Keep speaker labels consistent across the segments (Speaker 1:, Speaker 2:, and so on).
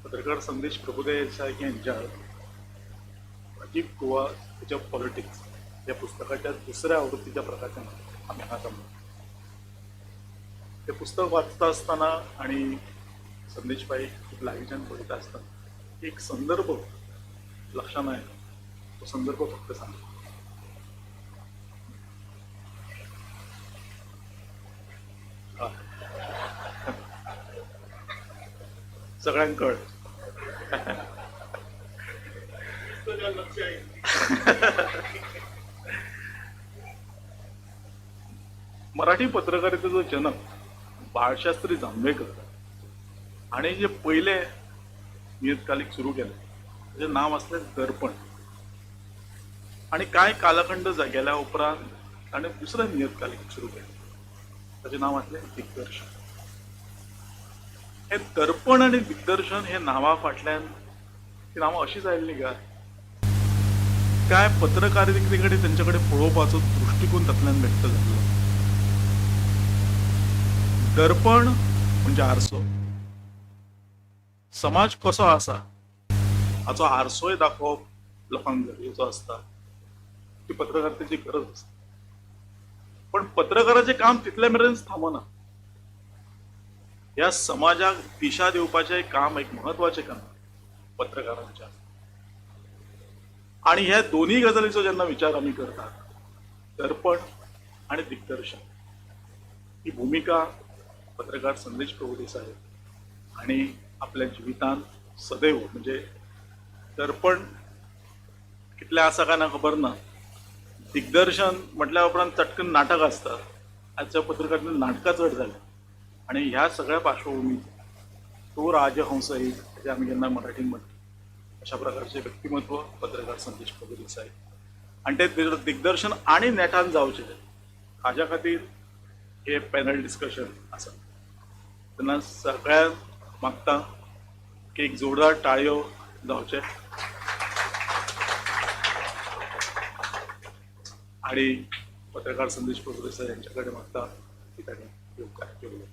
Speaker 1: पत्रकार संदेश प्रभुदेसाई यांच्या अजीब गोवा गजब पॉलिटिक्स या पुस्तकाच्या दुसऱ्या आवृत्तीच्या प्रकाशनात आम्ही आज आहोत. ते पुस्तक वाचत असताना आणि संदेशबाई खूप लागीच्यान पळयता असताना एक संदर्भ लक्षात आहे. तो संदर्भ फक्त सांगतो. सगळ्यांक कळत. मराठी पत्रकारितेचो जनक बाळशास्त्री जांभेकर आणि जे पहिले नियतकालिक सुरू केले त्याचे नाव असले दर्पण. आणि काय कालखंड गेल्या उपरांत आणि दुसरं नियतकालिक सुरू केले त्याचे नाव असले दिग्दर्शन. हे दर्पण आणि दिग्दर्शन हे नावा फाटल्यान ती नावं अशीच आयिल्ली काय पत्रकारितेकडे त्यांच्याकडे पळोवपाचो दृष्टिकोन तातूंतल्यान व्यक्त जाल्लो. दर्पण म्हणजे आरसो. समाज कसो आसा हाचो आरसोय दाखोवप लोकांक गरजेचो आसता. ती पत्रकारितेची गरज आसता. पण पत्रकाराचें काम तितले मेरेनच थांबना. या समाजाक दिशा दिवपाचें काम एक महत्वाचें काम पत्रकारांचें. आणि ह्या दोन्ही गजालीचो जेन्ना विचार आमी करतात दर्पण आणि दिग्दर्शन ही भूमिका पत्रकार संदेश प्रभुदेसाई आणि आपल्या जिवितांत सदैव म्हणजे दर्पण कितले आसा काय ना खबर ना. दिग्दर्शन म्हटल्या उपरांत चटकन नाटक आसता. आजच्या पत्रकारितेंत नाटकां चड जाल्या आणि ह्या सगळ्या पार्श्वभूमीत तो राजहंस एक जे आमी जेन्ना मराठीन म्हणटा अशा प्रकारचे व्यक्तिमत्व पत्रकार संदेश प्रभुदेसाई आणि ते दिग्दर्शन आणि नेटान जावचे हाज्या खातीर हे पॅनल डिस्कशन आसा. तेन्ना सगळ्यांक मागता की एक जोरदार टाळयो जावचे आणि पत्रकार संदेश प्रभुदेसाई यांच्याकडे मागता की त्यांनी योगदान केलं.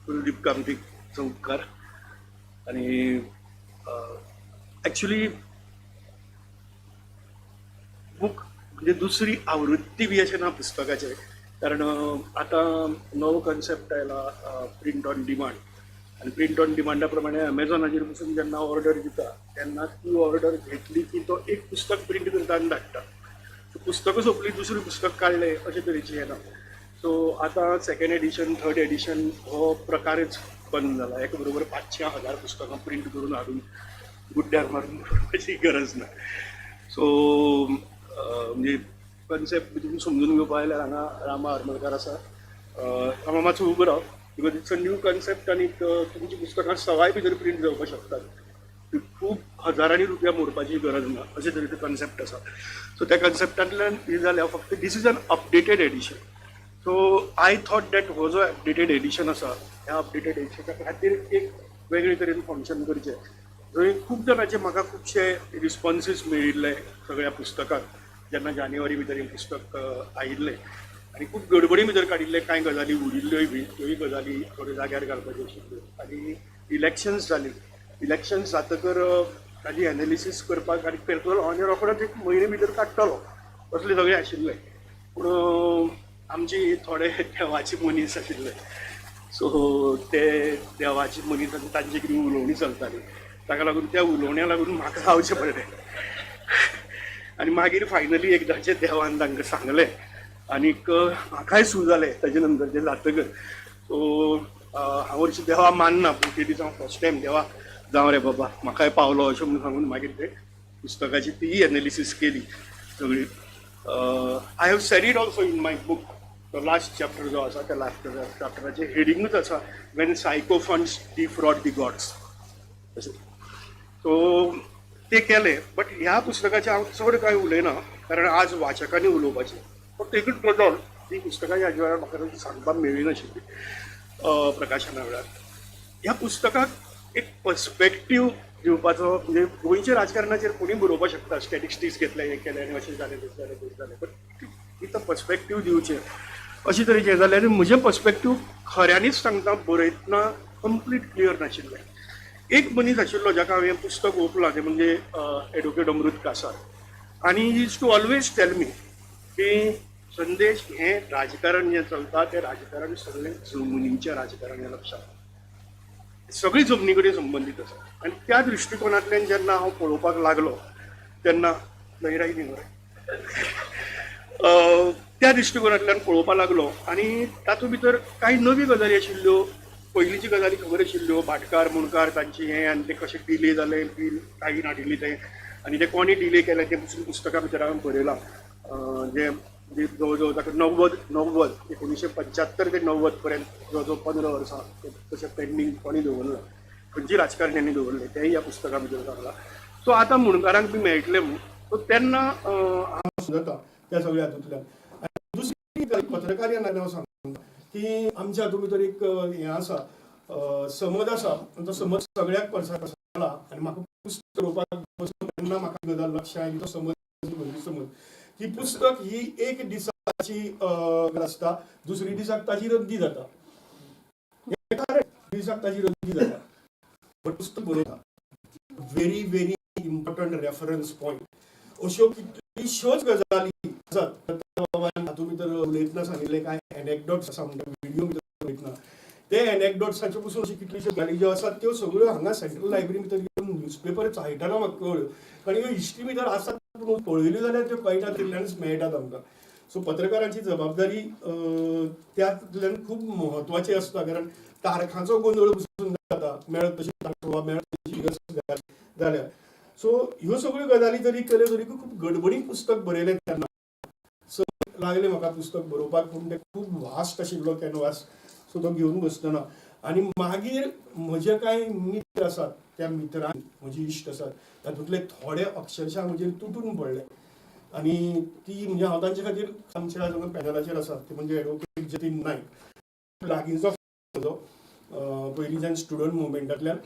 Speaker 2: कुलदीप कामती चौकार आणि ॲक्च्युली बूक म्हणजे दुसरी आवृत्ती बी अशें ना पुस्तकाचे. कारण आता नवो कन्सेप्ट आयला प्रिंट ऑन डिमांड. आणि प्रिंट ऑन डिमांडा प्रमाणे अमेझॉनाचेर पसून जेन्ना ऑर्डर दिता तेन्ना ती ऑर्डर घेतली की तो एक पुस्तक प्रिंट करता आनी धाडटा. सो पुस्तकां सोंपली दुसरी पुस्तक काडलें अशें तरेचें हें ना. सो आता सेकंड एडिशन थर्ड एडिशन हो प्रकारच बंद जाला. एका बरोबर 500,000 पुस्तकां प्रिंट करून हाडून गुड्ड्यार मारून करपाची गरज ना. सो म्हणजे कन्सेप्ट तुमी समजून घेवपा आयल्यार हांगा रामा हरमळकर आसा. हांव मातसो उबो राव because it's a new concept आनी तुमची पुस्तकां सवाय भितर प्रिंट जावपाक शकतात. खूब हजारांनी रुपया मोडपाची गरज ना अशें तरेचो कन्सेप्ट आसा. सो त्या कन्सेप्टांतल्यान हे जाल्यार फक्त this is an updated edition. So I thought that हो जो अपडेटेड एडिशन आसा ह्या अपडेटेड एडिशना खातीर एक वेगळे तरेन फंक्शन करचें. जंय खूब जाणांचे म्हाका खुबशे रिस्पॉन्सीस मेळिल्ले सगळ्या पुस्तकाक जेन्ना जानेवारी भितर हें पुस्तक आयिल्लें आनी खूब गडबडी भितर काडिल्ले कांय गजाली उरिल्ल्योय बी त्योय गजाली थोड्यो जाग्यार घालपाच्यो आशिल्ल्यो. आनी इलेक्शन्स जालीं. इलेक्शन्स जातकर ताजी एनालिसीस करपाक आनी पेट्रोल हांव रोखडोच एक म्हयने भितर काडटलो असलें सगळें आशिल्लें. पूण आमची थोडे देवाचे मनीस आशिल्ले. सो ते देवाचे मनीस आनी तांची कितें उलोवणी चलताली ताका लागून त्या उलोवण्या लागून म्हाका रावचें पडलें. आनी मागीर फायनली एकदांचें देवान तांकां सांगलें आनीक म्हाकाय सू जालें ताजे नंतर तें जातकर. सो हांव हरशीं देवा मानना पूण ते दीस हांव फर्स्ट टायम देवा जावं रे बाबा म्हाकाय पावलो अशें म्हणून सांगून मागीर ते पुस्तकाची तीय एनालिसीस केली सगळी. I have sed it also in my book. तो लास्ट चॅप्टर जो आसा त्या लास्ट चॅप्टराचें हेडिंगूच आसा वेन सायको फंड्स डिफ्रॉड दी गॉड्स अशें. सो ते केलें. बट ह्या पुस्तकाचें हांव चड कांय उलयना कारण आज वाचकांनी उलोवपाचें. फक्त एकूच गजाल ही पुस्तकाची हाजे वेळार म्हाका सांगपाक मेळ्ळी नाशिल्ली प्रकाशना वेळार. ह्या पुस्तकाक एक पर्स्पेक्टीव दिवपाचो म्हणजे गोंयच्या राजकारणाचेर कोणी बरोवपाक शकता. स्टॅटिस्टिक्स घेतले हे केले आनी अशें जालें तशें जालें तशें जालें. बट इथं पर्स्पेक्टीव दिवचे अशे तरेचे हे जाले. आनी म्हजें पर्स्पेक्टीव खऱ्यांनीच सांगता बरयतना कंप्लीट क्लियर नाशिल्लें. एक मनीस आशिल्लो जाका हांवें पुस्तक ओपलां तें म्हणजे एडवोकेट अमृत कासार, आनी he use to always tell me की संदेश हें राजकारण जें चलता तें राजकारण सगळें जमनीचें राजकारण हें लक्षात सगळी जमनी कडेन संबंदीत आसा. आनी त्या दृश्टिकोनांतल्यान जेन्ना हांव पळोवपाक लागलो तेन्ना लहराई न्ही मरे त्या दृश्टिकोनांतल्यान पळोवपाक लागलो आनी तातूंत भितर कांय नवी गजाली आशिल्ल्यो, पयलींची गजाली खबर आशिल्ल्यो, भाटकार मुणकार तांची हें आनी ते कशें डिले जालें बील कांय नाडिल्ली तें आनी ते कोणी डिले केलें तें पसून पुस्तका भितर हांवें बरयलां. जें जवळ जवळ ताका 1975 ते 90 पर्यंत जवळ जवळ 15 वर्सां तशें पेंडींग कोणी दवरलां, खंयची राजकारण्यांनी दवरलें तेंय ह्या पुस्तका भितर सांगलां. सो आतां मुणकारांक बी मेळटलें म्हूण सो तेन्ना हांव जाता त्या सगळ्या हातूंतल्यान. दुसरी पत्रकार ह्या नात्यान सांगता की आमच्या हातूंत भितर एक हें आसा, समज आसा आनी तो समज सगळ्याक पडसाद आसला आनी म्हाका पुस्तक बरोवपाक बसून तेन्ना म्हाका गजाल लक्षांत आयली. तो समज ही पुस्तक ही एक दिसाची आसता, दुसरी दिसाक ताची रद्दी जाता, दिसाक ताची रद्दी जाता, बट पुस्तक बरोवता. Very very important reference point अश्यो कितल्योश्योच गजाली आसात. हातूंत भितर उलयतना सांगिल्ले कांय एनेक्डोट्स आसा म्हणजे व्हिडिओ भितर उलयतना ते एनेक्डोट्साच्यो पसून अश्यो कितल्योश्यो गजाली ज्यो आसात त्यो सगळ्यो हांगा सेंट्रल लायब्ररी भितर घेवन न्यूजपेपर चाळटना म्हाका कळ्ळ्यो. कारण ह्यो हिस्ट्री भितर आसात पूण पळयल्यो जाल्यार त्यो कळटा तितल्यानच मेळटात आमकां. सो पत्रकारांची जबाबदारी त्यातल्यान खूब म्हत्वाची आसता. कारण तारखांचो गोंधळ पसून जाता, मेळत तशी तारखो मेळत तशी जाल्यार. सो ह्यो सगळ्यो गजाली जरी केल्यो तरी खूब गडबडीत पुस्तक बरयलें तेन्ना सो लागलें म्हाका पुस्तक बरोवपाक. पूण तें खूब वास्ट आशिल्लो कॅनवास, सो तो घेवन बसतना. आनी मागीर म्हजे कांय मित्र आसात, त्या मित्रांनी म्हजी इश्ट आसात तातूंतले थोडे अक्षरशा म्हजेर तुटून पडले. आनी ती म्हणजे हांव तांचे खातीर आमच्या पॅनलाचेर आसा ते म्हणजे एडवोकेट जतीन नायक, लागींचो म्हजो पयलींच्यान स्टुडंट मुवमेंटांतल्यान.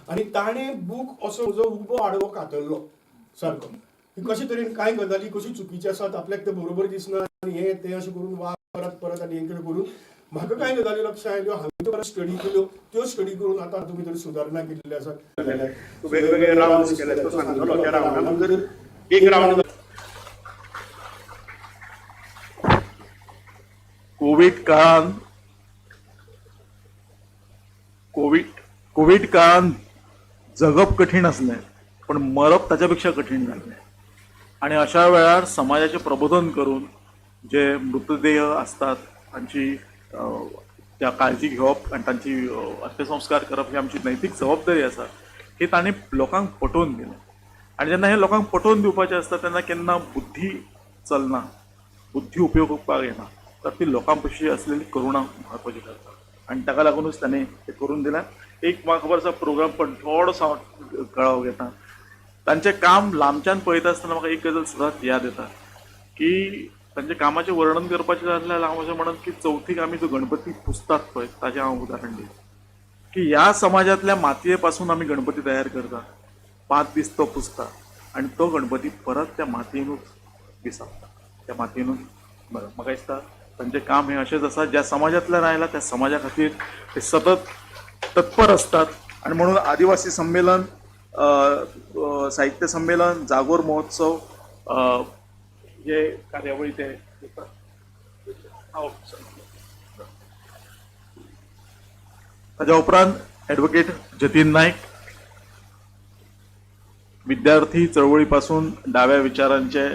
Speaker 2: आनी ताणें बूक असो म्हजो उबो आडवो कातरलो सारको की कशे तरेन कांय गजाली कश्यो चुकीच्यो आसात, आपल्याक ते बरोबर दिसना आनी हें तें अशें करून परत परत आनी हें करून म्हाका कांय गजाली लक्षांत आयल्यो. हांवें त्यो परत स्टडी केल्यो, त्यो स्टडी करून आतां हातूंत भितर सुदारणा केल्ली आसा. वेगवेगळे रावंड्स केले, तो सांगतलो त्या रावंडान जर एक रावंड
Speaker 1: कोविड काळान जगप कठीण असलें पण मरप ताच्यापेक्षा कठीण जाल्लें. आणि अशा वेळार समाजाचे प्रबोधन करून जे मृतदेह असतात तांची त्या काळजी घेवप आणि तांची अंत्यसंस्कार करप ही आमची नैतीक जबाबदारी आसा हे तांणी लोकांक पटोवन दिलें. आणि जेन्ना हे लोकांक पटोवन दिवपाचें आसता तेन्ना केन्ना बुद्धी चलना, बुद्धी उपयोगपाक येना, तर ती लोकां पयशी आसलेली करुणा म्हत्वाची ठरता. आणि ताका लागूनच ताणें तें करून दिलें. एक म्हाका खबर आसा प्रोग्राम पण थोडोसो हांव कळाव घेता. तांचें काम लांबच्यान पळयता आसतना म्हाका एक गजाल सदांच याद येता की तांच्या कामाचें वर्णन करपाचें जाल्यार हांव अशें म्हणत की चवथीक आमी जो गणपती पुजतात पळय ताचें हांव उदाहरण दितां की ह्या समाजांतल्या मातये पासून आमी गणपती तयार करतात, 5 दीस तो पुजता आनी तो गणपती परत त्या मातयेनूच विसावता, त्या मातयेनूच बरं. म्हाका दिसता तांचें काम हें अशेंच आसा ज्या समाजांतल्यान आयला त्या समाजा खातीर ते सतत तत्पर असतात. आणि म्हणून आदिवासी संमेलन, साहित्य संमेलन, जागोर महोत्सव जे कार्यावळी ते ताच्या उपरांत ॲडव्होकेट जतीन नायक विद्यार्थी चळवळीपासून डाव्या विचारांचे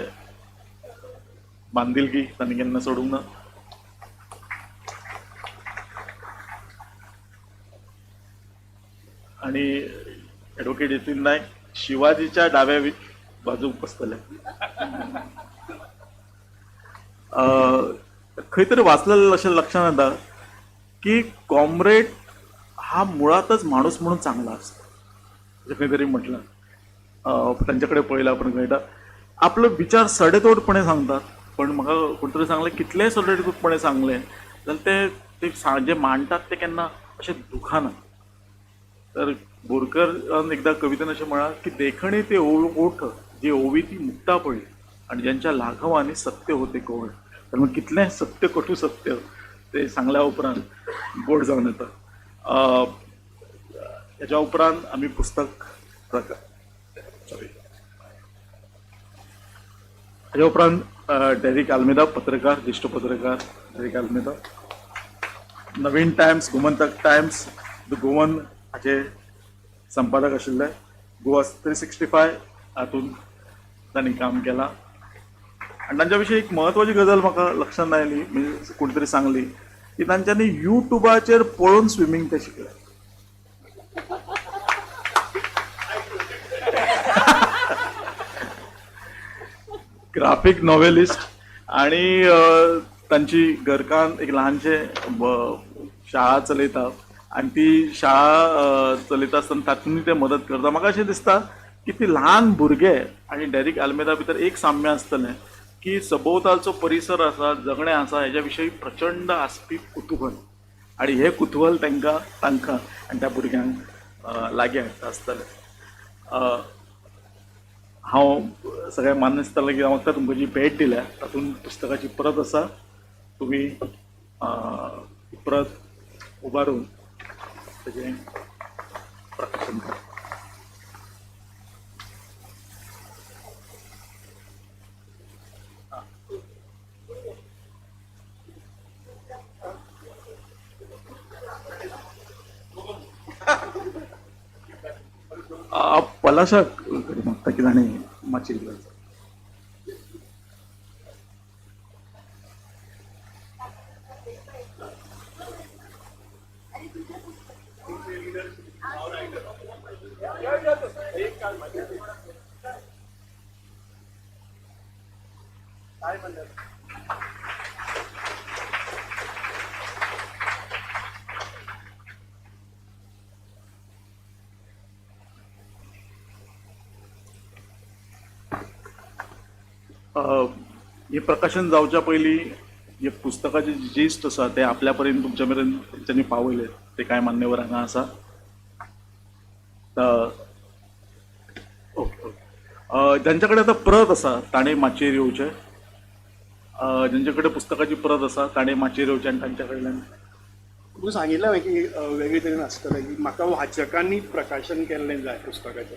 Speaker 1: बांधिलकी तांणी केन्ना सोडूंक ना. आणि ॲडव्होकेट जतीन नायक शिवाजीच्या डाव्या बाजूक बसतले. खंय तरी वाचलेलं अशें लक्षांत येता की कॉम्रेड हा मुळातच माणूस म्हणून चांगला असतो. खंय तरी म्हटलं तांच्याकडे पळयला आपण कळटा आपलो विचार सडेतोडपणे सांगतात. पण म्हाका कोण तरी सांगलें कितलेंय सडेतोडपणे सांगलें जाल्यार ते जे मांडटात ते केन्ना अशें दुखाना. तर बोरकरान एकदा कवितेन अशें म्हळां की देखणे ते ओठ जी ओवी ती मुक्ता पडली आणि ज्यांच्या लाघवाने सत्य होते कोवळ. तर मग कितलें सत्य कटू सत्य ते सांगल्या उपरांत गोड जावन येता. हेच्या उपरांत आमी पुस्तक सॉरी हेच्या उपरांत डेरिक आल्मेदा पत्रकार, ज्येष्ठ पत्रकार Derick Almeida, Navhind Times, Gomantak Times, the Goan हाचे संपादक आशिल्ले, गोवास 365 हातून तांणी काम केलां. आनी तांच्या विशीं एक म्हत्वाची गजाल म्हाका लक्षांत आयली, म्हणजे कोण तरी सांगली की तांच्यांनी युट्यूबाचेर पळोवन स्विमींग ते शिकले. ग्राफीक नॉवेलिस्ट आणि तांची घरकान एक ल्हानशे शाळा चलयता आनी ती शाळा चलयता आसतना तातूंत ते मदत करता. म्हाका अशें दिसता की ती ल्हान भुरगे आनी डेरिक आल्मेदा भितर एक साम्य आसतलें की सभोवतालचो परिसर आसा, जगणें आसा, हेच्या विशयी प्रचंड आसपी कुतूहल, आनी हे कुतूहल तांकां आनी त्या भुरग्यांक लागीं हाडटा आसतलें. हांव सगळ्यांक मान्य दिसतालें की हांव तुमकां जी भेट दिल्या तातूंत पुस्तकाची प्रत आसा, तुमी प्रत उबारून तेजें प्रकाशन करा. पलाशाक मागता की ताणें मातशें घालता. हे प्रकाशन जावच्या पयलीं हे पुस्तकाचे जिस्ट आसा ते आपल्या पर्यंत तुमच्या मेरेन तेंच्यांनी पावयले, ते कांय मान्यवर हांगा आसा. ओके. ज्यांच्या कडेन आतां प्रत आसा ताणें माचयेर येवचें. ज्यांचे कडेन पुस्तकाची प्रत आसा ताणें माचयेर येवचें आनी तांच्या कडल्यान.
Speaker 2: तूं सांगिल्लें हांवें की वेगळे तरेन आसतलें की म्हाका वाचकांनी प्रकाशन केल्लें जाय पुस्तकाचें,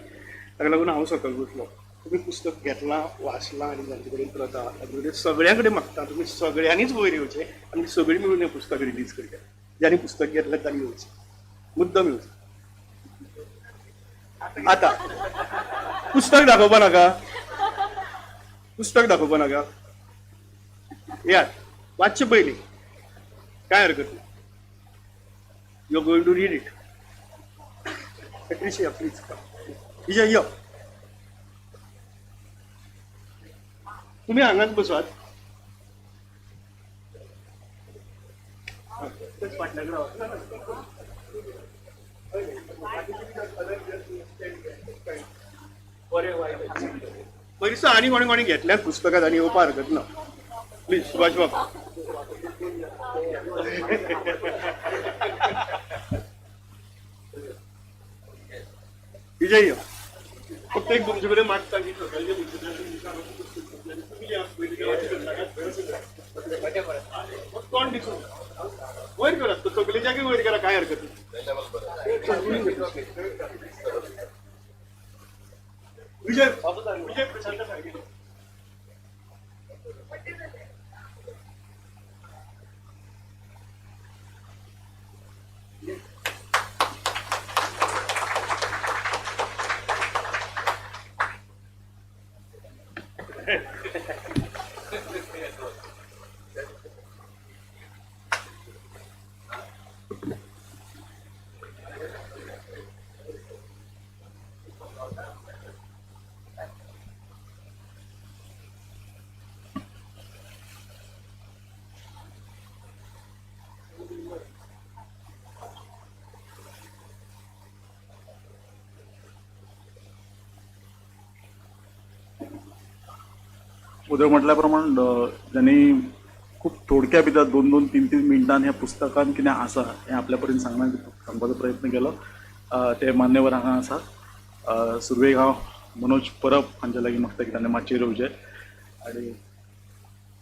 Speaker 2: ताका लागून हांव सकयल बसलो. तुमी पुस्तक घेतलां, वाचलां आनी जांचे कडेन प्रत आहा ताचे कडेन सगळ्यां कडेन मागता तुमी सगळ्यांनीच वयर येवचें आनी सगळीं मेळून हें पुस्तक रिलीज करचें. ज्यांनी पुस्तक घेतलें तांणी येवचें, मुद्दम येवचें. आतां पुस्तक दाखोवपा नाका, पुस्तक दाखोवपा नाका, यार वाचचे पयलीं कांय हरकत ना. You are going to read it. Patricia please Vijay यो, तुम्ही हांगाच बसात. पयलीं आनी कोणी कोणी घेतल्यात पुस्तकां आनी येवपा हरकत ना. प्लीज सुभाष बाबा. विजय यो, फक्त एक तुमचे कडेन मागता की सकाळच्या कोण दिसून वयर करात सगळे जागे वयर करा, काय हरकत नाही. विजय विजय प्रशांत सांगितलं.
Speaker 1: उदय म्हटल्याप्रमाणे ज्यांनी खूप थोडक्या भितर 2-2, 3-3 मिनटांनी ह्या पुस्तकान कितें आसा हें आपल्या पर्यंत सांगपाचो प्रयत्न केलो. ते मान्यवर हांगा आसात. सुरवेक हांव मनोज परब हांच्या लागीं मागता की ताणें माचयेर येवचें. आनी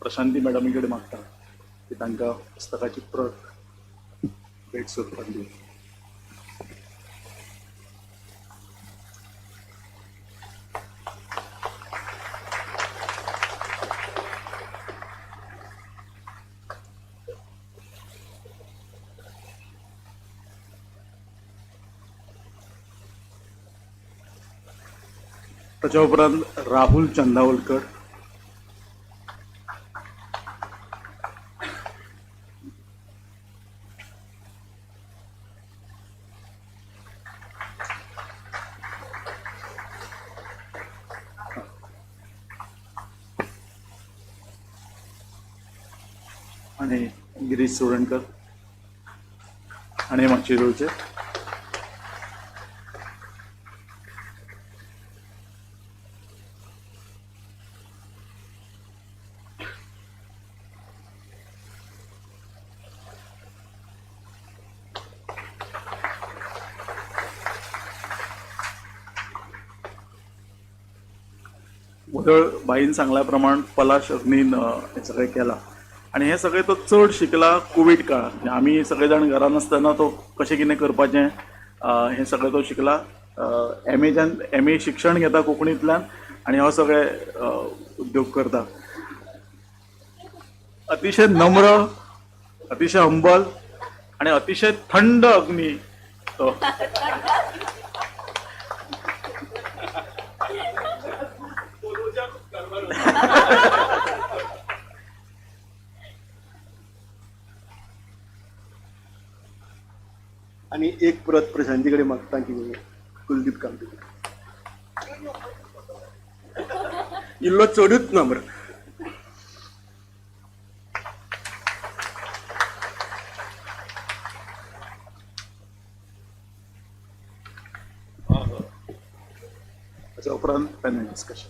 Speaker 1: प्रशांती मॅडमी कडेन मागता की तांकां पुस्तकाची प्रत भेट स्वरुपात दिवची. ताच्या उपरांत राहुल चंदावलकर, आणि गिरीश सोडणकर आणि मातशे रोचे. वदळ बाईन सांगल्या प्रमाण पलाश अग्नीन हे सगळें केलां आणि हे सगळें तो चड शिकला कोवीड काळांत. आमी सगळे जाण घरान आसतना तो कशें कितें करपाचें हे सगळें तो शिकला. MA शिक्षण घेता कोंकणींतल्यान आनी हो सगळे उद्योग करता. अतिशय नम्र, अतिशय हंबल आणि अतिशय थंड अग्नी तो.
Speaker 2: आणि एक प्रत प्रशांतीकडे मागता की कुलदीप कामती इल्लो चडूच नम्र.
Speaker 1: ताच्या उपरांत पॅनल डिस्कशन.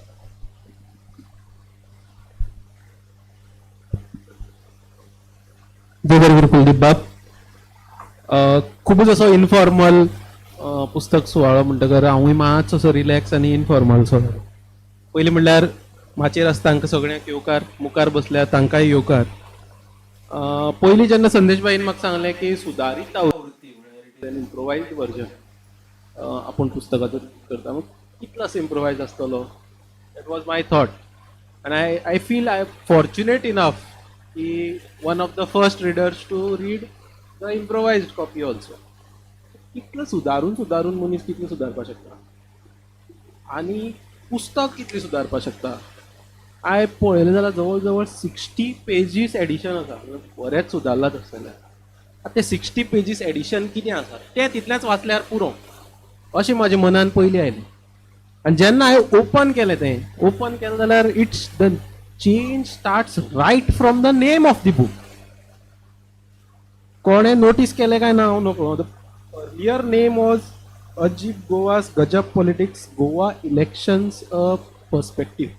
Speaker 3: जय बरोबर कुलदीप बाब. खूपच असो इनफॉर्मल पुस्तक सुवाळो म्हणटकर हांवूय मातसो असो रिलॅक्स आनी इनफॉर्मल सो. पयलीं म्हणल्यार माचेर आसा तांकां सगळ्यांक येवकार, मुखार बसल्या तांकांय येवकार. पयलीं जेन्ना संदेशबाईन म्हाका सांगलें की सुदारीत आवृत्ती म्हळ्यार इम्प्रोवायज्ड वर्जन आपूण पुस्तकाचो करता, मग कितलो इम्प्रोवायज आसतलो, दॅट वॉज माय थॉट. आनी I feel I fortunate enough की one of the first readers to read the improvised copy also. कितलं सुदारून मनीस कितलें सुदारपाक शकता आनी पुस्तक कितलें सुदारपाक शकता. हांवें पळयलें जाल्यार जवळ जवळ 60 पेजीस एडिशन आसा. बरेंच सुदारलां आसतलें. आतां ते 60 पेजीस एडिशन कितें आसा तें तितलेंच वाचल्यार पुरो अशें म्हाज्या मनान पयलीं आयलें. आनी जेन्ना हांवें ओपन केलें जाल्यार it's the change starts right from the name of the book. कोणें नोटीस केलें काय ना हांव नको. द अर्लियर नेम वॉज अजीब गोवास गजब पॉलिटिक्स गोवा इलेक्शन्स अ पर्स्पेक्टिव्ह.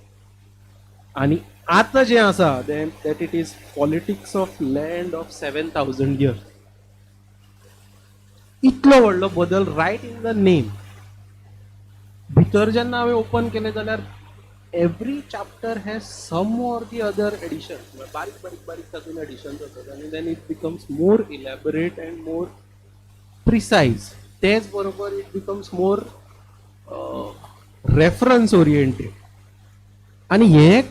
Speaker 3: आनी आतां जें आसा that it is politics of land of 7,000 years. इतलो व्हडलो बदल रायट इन द नेम. भितर जेन्ना हांवें ओपन केलें जाल्यार every chapter has some or the other edition. बारीक तातूंत एडिशन्स आसात आनी then it becomes more elaborate and more precise. तेच बरोबर it becomes more reference oriented. आनी हें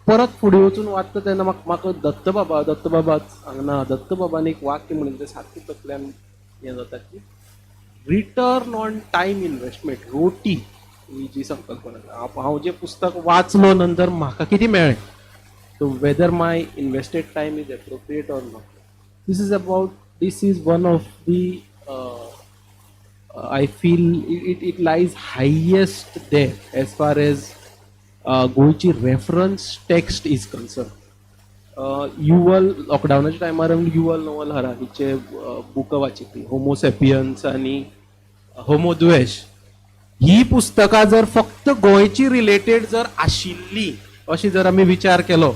Speaker 3: परत फुडें वचून वाचता तेन्ना म्हाका दत्तबाबाच हांगा दत्तबाबान एक वाक्य म्हणून तें सारकें तकल्यान हें जाता की रिटर्न ऑन टायम इन्वेस्टमेंट, रोटी ही जी संकल्पना. हांव जें पुस्तक वाचलो नंतर म्हाका कितें मेळ्ळें, so whether my invested time is appropriate or not. This is one of the I feel it lies highest there as far as गोंयची रेफरन्स टेक्स्ट इज कन्सर्न. युवल लॉकडावनाच्या टायमार युवल नोवल हरारीचे बुकां वाचिल्लीं, होमोसेपियन्स आनी होमो द्वेष. ही पुस्तकां जर फक्त गोंयची रिलेटेड जर आशिल्ली अशी जर आमी विचार केलो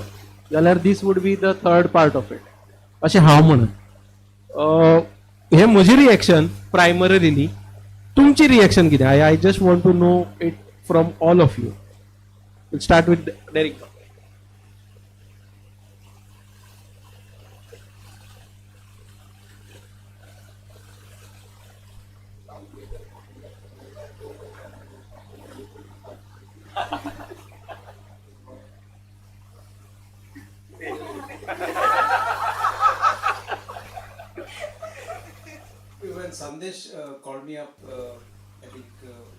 Speaker 3: जाल्यार this would be the third part of it अशें हांव म्हणत. हे म्हजी रिएक्शन प्रायमरीली. तुमची रिएक्शन कितें? I just want to know it from all of you. Start with Derick.
Speaker 4: when Sandesh called me up, I think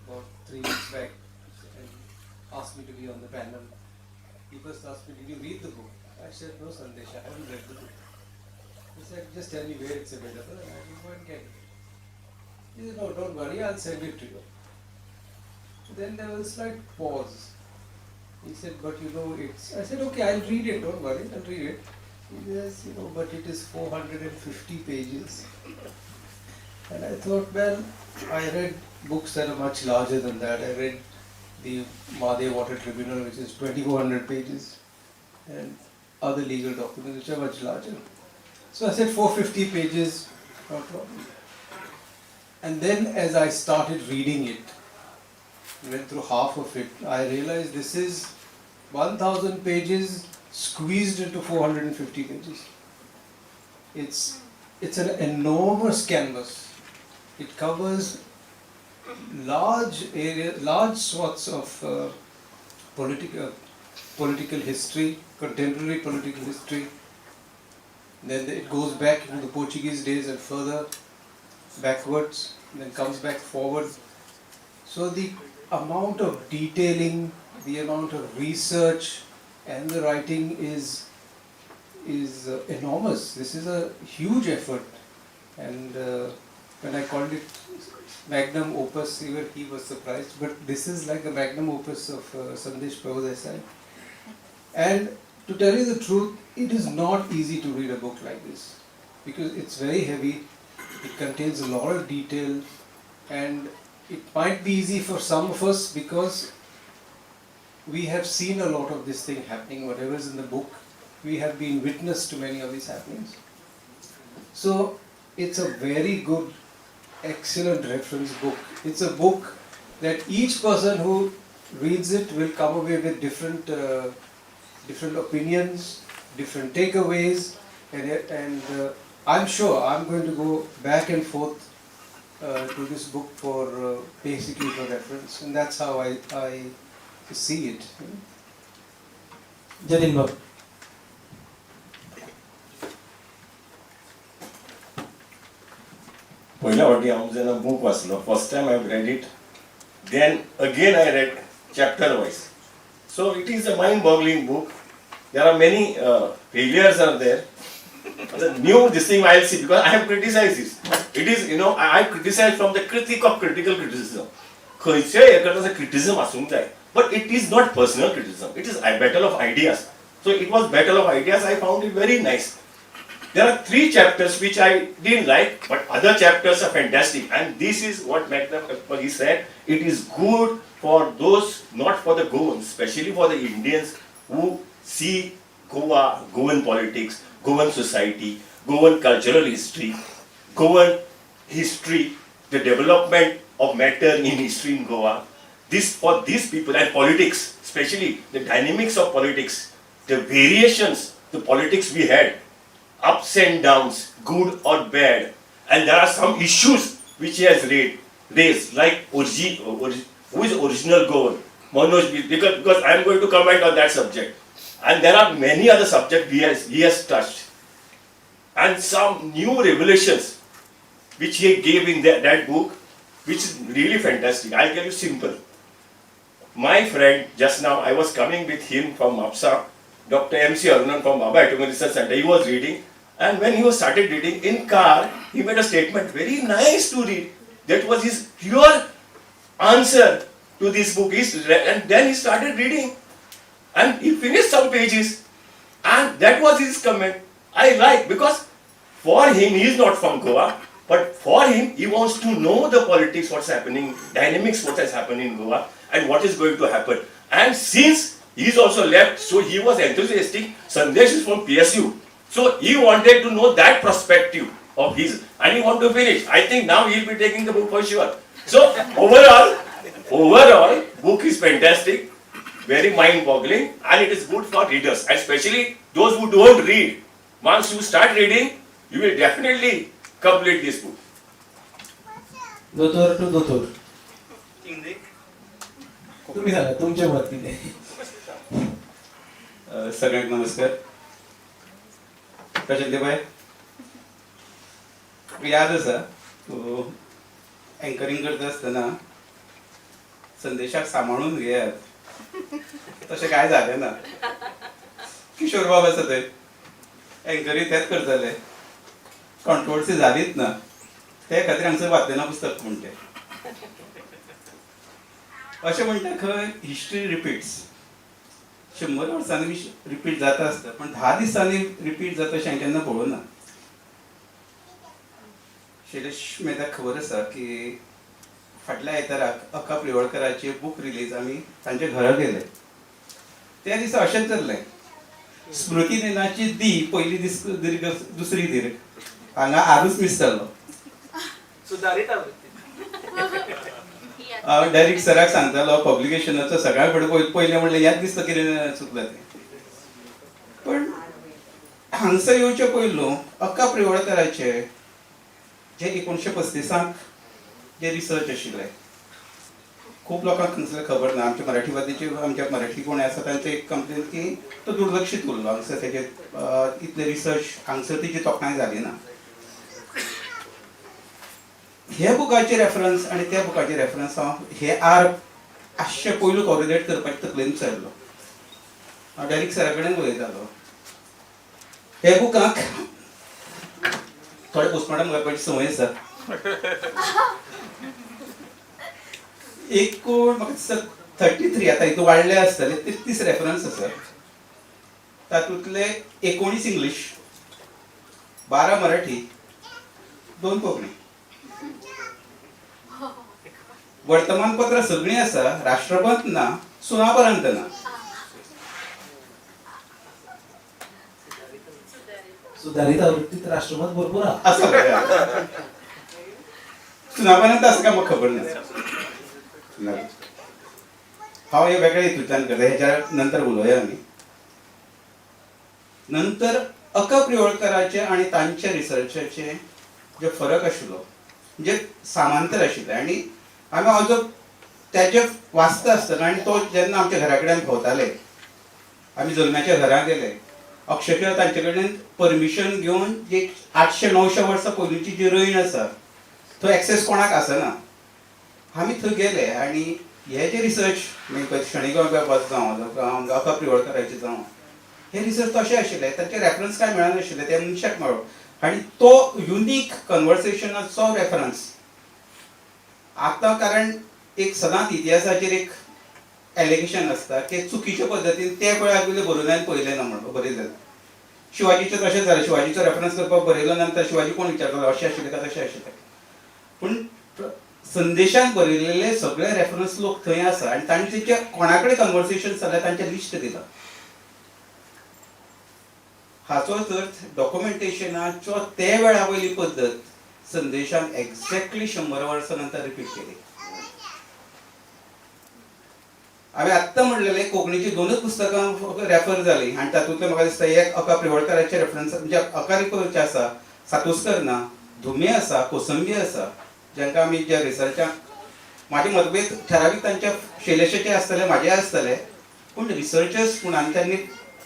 Speaker 4: about 3 weeks back, and asked me to be on the panel, he first asked me, "Did you read the book?" I said, "No, Sandesh, I haven't read the book." He said, "Just tell me where it's available, and I will go and get it." He said, "No, don't worry, I'll send it to you." Then there was a slight pause. He said, "But you know, it's..." I said, "Okay, I'll read it, don't worry, I'll read it." He says, "You know, but it is 450 pages." And I thought, well, I read books that are much larger than that. I read the Madhe Water Tribunal, which is 2400 pages, and other legal documents which are much larger. So I said 450 pages, no problem. And then as I started reading it, went through half of it, I realized this is 1000 pages squeezed into 450 pages. It's an enormous canvas. It covers large swaths of political history, contemporary political history. Then it goes back into the Portuguese days and further backwards, then comes back forward. So the amount of detailing, the amount of research and the writing is enormous. This is a huge effort, and when I called it magnum opus, even he was surprised. But this is like the magnum opus of Sandesh Prabhu. And to tell you the truth, it is not easy to read a book like this because it's very heavy. It contains a lot of detail, and it might be easy for some of us because we have seen a lot of this thing happening. Whatever is in the book, we have been witness to many of these happenings. So it's a very good, excellent reference book. It's a book that each person who reads it will come away with different opinions, different takeaways, and I'm sure I'm going to go back and forth to this book for basically for reference, and that's how I see it.
Speaker 5: Jatin Babu.
Speaker 6: पहिल्या वाटी हांव जेन्ना book वाचलो first time हांव read it then again I read chapter wise. So it is a mind-boggling book. There are many failures are there. The new this thing I'll see because I have criticized this. It is, you know, I criticize from the critique of critical criticism. खंयचेय एकाचो criticism आसूंक जाय, but it is not personal criticism. It is a battle of ideas. So it was battle of ideas. I found it very nice. There are 3 chapters which I didn't like, but other chapters are fantastic. And this is what Magnum said. It is good for those, not for the Goans, especially for the Indians who see Goa, Goan politics, Goan society, Goan cultural history, Goan history, the development of matter in history in Goa. This for these people and politics, especially the dynamics of politics, the variations, the politics we had. Ups and downs, good or bad, and there are some issues which he has raised, like who is original Goan, Manoj, because I am going to comment on that subject, and there are many other subjects he has touched, and some new revelations which he gave in that book, which is really fantastic. I'll tell you simple. My friend, just now I was coming with him from MAPSA, Dr. M.C. Arunan from Baba Atomic Research Center. He was reading, and when he was started reading in car, he made a statement very nice to read. That was his pure answer to this book. And then he started reading, and he finished some pages, and that was his comment. I like, because for him, he is not from Goa, but for him, he wants to know the politics, what's happening, dynamics, what has happened in Goa, and what is going to happen. And since he is also left, so he was enthusiastic. Sandesh is from PSU. So he wanted to know that perspective of his, and he wanted to finish. I think now he'll be taking the book for sure. So overall, book is fantastic, very mind-boggling, and it is good for readers, especially those who don't read. Once you start reading, you will definitely complete this book.
Speaker 5: दोतोर to दोतोर तुम्ही सांगा तुमच्या मत किती
Speaker 7: सगळ्यांक नमस्कार. कशें ते बाय याद आसा सो अँकरिंग करता आसतना संदेशाक सांबाळून घेयात तशें कांय जालें ना. किशोर बाब आसा थंय अँकरी तेच करताले, कॉन्ट्रोवर्सी जालीच ना. ते खातीर हांगसर वाचलेना पुस्तक म्हण तें. अशें म्हणटा खंय हिस्ट्री रिपीट्स 100 वर्सांनी रिपीट जाता आसता, पण 10 दिसांनी रिपीट जाता अशें हांवें केन्ना पळोवना. शैलेश मेहताक खबर आसा की फाटल्या आयताराक अक्का प्रिवळकराची बूक रिलीज आमी तांच्या घरा गेले. त्या दिसा अशेंच जाल्लें, स्मृती दिनाची पयली दीस दीर्घ दुसरी दीर्घ हांगा आरूच मिस जाल्लो.
Speaker 5: सुदारीत आवृत्ती.
Speaker 7: हांव डायरेक्ट सराक सांगतालो पब्लिकेशनाचो सगळ्या कडेन पयलें म्हणलें याद दिसता कितें चुकलां तें. पण हांगसर येवचे पयलू अक्का प्रिवळकराचे जे 1935 जे रिसर्च आशिल्ले, खूब लोकांक हांगसर खबर ना. आमच्या मराठीवादीचे आमच्या मराठी कोण आसा तांचे एक कंप्लेन की तो दुर्लक्षीत उरलो. हांगसर तेजे इतले रिसर्च हांगसर तेजी तोखणाय जाली ना. हे बुकाचे रेफरन्स आनी त्या बुकाचे रेफरन्स हांव हे आठशे पयलू कॉरिलेट करपाचे तकलेन विचारलो. हांव डायरेक्ट सरा कडेन उलयतालो. हे बुकाक थोडे पोस्टमॉर्टम करपाची संवय आसा. एकूण म्हाका दिसता 33 आता हितून वाडले आसतले 33 रेफरन्स आसा. तातूंतले 19 इंग्लीश, 12 मराठी, 2 कोंकणी. वर्तमानपत्रां सगळीं आसा, राष्ट्रपत ना, सुनापरान्त ना.
Speaker 5: सुधारित आवृत्तीत राष्ट्रमत भरपूर हा.
Speaker 7: असं सुनापरान्त आसा काय म्हाका खबर ना. हांव हे वेगळ्या हितूंतल्यान करता, हेच्या नंतर उलोवया आमी. नंतर अक्का प्रिवळकराचे आनी तांच्या रिसर्चाचे जे फरक आशिल्लो म्हणजे समांतर आशिल्ले. आनी हांव तेजे वाचता आसतना आनी तो जेन्ना आमच्या घरा कडेन भोंवताले, आमी जल्माच्या घरा गेले, अक्षरशः तांचे कडेन परमिशन घेवन एक 800-900 वर्सां पयलींची जी रयण आसा थंय एक्सेस कोणाक आसना. आमी थंय गेले आनी हे जे रिसर्च म्हणजे शणैगांव जावं अक्का प्रिवळकराचे जावं हे रिसर्च तशें आशिल्ले, तांचे रेफरन्स कांय मेळनाशिल्ले, ते मनशाक मेळ्ळो. आनी तो युनीक कन्वर्सेशनाचो रेफरन्स आतां, कारण एक सदांच इतिहासाचेर एक एलिगेशन आसता की चुकीच्या पद्दतीन ते वेळार पयलें बरोवले आनी पळयलें ना म्हणून बरयलें. शिवाजीचें तशेंच जालें, शिवाजीचो रेफरन्स करपाक बरयलो नंतर शिवाजी कोण विचारतालो अशें आशिल्लें काय तशें आशिल्लें. पूण संदेशान बरयलेले सगळे रेफरन्स लोक थंय आसा आनी तांणी तेचे कोणा कडेन कन्वर्सेशन जाल्यार तांचें लिस्ट दिलां. हाचोच अर्थ डॉक्युमेंटेशनाचो ते वेळा वयली पद्दत संदेशान एक्झॅक्टली 100 वर्सां नंतर रिपीट केली. हांवें आत्तां म्हणलेले कोंकणीची 2च पुस्तकां रेफर जालीं आनी तातूंतले म्हाका दिसता एक अक्का प्रिवळकराचे रेफरन्स म्हणजे अकारिकोचे आसा, सातोस्कर ना, धुमे आसा, कोसंबी आसा, जांकां आमी ज्या रिसर्चाक म्हाजे मतभेद ठरावीक तांच्या शैलेशाचे आसतले, म्हाजे आसतले, पूण रिसर्चर्स म्हणून त्यांनी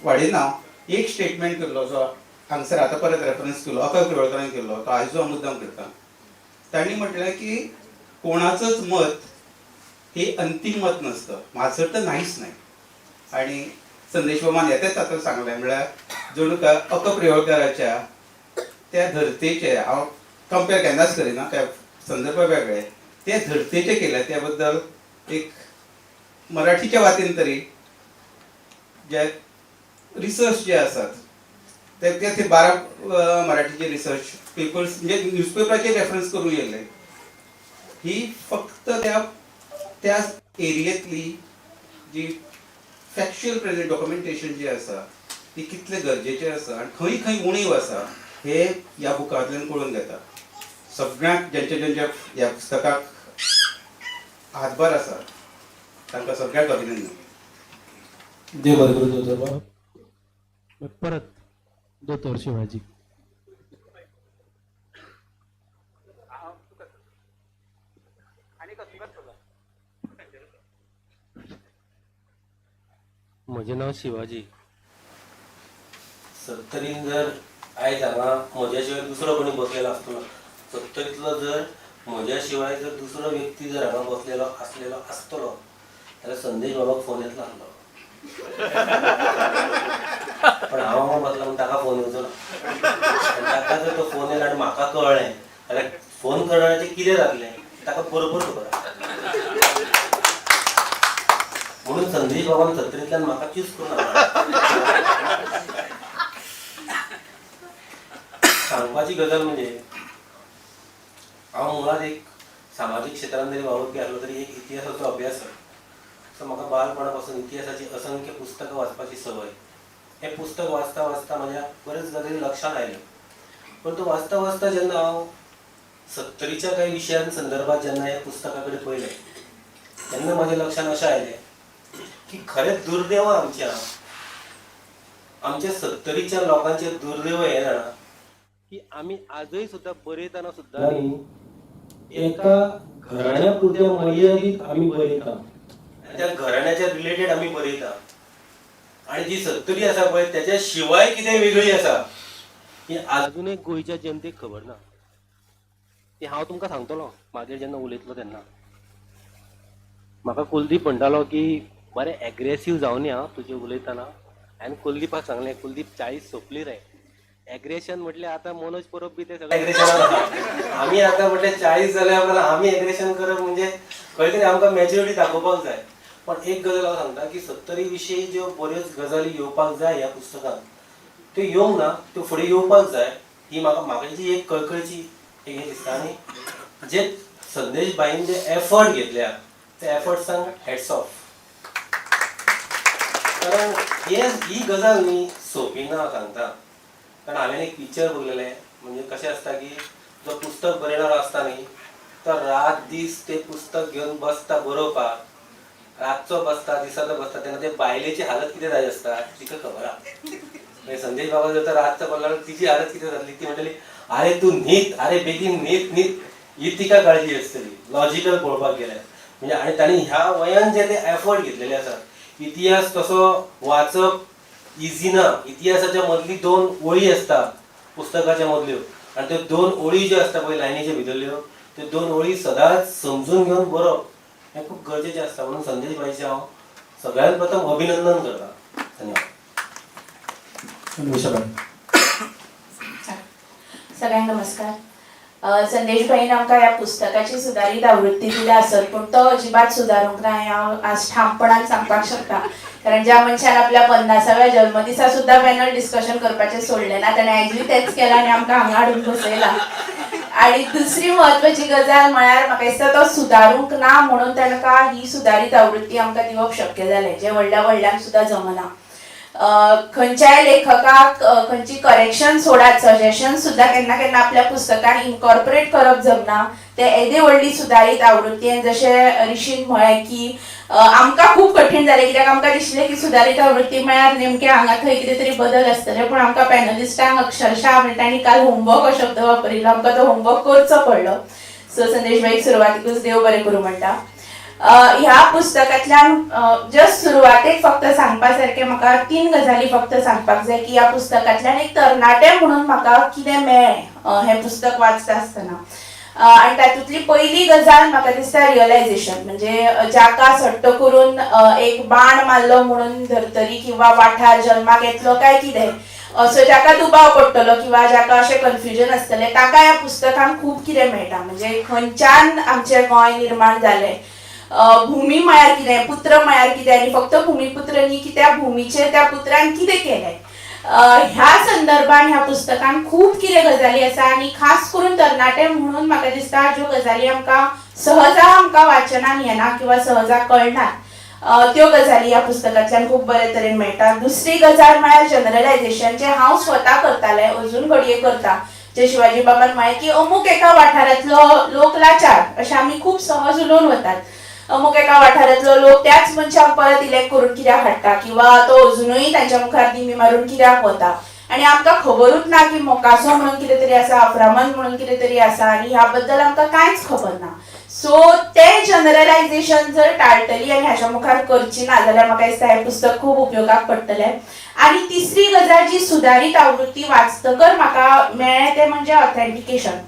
Speaker 7: वाडयना. एक स्टेटमेंट केल्लो जो हांगसर आतां परत रेफरन्स केलो, अक्का प्रिवळकरान केल्लो, तो आयजो हांव मुद्दाम करता. तांणी म्हटलें की कोणाचंच मत हे अंतिम मत नसतं, माझं तर नाहीच नाही. आणि संदेश बाबान येतेच तातूंत सांगलें म्हळ्यार जणू काय अक्का प्रिवळकराच्या त्या धर्तेचे हांव कंपेर केन्नाच करिना, त्या संदर्भ वेगळे, ते धर्तेचे केले त्या बद्दल एक मराठीच्या वाटेन तरी जे रिसर्च जे आसात ते 12 मराठीचे रिसर्च पेपर्स म्हणजे न्यूजपेपराचे रेफरन्स करून येयले. ही फक्त त्या एरियेतली जी फॅक्च्युअल प्रेझेंट डॉक्युमेंटेशन जी आसा ती कितले गरजेचे आसा आनी खंय खंय उणीव आसा हे ह्या बुकांतल्यान कळून येता. सगळ्यांक ज्यांच्या ह्या पुस्तकाक हातभार आसा तांकां सगळ्यांक अभिनंदन.
Speaker 5: देव बरें करूं दोतोर बाब.
Speaker 3: परत दोतोर शिवाजी.
Speaker 8: म्हजें नांव शिवाजी. सर्तरीन जर आयज हांगा म्हज्या शिवाय दुसरो कोणी बसलेलो आसलो सत्तरीतलो जर म्हज्या शिवाय जर दुसरो व्यक्ती जर हांगा बसलेलो आसतलो जाल्यार संदेश बाबाक फोन येतलो आसलो. पण हांव हांगा बसला म्हणून ताका फोन येवचो ना. आनी ताका जर तो फोन येयलो आनी म्हाका कळ्ळें जाल्यार फोन करण्याचें कितें जातलें ताका बरोबर खबर आसा. म्हणून संदेश बाबान सत्तरींतल्यान म्हाका चूज करून सांगपाची गजाल म्हणजे हांव मुळात एक सामाजीक क्षेत्रांत जरी वावुरपी आसलो तरी एक इतिहासाचो अभ्यासक. सो म्हाका बाळपणा पासून इतिहासाची असंख्य पुस्तकां वाचपाची संवय. हें पुस्तक वाचता वाचता म्हज्या बऱ्याच गजाली लक्षांत आयल्यो. पण तो वाचता वाचता जेन्ना हांव सत्तरीच्या काही विशयां संदर्भात जेन्ना ह्या पुस्तका कडेन पळयलें तेन्ना म्हज्या लक्षांत अशें आयलें की खरेंच दुर्दैव आमच्या सत्तरीच्या लोकांचेर दुर्दैव हें जाणा की आमी आजय सुद्दां बरयतना सुद्दां एका घराण्या पुरत्या मर्यादीत आमी बरयता. त्या घराण्याच्या रिलेटेड आमी बरयता. आणि जी सत्तरी आसा पळय त्याच्या शिवाय कितें वेगळी आसा ही अजूनय गोंयच्या जनतेक खबर ना. ती हांव तुमकां सांगतलो मागीर जेन्ना उलयतलो तेन्ना. म्हाका कुलदीप म्हणटालो की बरें एग्रेसीव जावन या तुजें उलयतना. हांवें कुलदीपाक सांगलें कुलदीप 40 सोंपली रे. एग्रेशन म्हटल्यार आतां मनोज परब बी ते सगळे एग्रेशनान आसा. आमी आतां म्हटल्यार 40 जाल्या उपरांत आमी एग्रेशन करप म्हणजे खंय तरी आमकां मॅच्युरिटी दाखोवपाक जाय. पण एक गजाल हांव सांगता की सत्तरी विशीं ज्यो बऱ्योच गजाली येवपाक जाय ह्या पुस्तकांत त्यो येवंक ना, त्यो फुडें येवपाक जाय. ही म्हाका जी एक कळकळीची एक हें दिसता. आनी जे संदेश बाईन जे एफर्ट घेतल्या त्या एफर्ट्सांक हॅट्स ऑफ. कारण ही गजाल न्ही सोंपी ना हांव सांगता. कारण हांवें एक पिक्चर बघलेलें. म्हणजे कशें आसता की जो पुस्तक बरयणारो आसता न्ही तो रात दीस तें पुस्तक घेवन बसता बरोवपाक. रातचो बसता दिसाचो बसता तेन्ना ते बायलेची हालत कितें जाय आसता तिका खबर आहा. संदेश बाबा जर तर रातचो पडलो तिची हालत कितें जातली ती म्हणटली आरे तूं न्हीद आरे बेगीन न्हीद ही तिका काळजी आसतली लॉजिकल पळोवपाक गेल्यार. म्हणजे आनी तांणी ह्या वयान जे ते एफर्ट घेतलेले आसा. इतिहास तसो वाचप इजी ना. इतिहासाच्या मदली 2 ओळी आसता पुस्तकाच्या मदल्यो आनी त्यो 2 ओळी ज्यो आसता पळय लायनीच्या भितरल्यो त्यो 2 ओळी सदांच समजून घेवन बरोवप हें खूब गरजेचें आसता. म्हणून संदेश बाईचें हांव सगळ्यांत प्रथम अभिनंदन करता. धन्यवाद.
Speaker 9: सगळ्यांना नमस्कार. संदेश भाईन आमकां ह्या पुस्तकाची सुदारीत आवृत्ती दिल्या आसत पण तो अजिबात सुदारूंक ना हें हांव आज ठामपणान सांगपाक शकता. कारण ज्या मनशान आपल्या 50व्या जल्मदिसा सुद्धा पॅनल डिस्कशन करपाचें सोडलें ना ताणें आयजूय तेंच केलां आनी आमकां हांगा हाडून बसयला. आणि दुसरी महत्वाची गजाल म्हळ्यार म्हाका दिसता तो सुदारूंक ना म्हणून ताका ही सुदारीत आवृत्ती आमकां दिवप शक्य जालें जें व्हडल्यांक सुद्दां जमना. खंयच्याय लेखकाक खंयची करेक्शन सोडात सजेशन सुद्दां केन्ना केन्ना आपल्या पुस्तकान इनकॉर्पोरेट करप जमना. ते येदे व्हडली सुदारीत आवृत्ती जशें ऋषीन म्हळें की आमकां खूब कठीण जालें कित्याक आमकां दिसलें की सुदारीत आवृत्ती म्हळ्यार नेमकें हांगा थंय कितें तरी बदल आसतले पण आमकां पॅनलिस्टांक अक्षरशः तांणी काल होमवर्क हो शब्द वापरिल्लो आमकां तो होमवर्क करचो पडलो. सो संदेश भाईक सुरवातीकूच देव बरें करूं म्हणटा. ह्या पुस्तकांतल्यान जस्ट सुरवातेक फक्त सांगपा सारकें म्हाका 3 गजाली फक्त सांगपाक जाय की ह्या पुस्तकांतल्यान एक तरणाटे म्हणून म्हाका कितें मेळ्ळें हें पुस्तक वाचता आसतना. आणि तातूंतली पहिली गजाल म्हाका दिसता रियलायझेशन म्हणजे जाका सट्ट करून एक बाण मारलो म्हणून धरतरी किंवा वाठार जल्माक येतलो काय कितें असो जाका दुबाव पडटलो किंवा जाका अशें कन्फ्युजन आसतलें ताका ह्या पुस्तकान खूब कितें मेळटा. म्हणजे खंयच्यान आमचें गोंय निर्माण जालें भूमी म्हळ्यार कितें पुत्र म्हळ्यार कितें आनी फक्त भूमिपुत्र न्ही की त्या भुमीचेर त्या पुत्रान कितें केलें ह्या संदर्भान ह्या पुस्तकान खूब कितें गजाली आसा. आनी खास करून तरणाटे म्हणून म्हाका दिसता ज्यो गजाली आमकां सहजा आमकां वाचनान येना किंवा सहजा कळनात त्यो गजाली ह्या पुस्तकांतल्यान खूब बरे तरेन मेळटा. दुसरी गजाल म्हळ्यार जनरलायझेशन जें हांव स्वता करतालें अजून घडये करता. जे शिवाजी बाबान म्हळें की अमूक एका वाठारांतलो लोक लाचार अशें आमी खूब सहज उलोवन वतात. अमूक एका वाठारांतलो लोक त्याच मनशाक परत इलेक्ट करून कित्याक हाडटा किंवा तो अजुनूय तांच्या मुखार दिमी मारून कित्याक वता आणि आमकां खबरूच ना की मोकासो म्हणून कितें तरी आसा, अफ्रामन म्हणून कितें तरी आसा आनी ह्या बद्दल आमकां कांयच खबर ना. सो ते जनरलायझेशन जर टाळटली आनी हाच्या मुखार करची ना जाल्यार म्हाका दिसता हें पुस्तक खूब उपयोगाक पडटलें. आणि तिसरी गजाल जी सुधारित आवृत्ती वाचतकर म्हाका मेळ्ळें तें म्हणजे ऑथेंटिकेशन.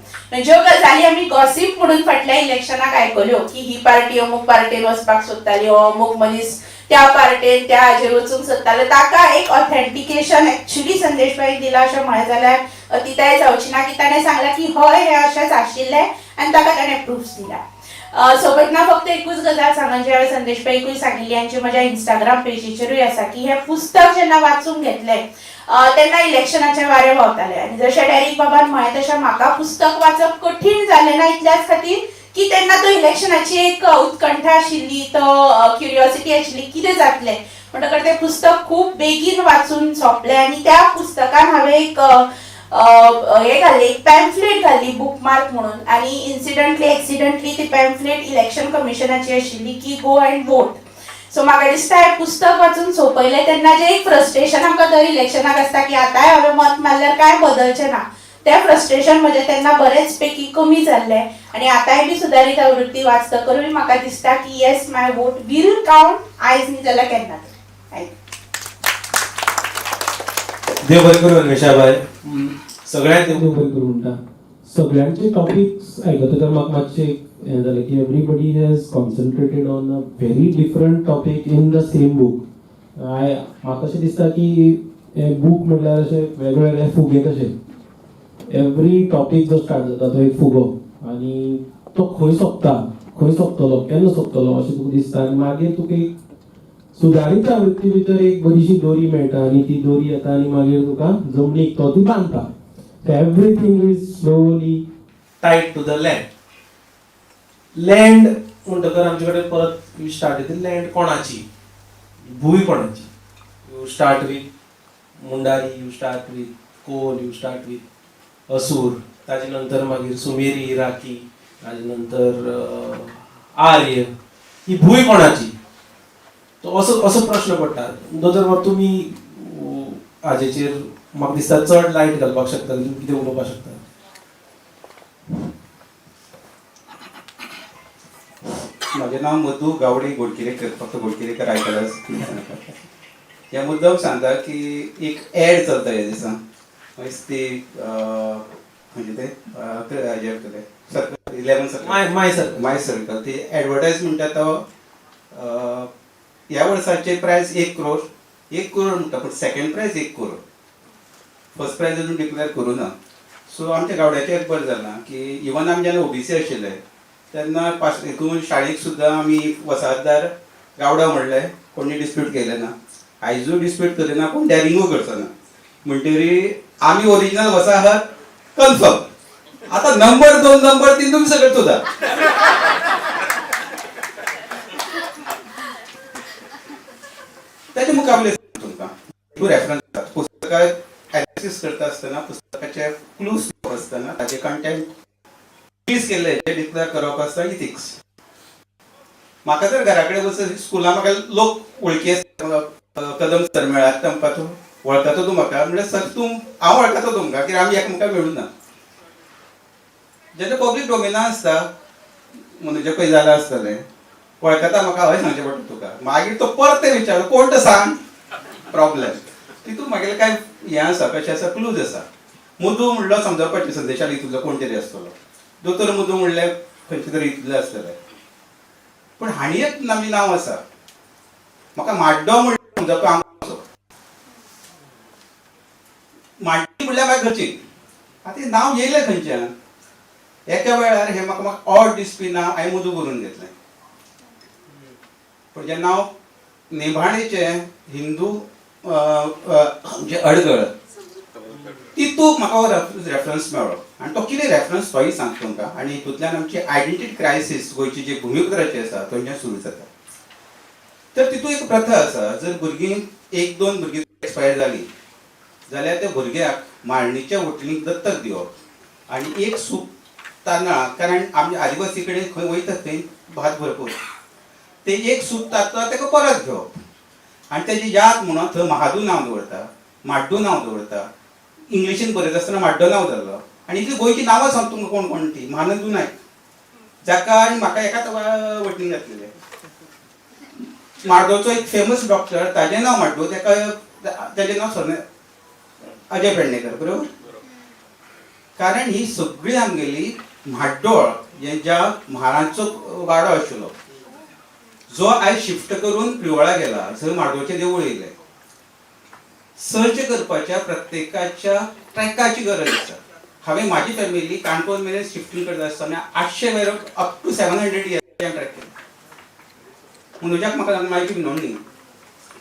Speaker 9: ज्यो गजाली आमी गॉसिप म्हणून फाटल्या इलेक्शनाक आयकल्यो की ही पार्टी अमूक पार्टेन वचपाक सोदताली, हो अमूक मनीस त्या पार्टेन त्या हाजेर वचूंक सोदतालो, ताका एक ऑथेंटिकेशन एक्चुअली संदेश भाईन दिला अशें म्हळें जाल्यार अतिताय जावची ना, की ताणें सांगलां की हय हें अशेंच आशिल्लें आनी ताका ताणें प्रूफ्स दिला. सोबत ना फक्त एकूच गजाल सांगन जी हांवें संदेश भाईकूय सांगिल्ली आनी जी म्हज्या इंस्टाग्राम पेजीचेरूय आसा की हें पुस्तक जेन्ना वाचूंक घेतलें तेन्ना इलेक्शनाचे वारे व्हांवताले आनी जशें डॅरिक बाबान म्हळें तशें म्हाका पुस्तक वाचप कठीण जालें ना इतल्याच खातीर की तेन्ना तो इलेक्शनाची एक उत्कंठा आशिल्ली, तो क्युरियोसिटी आशिल्ली कितें जातलें. म्हणटकच तें पुस्तक खूब बेगीन वाचून सोंपलें आनी त्या पुस्तकान हांवें एक हे घाल्ली, एक पॅम्फलेट घाल्ली बुकमार्क म्हणून, आनी एक्सिडेंटली ती पॅम्फलेट इलेक्शन कमिशनाची आशिल्ली की गो अँड वोट. सो म्हाका दिसता हें पुस्तक वाचून सोंपयलें तेन्ना जें एक फ्रस्ट्रेशन आमकां दर इलेक्शनाक आसता की आतांय हांवें मत मारल्यार कांय बदलचें ना, तें फ्रस्ट्रेशन म्हजें तेन्ना बरेच पैकी कमी जाल्लें आनी आतांय बी सुदारीत आवृत्ती वाचतकरूय म्हाका दिसता की yes my vote will count, आयज न्ही जाल्यार केन्ना तरी.
Speaker 8: देव बरें करूं रमेशाबाई. सगळ्यांत
Speaker 3: देव बरें करूं म्हणटा. सगळ्यांचे टॉपिक्स आयकतकर म्हाका मातशें हें जालें की everybody has concentrated on a very different topic in the same book. म्हाका अशें दिसता की हे बूक म्हणल्यार अशे वेगवेगळे फुगे कशे. एवरी टॉपीक जो स्टार्ट जाता तो एक फुगो आनी तो खंय सोंपतलो केन्ना सोंपतलो अशें तुका दिसता आनी मागीर तुका एक सुदारीत आवृत्ती भितर एक बरीशी दोरी मेळटा आनी ती दोरी येता आनी मागीर तुका जमनीक तो ती बांदता. Everything is slowly
Speaker 8: tied to the land. Land म्हणटकर आमचे कडेन परत यू स्टार्ट विथ लँड कोणाची, भूंय कोणाची. You start with Mundari, you start with Kol, you start with Asur, ताजे नंतर मागीर सुमेरी, इराकी, ताजे नंतर आर्य. ही भूंय कोणाची तो असो प्रश्न पडटा. जर तुमी हाजेचेर म्हाका दिसता चड लायट घालपाक शकता, तुमी कितें उलोवपाक शकता.
Speaker 7: म्हजें नांव मधू गावडे गोडकिरेकर, फक्त गोडकिरेकर आयकलां. ह्या मुद्दम सांगता की एक एड चलता ह्या दिसा ती म्हणजे ते हाजेर सर्कल 11 सर्कल माय सर्कल ती एडवर्टायज म्हणटा तो ह्या वर्साचे प्रायस 1 करोड म्हणटा, पूण second prize 1 crore. First prize अजून डिक्लेअर करूं ना. सो आमच्या गावड्याचें एक बरें जालां की इवन आमी जेन्ना ओबीसी आशिल्ले तेन्ना हितून शाळेक सुद्दां आमी वसाहतदार गावडा म्हणलें, कोणी डिस्प्यूट केलें ना. आयजूय डिस्प्यूट करिना, कोण डॅरिंगूय करचो ना. म्हणटरी आमी ओरिजिनल वसाहत कन्फर्म. आतां नंबर 2 नंबर 3 तुमी सगळे चुदा. त्याचे मुकाबले तुमकां रेफरन्स पुस्तकात एनालिसीस करता आसतना पुस्तकाचे क्लूज आसतना ताचे कंटेंट रिलीज केल्ले जे डिक्लेअर करप आसता इथिक्स. म्हाका जर घरा कडेन वचत स्कुलान म्हाका लोक वळखी कदम सर मेळ्ळात, तांकां तूं वळखता तूं म्हाका म्हणल्यार सर तूं हांव वळखता तुमकां कित्याक आमी एकामेकाक मेळूं ना. जेन्ना पब्लीक डोमेना आसता म्हणजे खंय जालां आसतलें वळखता म्हाका हय सांगचें पडटा तुका, मागीर तो परत ते विचार कोण तो सांग प्रॉब्लेम. तितून मागीर काय हें आसा कशें आसा क्लूज आसा. मुदू म्हणलो समजपाचें संदेशाक हितूंतलो कोण तरी आसतलो. दोतोर मुदू म्हणलें खंयचे तरी हितूंतलें आसतलें. पूण हाणी एक नवी नांव आसा म्हाका माड्डो म्हणलें समजपाक माड्डी म्हणल्यार म्हाका घरची. आतां हें नांव येयलें खंयच्यान एका वेळार हें म्हाका ऑड दिसपी नांव हांवें मुदू बरोवन घेतलें. पण जें नांव निभाणेचें हिंदू म्हणजे अडगळ तितूंत म्हाका रेफरन्स मेळ्ळो आनी तो कितें रेफरन्स तोय सांगता तुमकां. आनी हितूंतल्यान आमची आयडेंटिटी क्रायसीस गोंयची जी भुमिपुत्राची आसा थंयच्यान सुरू जाता. तर तितूंत एक प्रथा आसा, जर भुरगीं 1-2 भुरगीं एक्सपायर जालीं जाल्यार त्या भुरग्याक माळणीच्या वटणीक दत्तक दिवप आनी एक सूप तांदळां, कारण आमी आदिवासी कडेन खंय वयतात थंय भात भरपूर, ते एक सूप तांदळां ताका परत घेवप आनी तेजी याद म्हणून थंय महादू नांव दवरता, माड्डू नांव दवरता इंग्लिशीन बरयत आसतना म्हाड्डो नांव जालो आनी इतली गोंयची नांवां सांग तुमकां कोण कोण ती महानंदू नायक जाका आनी म्हाका एकाच वटणीन घातलेले. म्हाड्डोचो एक फेमस डॉक्टर ताजें नांव म्हाड्डो तेका ताजें नांव सरने अजय पेडणेकर बरोबर. कारण ही सगळी आमगेली म्हाड्डोळ हे ज्या म्हालांचो वाडो आशिल्लो जो आयज शिफ्ट करून प्रिवळा गेला थंय म्हाड्डोचें देवूळ येयलें. सर्च करपाच्या प्रत्येकाच्या ट्रॅकाची गरज आसा. हांवें म्हाजी फॅमिली काणकोण मेरेन शिफ्टिंग करता आसतना 800 वेरो अप टू 700 इयर्स ट्रॅक केलें. मनोजाक म्हाका म्हाजी विनवणी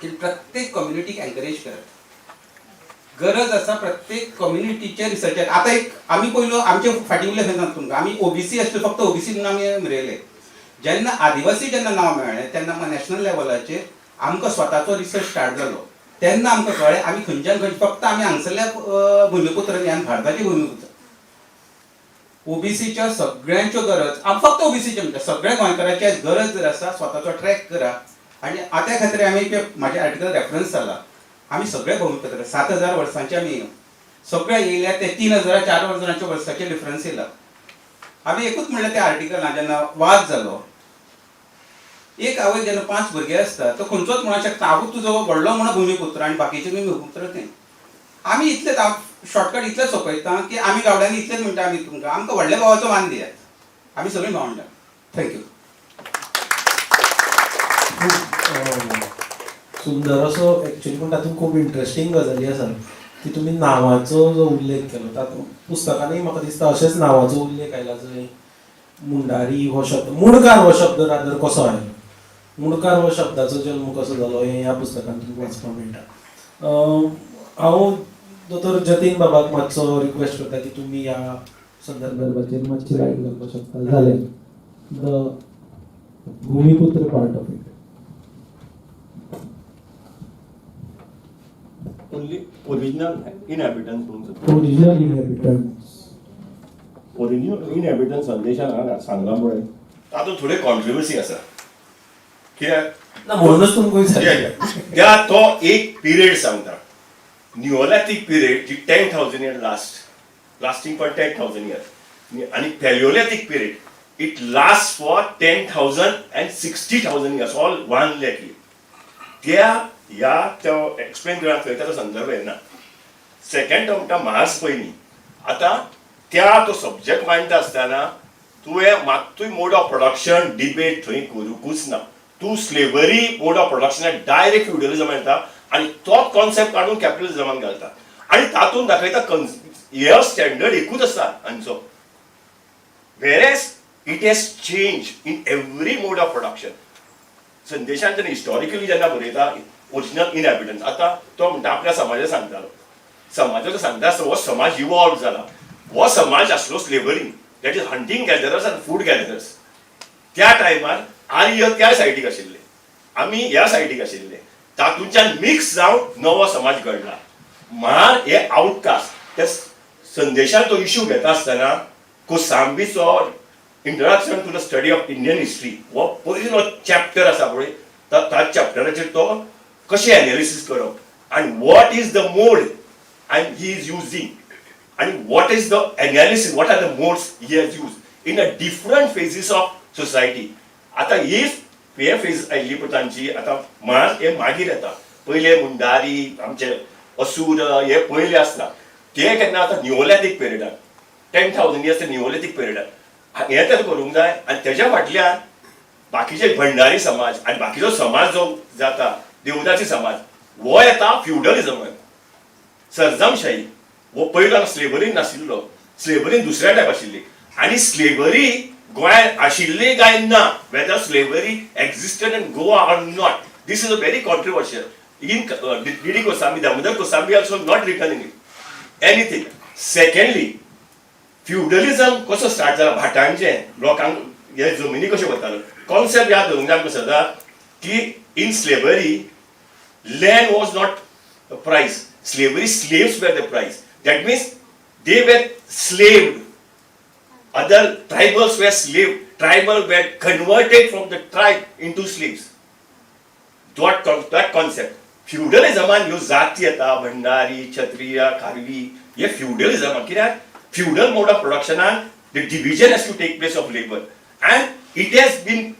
Speaker 7: की प्रत्येक कम्युनिटीक एनकरेज करप. गरज आसा प्रत्येक कम्युनिटीचे रिसर्चार. आतां एक आमी पयलो आमचे फाटीं उरले खंय तुमकां आमी ओबीसी आसलो फक्त ओबीसी म्हणून आमी मेळयले. जेन्ना आदिवासी जेन्ना नांव मेळ्ळें तेन्ना नॅशनल लेवलाचेर आमकां स्वताचो रिसर्च स्टार्ट जालो. तेन्ना आमकां कळ्ळें आमी खंयच्यान खंय फक्त आमी हांगसरल्या भुमिपुत्र न्ही आमी भारताचे भुमिपुत्र. ओबीसीच्या सगळ्यांच्यो गरज फक्त ओबीसीचे म्हणटा सगळ्या गोंयकारांची गरज जर आसा स्वताचो ट्रॅक करा. आनी त्या खातीर आमी म्हाजे आर्टिकल रेफरन्स जाला. आमी सगळे भूमिपुत्र 7000 वर्सांचे आमी सगळे येयल्या ते 3000 4000 वर्सांचे डिफरन्स येयला. आमी एकूच म्हणलें त्या आर्टिकलान जेन्ना वाद जालो एक आवय जेन्ना 5 भुरगे आसता तो खंयचोच म्हणूंक शकता हांव तुजो व्हडलो म्हणून भुमिपुत्र आनी बाकीचे मी भूमिपुत्र न्ही. आमी इतलेच शॉर्टकट इतलेच सोंपयता की आमी गावड्यांनी इतलेच म्हणटा आमी तुमकां आमकां व्हडल्या भावाचो मान दियात. आमी सगळीं भावंडा. थँक्यू.
Speaker 5: सुंदर असो एक्चुअली पूण तातूंत खूब इंटरेस्टिंग गजाली आसा की तुमी नांवाचो जो उल्लेख केलो तातूंत पुस्तकांनी म्हाका दिसता अशेंच नांवाचो उल्लेख आयला जंय मुंडारी हो शब्द मुणकार हो शब्द रादर कसो आयलो. मुणकार हो शब्दाचो जल्म कसो जालो हें ह्या पुस्तकांत तुमकां वाचपाक मेळटा. हांव दोतोर जतीन बाबाक मातसो रिक्वेस्ट करता की तुमी ह्या संदर्भाचेर मातशी लायट घालपाक शकता जाल्यार the bhumiputra part of it.
Speaker 6: Only original inhabitants.
Speaker 5: Original inhabitants.
Speaker 6: Original inhabitants संदेशान हांगा सांगला पळय तातूंत थोडी कॉन्ट्रोवर्सी आसा. कित्याक
Speaker 5: ना म्हणूनच तुमकां विचारलें.
Speaker 6: त्या तो एक पिरियड सांगता निओलिथीक पिरियड जी 10,000 इयर लास्टिंग फॉर 10,000 इयर्स आनी paleolithic period it last for 10,000 and 60,000 years all 1 lakh years. त्या ह्या तो एक्सप्लेन करपाक थंय ताचो संदर्भ येना. सेकंड टर्म म्हणटा मार्स पयलीं. आतां त्या तो सब्जेक्ट मांडटा आसतना तुवें मात्तूय मोड ऑफ प्रोडक्शन डिबेट थंय करूंकूच ना. तूं slavery mode of production direct feudalism येता आनी तोच कॉन्सेप्ट काडून कॅपिटलिझमाक घालता आनी तातूंत दाखयता हे स्टँडर्ड एकूच आसा हांचो. Whereas it has change in every mode of production. संदेशान जेन्ना हिस्टॉरिकली जेन्ना बरयता ओरिजिनल इनहॅबिटंट्स आतां तो म्हणटा आपल्या समाजाक सांगतालो. समाजाचो सांगता आसतना हो समाज इवॉल्व जाला. हो समाज आसलो स्लेवरीन दॅट इज हंटींग गॅदरर्स आनी फूड गॅदरर्स. त्या टायमार आर्य त्या सायडीक आशिल्ले आमी ह्या सायडीक आशिल्ले. तातूंतल्यान मिक्स जावन नवो समाज घडला. म्हार हे आउटकास्ट त्या संदेशान तो इश्यू घेता आसतना कोसांबीचो introduction to the study of Indian history हो पयलो चॅप्टर आसा पळय त्या चॅप्टराचेर तो कशें एनालिसीस करप आनी what is the mode and he is using and what is the analysis, what are the modes he has used in a different phases of society. आता हे फेज आयिल्ली पळय आता मार्च हे मागीर येता. पयले मुंडारी आमचे असूर हे पयले आसता ते केन्ना आता निओलिथीक पिरियडान 10,000 इयर्स निओलिथीक पिरियडान हे तर करूंक जाय. आनी तेज्या फाटल्यान बाकीचे भंडारी समाज आनी बाकीचो समाज जो जाता देवदासी समाज हो येता फ्युडलिझमान. सर्जमशाही हो पयलो स्लेवरीन नाशिल्लो. स्लेवरीन दुसऱ्या टायप आशिल्ली आनी स्लेवरी गोंयांत आशिल्ली काय ना whether slavery existed in Goa or not this is a very controversial. In D Kosambi Damodar Kosambi also not written in it anything. Secondly feudalism कसो स्टार्ट जाला भाटांचे लोकांक हे जमिनी कशें वतालो कॉन्सेप्ट याद दवरूंक जाय आमकां सदां की in slavery land was not a प्रायस. Slavery, slaves were the price. That means they were slaved. Other tribals were slaved. Tribal were converted from the tribe into slaves. That concept. Feudalism and ह्यो जाती येता भंडारी, क्षत्रिय, खारवी हे feudalism कित्याक feudal mode of प्रोडक्शनान the division has to take place of labour and it has been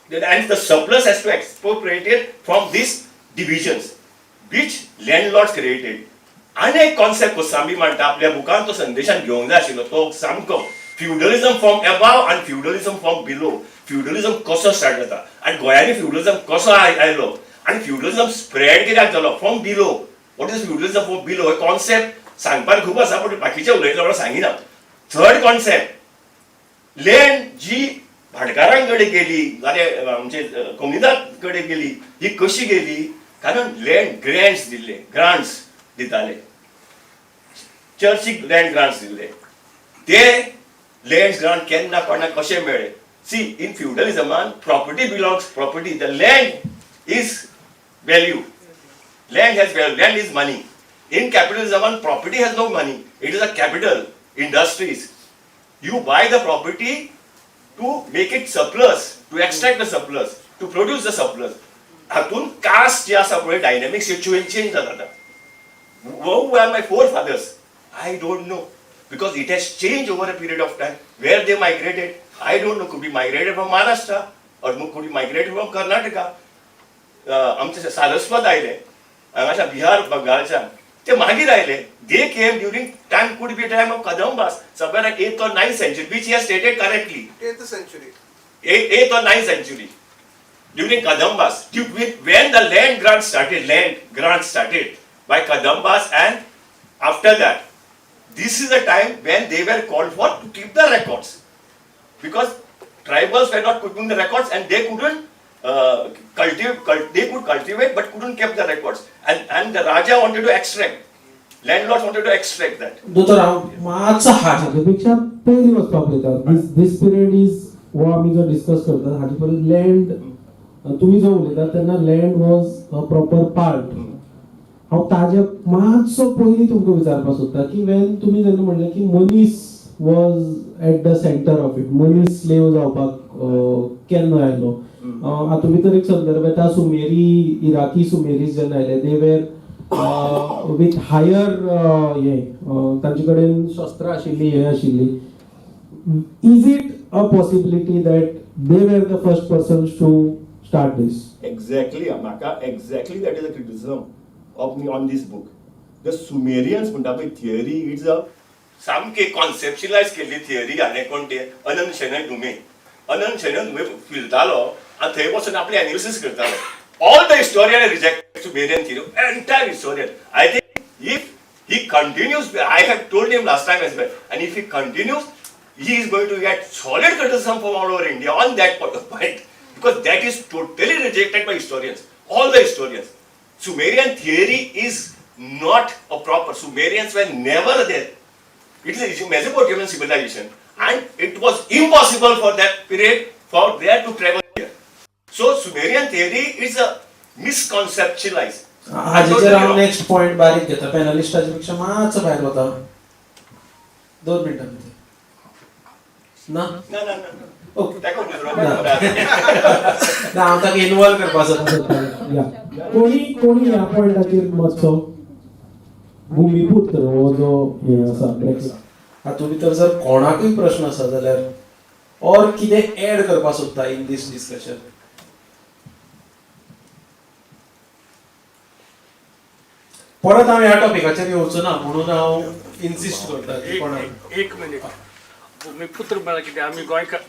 Speaker 6: and the surplus has to expropriated from these divisions which landlords created. आणि एक कॉन्सेप्ट कोसांबी मांडटा आपल्या बुकान तो संदेशान घेवंक जाय आशिल्लो तो सामको फ्युडलिझम फ्रॉम अबाव आणि फ्युडलिझम फ्रॉम बिलो. फ्युडलिझम कसो स्टार्ट जाता आणि गोंयांनी फ्युडलिझम कसो आयलो आणि फ्युडलिझम स्प्रेड कित्याक जालो from below. What is feudalism from below हे कॉन्सेप्ट सांगपाक खूब आसा पूण बाकीचे उलयतले म्हणून सांगिना. थर्ड कॉन्सेप्ट लँड जी भाटकारांकडे गेली म्हणजे कम्युनिदांकडे गेली ही कशी गेली कारण लँड ग्रांट्स दिताले चर्चीक लँड ग्रांट्स दिले ते लँड ग्रांट केन्ना कोणाक कशे मेळ्ळे. सी इन फ्युडलिझमान property belongs property the land is value land has value land is money. In कॅपिटलिझमान property has no money it is a capital industries you buy the property to make it surplus, to extract the surplus, to produce the surplus. हातून caste जे आसा पळय dynamics change जाता. Who were my forefathers? I don't know because it has changed over a period of time. Where they migrated, I don't know. Could be migrated from Maharashtra or could be migrated from Karnataka. आमचे सारस्वत आयले हांगाच्या बिहार बंगालच्या ते मागीर आयले. They came during time could be a time of Kadambas, somewhere like 8th or 9th century, which he has stated correctly.
Speaker 10: 8th century.
Speaker 6: 8th or 9th century. During Kadambas, when the land grants started by Kadambas, and after that, this is the time when they were called for to keep the records, because tribals were not keeping the records and they couldn't they could cultivate but couldn't keep the records, and the Raja wanted to extract. Landlords wanted to extract that.
Speaker 5: दोतोर हांव मातसो हाजेपेक्षा पयलीं वचपाक पळयता. दिस period is वो आमी जो discuss करता हाजे पयलीं लँड तुमी जो उलयता तेन्ना land was a proper part. हांव ताजे मातसो पयलीं तुमकां विचारपाक सोदता की वेन तुमी जेन्ना म्हणलें की मनीस was at the centre of it, मनीस स्लेव जावपाक केन्ना आयलो. हातूंत भितर एक संदर्भ येता सुमेरी इराकी सुमेरीज जेन्ना आयले दे वेर with higher तांचे कडेन शस्त्रां आशिल्लीं हे आशिल्ली. Is it a possibility that they were the first persons to start this?
Speaker 6: Exactly, Amaka. Exactly, that is a criticism of me on this book. The Sumerians म्हणटा पळय theory, it's a सामके कॉन्सेप्शलायज केल्ली थियरी आनी कोण ते अनंत शेणय दुमे फिरतालो आनी थंय वचून आपले एनालिसीस करतालो. All the historians reject Sumerian theory, entire historian. I think if he continues, I have told him last time as well, and if he continues, he is going to get solid criticism from all over India on that point, because that is totally rejected by historians, all the historians. Sumerian theory is not a proper. Sumerians were never there. It is a Mesopotamian civilization, and it was impossible for that period for there to travel here. So Sumerian theory is a misconceptualized.
Speaker 5: हाजेचेर हांव next point बारीक घेता. पॅनलिस्टाचे पेक्षा मातसो भायर वता. 2 मिनटां भितर ना ओके ना हांव ताका इनवॉल्व करपाक सोदता. कोणी ह्या पॉइंटाचेर मातसो भूमिपुत्र हो जो हे आसा हातूंत भितर जर कोणाकूय प्रश्न आसा जाल्यार और कितें एड करपाक सोदता इन दीस डिस्कशन. परत हांव ह्या टॉपिकाचेर येवचो ना म्हणून हांव इन्सिस्ट करता.
Speaker 2: एक मिनिट. भूमिपुत्र म्हळ्यार कितें आमी गोंयकार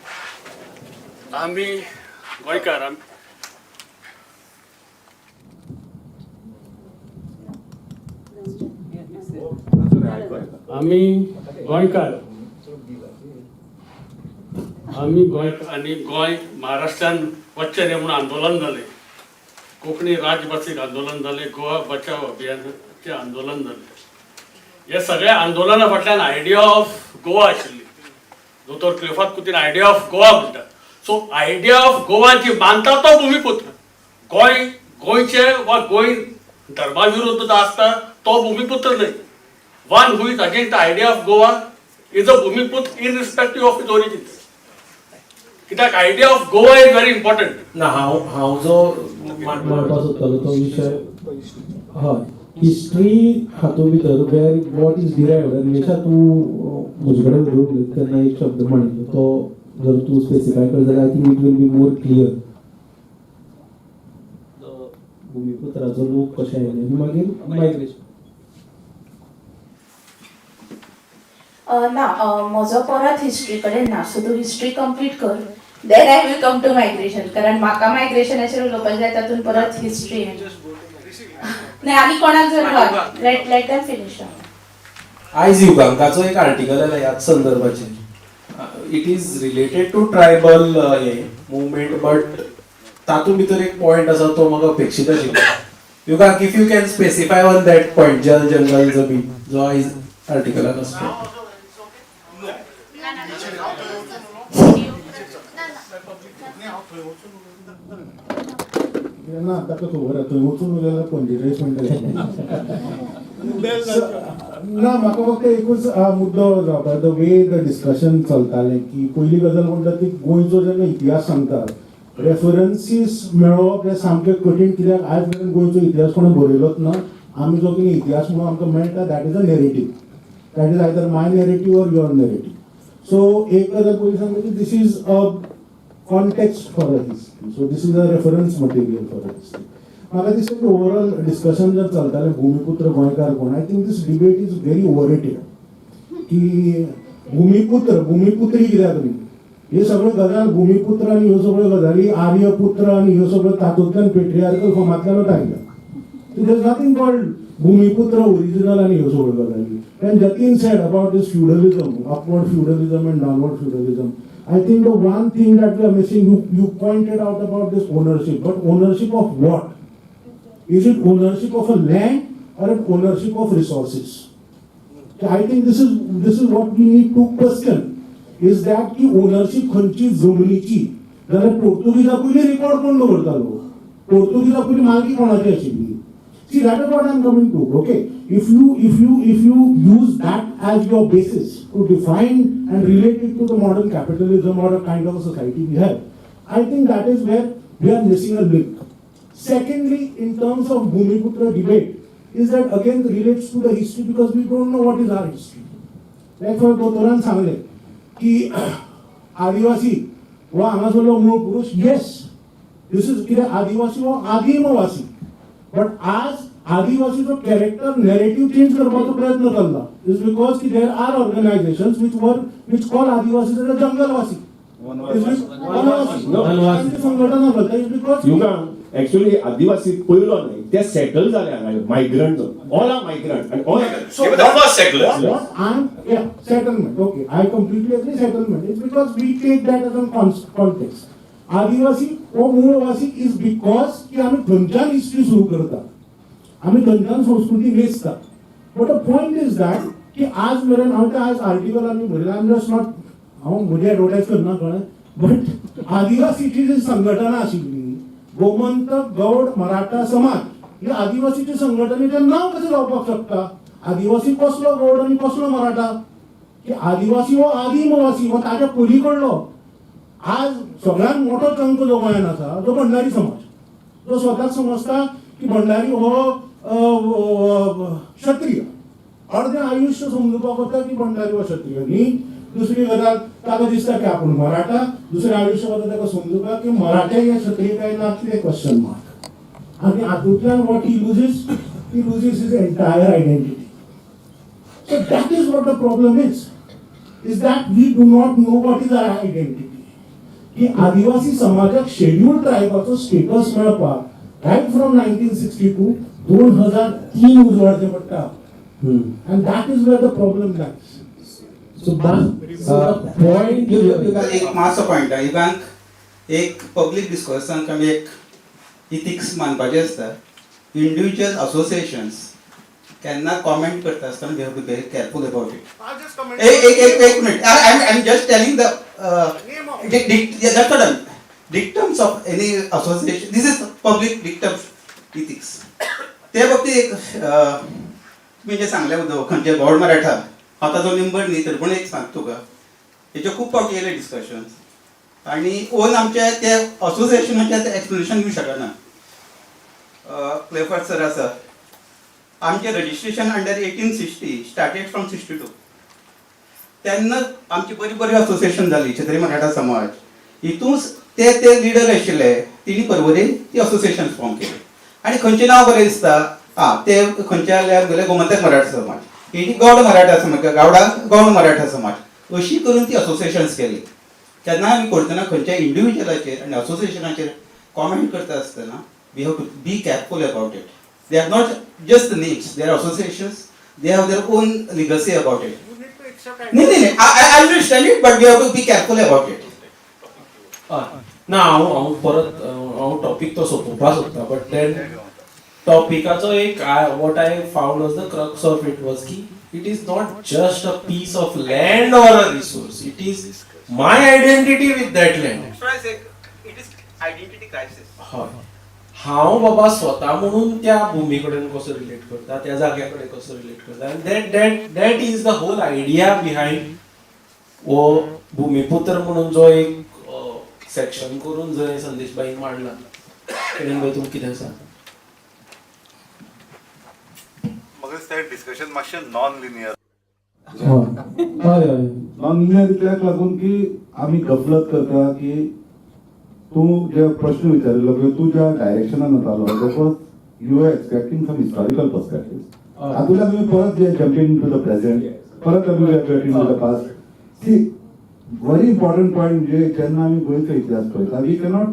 Speaker 2: आनी गोंय महाराष्ट्रान वच्चें न्ही म्हणून आंदोलन जालें. कोंकणी राजभासीक आंदोलन जालें. गोवा बचाव अभियानाचें आंदोलन जालें. हे सगळ्या आंदोलना फाटल्यान आयडिया ऑफ गोवा आशिल्ली. दोतोर क्लिफॉर्ड कुतीन आयडिया ऑफ गोवा म्हणटा. सो आयडिया ऑफ गोवा जी मानता तो भूमिपुत्र. गोंयचे वा गोंय धर्मा विरुद्ध आसता तो भूमिपुत्र न्हय. One who is against the idea of Goa is a bhumiputra irrespective of is origins. कित्याक idea of Goa is very important.
Speaker 5: ना हांव जो मांडपाक सोदतालो तो विशय हय हिस्ट्री हातूंत भितर वेर वॉट इज डिरायव्ड आनी वेशा तूं म्हजे कडेन उलयता तेन्ना एक शब्द म्हणिल्लो तो जर तूं स्पेसिफाय कर जाल्यार I think it will be more clear. भूमिपुत्राचो लोक कशें आयले आनी मागीर मायग्रेशन.
Speaker 9: ना म्हजो परत हिस्ट्री कडेन ना, सो तूं हिस्ट्री कंप्लीट कर, then I will come to migration, कारण म्हाका मायग्रेशनाचेर उलोवपाक जाय तातूंत परत हिस्ट्री नाही. आनी कोणाक जर लेट देम फिनिश.
Speaker 5: आयज युगांकाचो एक आर्टिकल आयला ह्याच संदर्भाचेर. It is related to tribal हे मुवमेंट, बट तातूंत भितर एक पॉयंट आसा तो म्हाका अपेक्षीत आशिल्लो. युगांक if you can specify on that point, जल जंगल जमीन, जो आयज आर्टिकलान आसलो.
Speaker 10: ना ताका खबर आसा थंय वचून उलयल्यार 45 मिनटां ना. म्हाका फक्त एकूच मुद्दो जावपा द वे द डिस्कशन चलतालें की पयली गजाल म्हणटा ती गोंयचो जेन्ना इतिहास सांगता रेफरन्सीस मेळोवप हें सामकें कठीण, कित्याक आयज मेरेन गोंयचो इतिहास कोणें बरयलोच ना. आमी जो कितें इतिहास म्हणून आमकां मेळटा that is a narrative, that is either my narrative or your narrative. So एक गजाल पयली सांगता की this is a context for a history, so this is a reference material for a history. म्हाका दिसता की ओवरऑल डिस्कशन जर चलतालें भूमिपुत्र गोंयकार कोण, I think this debate is very overrated. की भूमिपुत्री कित्याक न्ही, हे सगळ्यो गजाल भूमिपुत्र आनी ह्यो सगळ्यो गजाली आर्यपुत्र आनी ह्यो सगळ्यो तातूंतल्यान पेट्रियार्कल फॉर्मांतल्यानूच आयल्या. So there is nothing called bhumiputra original आनी ह्यो सगळ्यो गजाली. And Jatin said about this feudalism, upward feudalism and downward feudalism, I think the one thing that we are missing, you pointed out about this ownership, but ownership of what? Is it ownership of a land or an ownership of resources? So I think this is what we need to question. Is that की ownership खंयची जमनीची जाल्यार पोर्तुगीजा पयलीं record कोण दवरतालो, पोर्तुगीजा पयलीं मालकी कोणाची आशिल्ली. See, that is what I am coming to. Okay, if you use that as your basis to define and relate it to the modern capitalism or a kind of a society we have, I think that is where we are missing a link. Secondly, in terms of Bhumiputra debate, is that again relates to the history because we don't know what is our history. Like for Dotoran सांगले की आदिवासी व हांगासरलो मूळ पुरुष, yes, this is कित्याक आदिवासी व आदिमवासी. But आज आदिवासीचो कॅरेक्टर नेरेटिव्ह चेंज करपाचो प्रयत्न चल्ला इज बिकॉज की there are organisations which call आदिवासी एज अ जंगलवासी, संघटना करता इज बिकॉज
Speaker 6: Actually, आदिवासी पयलो न्ही, ते सेटल जाले हांगा, migrant, all are migrant and all the first settlers.
Speaker 10: Settlement, okay, I completely agree, settlement. It's because we take that as a context. आदिवासी व मूळवासी इज बिकॉज की आम्ही थंयच्यान हिस्ट्री सुरू करता, आम्ही थंयच्यान संस्कृती वेचता. But the point is that की आज मेरेन हांव आज आर्टिकलांनी बरयलां, आय एम जस्ट नॉट, हांव म्हजी एडवर्टायज करना कळ्ळें, बट आदिवासीची जी संघटना आशिल्ली गोमंतक गौड मराठा समाज, ही आदिवासीची संघटनेचें नांव कशें जावपाक शकता. आदिवासी कसलो गौड आनी कसलो मराठा, की आदिवासी हो आदिमवासी हो ताच्या पलीकडलो. आज सगळ्यात मोठो चंक जो गोंयांत आसा तो भंडारी समाज, जो स्वताक समजता की भंडारी हो क्षत्रिय. अर्धें आयुश्य समजुपाक वता की भंडारी हो क्षत्रिय न्ही. दुसरी गजाल ताका दिसता की आपूण मराठा, दुसरें आयुश्य वता ताका समजुपाक की मराठे हे क्षत्रिय काय ना, कितें क्वेश्चन मार्क. आनी हातूंतल्यान what he loses his entire identity. So that is what the problem is that we do not know what is our identity. की आदिवासी समाजाक शेड्यूल्ड ट्रायबाचो स्टेटस मेळपाक रायट फ्रॉम 1962 2003 उजवाडचें पडटा. And that is where the problem lies.
Speaker 5: So point
Speaker 7: एक मातसो point आहे. युगांक एक पब्लीक डिस्कोर्सांक आमी एक इथिक्स मानपाचें आसता. इंडिव्हिज्युअल असोसिएशन्स केन्ना कॉमेंट करता आसतना we have to be very careful about it. एक minute, I am just telling the dictums of any association. This is public dictum ethics. त्या बाबतीत एक मी जे सांगले होतो खंयचे गौड मराठा हा ताजो मेंबर न्ही, तर पण एक सांगतो का हेचे खूप फावटी येयले डिस्कशन्स आनी ओन आमच्या त्या असोसिएशनाचे एक्सप्लेनेशन दिवंक शकना. क्लेफर्ड सर आसा आमचे रजिस्ट्रेशन अंडर 1860 स्टार्टेड फ्रॉम 62. तेन्ना आमची बरी बरी असोसिएशन जाली छत्री मराठा समाज. हितूंच ते लिडर आशिल्ले तिणी परवरी ती असोसिएशन फॉर्म केली. आनी खंयचें नांव बरें दिसता ते खंयचे आल्यार गेले गोमंतक मराठा समाज, ही गौड मराठा समाज, गावडा गौड मराठा समाज अशी करून ती असोसिएशन्स केली. तेन्ना आमी करतना खंयच्या इंडिव्हिज्युअलाचेर आनी असोसिएशनाचेर कॉमेंट करता आसतना we have to be careful about it. They are not just the names, they are associations, they have their own legacy about it. नाही, I understand it, but we have to be careful about it.
Speaker 5: ना हांव परत हांव topic तो सोंपोवपाक सोदता, but then टॉपिकाचो एक what I found was the crux of it was की it is not just a piece of land or a resource, it is my identity with that land.
Speaker 7: It is identity crisis.
Speaker 5: हय, हांव बाबा स्वता म्हणून त्या भुमी कडेन कसो relate करता, त्या जाग्या कडेन कसो रिलेट करता, आनी that is the whole idea behind वो भुमिपुत्र म्हणून जो एक सेक्शन करून जंय संदेशबाईन मांडला. किरण भाई तुमकां कितें सांग?
Speaker 11: म्हाका दिसता डिस्कशन मातशें नॉन लिनियर.
Speaker 10: हय हय नॉन लिनियर इतल्याक लागून की आमी गफलत करता की तूं जे प्रश्न विचारिल्लो किंवा तूं ज्या डायरेक्शनान वतालो because you are expecting some historical perspective. हातूंतल्यान तुमी परत जे जम्पिंग टू द प्रेझेंट, परत आमी jumping to the past. See very important point जे जेन्ना आमी गोंयचो इतिहास पळयता, we cannot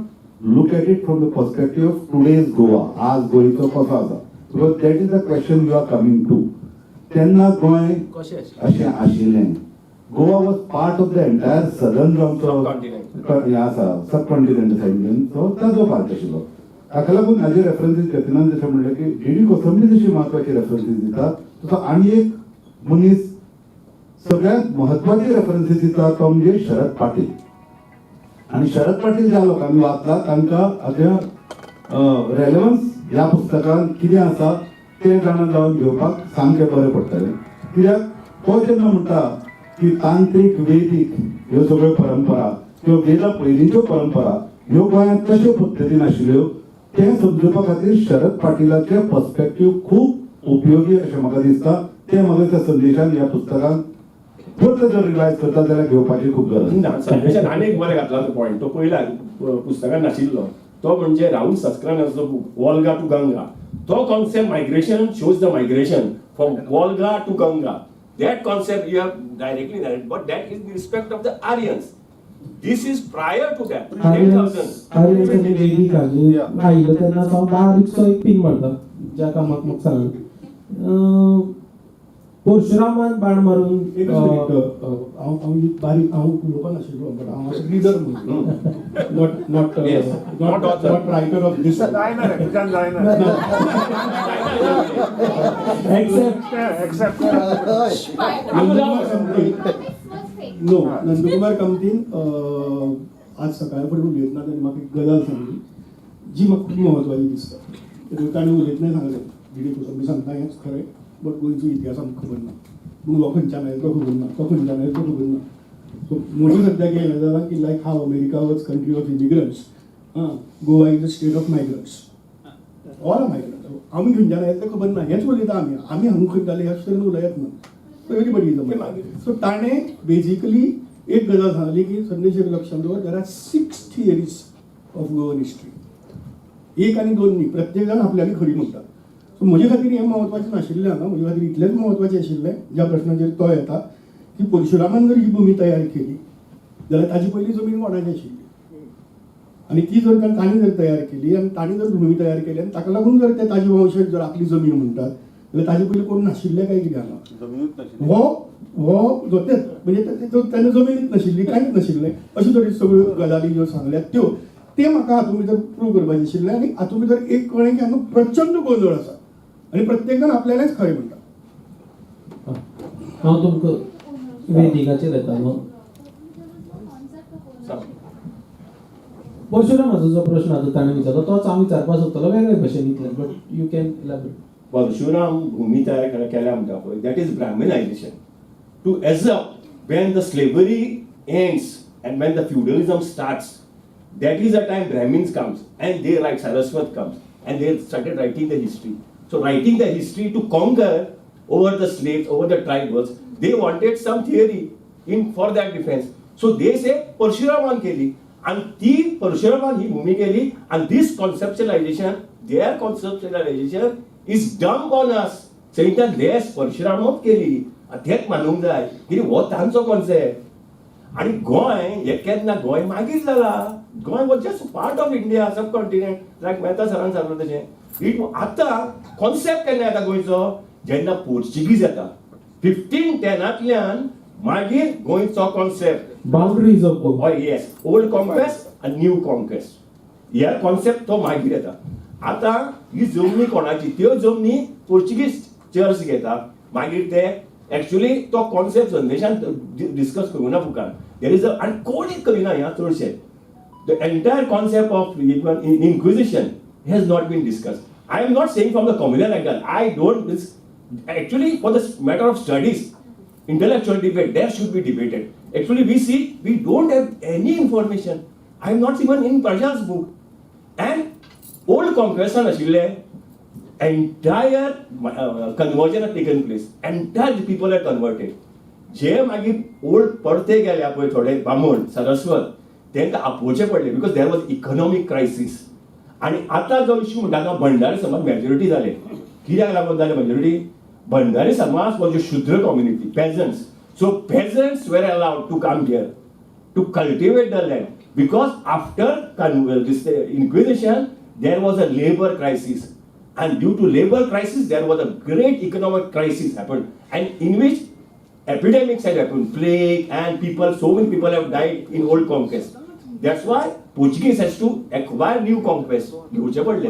Speaker 10: look at it from the perspective of today's Goa, आज गोंयचो कसो आसा, because that is the question you are coming to. तेन्ना गोंय अशें आशिल्लें. Goa was part of the entire southern जो आमचो हें आसा सब कॉन्टिनेंट सायडीन, तो ताजो पार्ट आशिल्लो. ताका लागून हाजे रेफरन्सीस घेतना जशें म्हणलें की डी कोसंबी जशी म्हत्वाची रेफरन्सीस दिता, तसो आनी एक मनीस सगळ्यात महत्वाचे रेफरन्सीस दिता तो म्हणजे शरद पाटील. आणि शरद पाटील ज्या लोकांनी वाचला तांकां हाजे रेलेवन्स ह्या पुस्तकान कितें आसा ते जाणा जावन घेवपाक सामकें बरें पडटलें. कित्याक तो जेन्ना म्हणटा की तांत्रीक वेदीक ह्यो सगळ्यो परंपरा किंवा वेदा पयलींच्यो परंपरा ह्यो गोंयांत कश्यो पद्दतीन आशिल्ल्यो तें समजुपा खातीर शरद पाटीलाचे पर्स्पेक्टीव खूब उपयोगी अशें म्हाका दिसता. ते म्हाका त्या संदेशान ह्या पुस्तकान परत जर रिवायज करता जाल्यार घेवपाची खूब गरज.
Speaker 6: संदेशान आनीक बरें घातला तो पॉयंट, तो पयला पुस्तकान नाशिल्लो तो म्हणजे राहुल सस्क्रॅनाचो बुक वॉल्गा टू गंगा. तो concept migration shows the migration from Volga to Ganga. That concept you have directly narrated, but that is the respect of the Aryans. This is prior to that. 10,000.
Speaker 5: Aryans आनी वेदीक हाजे आयिल्लो तेन्ना हांव बारीकसो एक pin मारता ज्या कामाक म्हाका सांग. परशुरामान बाण मारून
Speaker 2: हांव बारीक हांव उलोवपाक नाशिल्लो, बट हांव असो लिडर म्हणून not writer of these. Nandkumar कामतीन आज सकाळी फुडें उलयतना ताणें म्हाका एक गजाल सांगली जी म्हाका खूब महत्वाची दिसता. ताणें उलयतना सांगलें डी कोसंबी सांगता हेंच खरें, बट गोंयचो इतिहास आमकां खबर ना. पूण हो खंयच्यान आयलो तो खबर ना, तो खंयच्यान आयलो तो खबर ना. सो म्हजें सद्याक हें जालां की like how America was country of immigrants, Goa is a state of migrants. All are migrants. आमी खंयच्यान आयले तें खबर ना, हेंच उलयता आमी हांगा खंय जाले ह्याच तरेन उलयत ना. Everybody is a migrant. So ताणें बेजिकली एक गजाल सांगली की संदेश लक्षांत दवर, there are 6 theories of Goan history. एक आनी दोन न्ही, प्रत्येक जाण आपल्याली खरी म्हणटा. सो म्हजे खातीर हें महत्वाचें नाशिल्लें हांगा. म्हजे खातीर इतलेंच महत्वाचें आशिल्लें ज्या प्रश्नाचेर तो येता की परशुरामान जर ही भुमी तयार केली जाल्यार ताची पयली जमीन कोणाची आशिल्ली, आनी ती जर ताणी जर तयार केली आनी ताणी जर भुमी तयार केली आनी ताका लागून जर ते ताजे वंशज जर आपली जमीन म्हणटात जाल्यार ताजे पयलीं कोण नाशिल्ले काय कितें हांगा? हो तेच म्हणजे तेन्ना जमीनच नाशिल्ली, कांयच नाशिल्लें. अशे तरेन सगळ्यो गजाली ज्यो सांगल्यात त्यो ते म्हाका हातूंत भितर प्रूव करपाचें आशिल्लें. आनी हातूंत भितर एक कळ्ळें की हांगा प्रचंड गोंधळ आसा आनी प्रत्येक जाण आपल्यालाच खरें म्हणटा.
Speaker 5: हांव तुमकां वेदिकाचेर येतालो. परशुरामाचो जो प्रश्न आसा ताणें विचारलो तोच हांव विचारपाक सोदतालो वेगळे भशेन इतलें, but you can elaborate.
Speaker 6: Parashuram भूमी तयार केल्या म्हणटा पळय, that is brahmanization. To assume when the slavery ends and when the feudalism starts, that is the time Brahmins comes and they write, Saraswat comes and they started writing the history. So writing the history to conquer over the slaves, over the tribals, they wanted some theory in for that defense. So they say Parshuraman केली आणि ती परशुरामान ही भूमी केली and this conceptualization, their conceptualization is dumped on us. Saying that yes, परशुरामच केली, तेच मानूंक जाय, कित्याक हो तांचो कॉन्सेप्ट. आणि गोंय हे केन्ना गोंय मागीर जाला. Goem was just part of India subcontinent, like Mehta सरान सांगलें तशें. इट आतां कॉन्सेप्ट केन्ना येता गोंयचो, जेन्ना पोर्चुगीज येता 1510 मागीर गोंयचो कॉन्सेप्ट
Speaker 10: बाउंड्रीज ऑफ गोवा.
Speaker 6: हय येस, ओल्ड कॉन्क्वेस्ट आनी न्यू कॉन्क्वेस्ट, ह्या कॉन्सेप्ट तो मागीर येता. आतां ही जमनी कोणाची, त्यो जमनी पोर्चुगीज चर्च घेता. मागीर ते एक्चुअली तो कॉन्सेप्ट संदेशान डिस्कस करूना बुकान. देर इज आनी कोणीच करिना ह्या चडशे. The entire concept of Inquisition has not been discussed. I am not saying from the communal angle. I don't. Actually, for the matter of studies, intellectual debate, there should be debated. Actually, we see we don't have any information. I am not even in Praja's book. And old conquest ashile, entire conversion had taken place. Entire people are converted. जे मागीर old परते गेल्या पळय थोडे बामण सरस्वत, तांकां आपोवचे पडले because there was economic crisis. आणि आता जो इश्यू म्हणटा भंडारी समाज मेजॉरिटी जाले. कित्याक लागून जाले मेजॉरिटी? भंडारी समाज वॉज अ शूद्र community, peasants. So peasants were allowed to come here to cultivate the land because after this inquisition there was a labor crisis, and due to labor crisis there was a great economic crisis happened, and in which epidemics had happened, plague, and so many people have died in old conquest. That's why Portuguese has to acquire new conquest. घेवचे पडले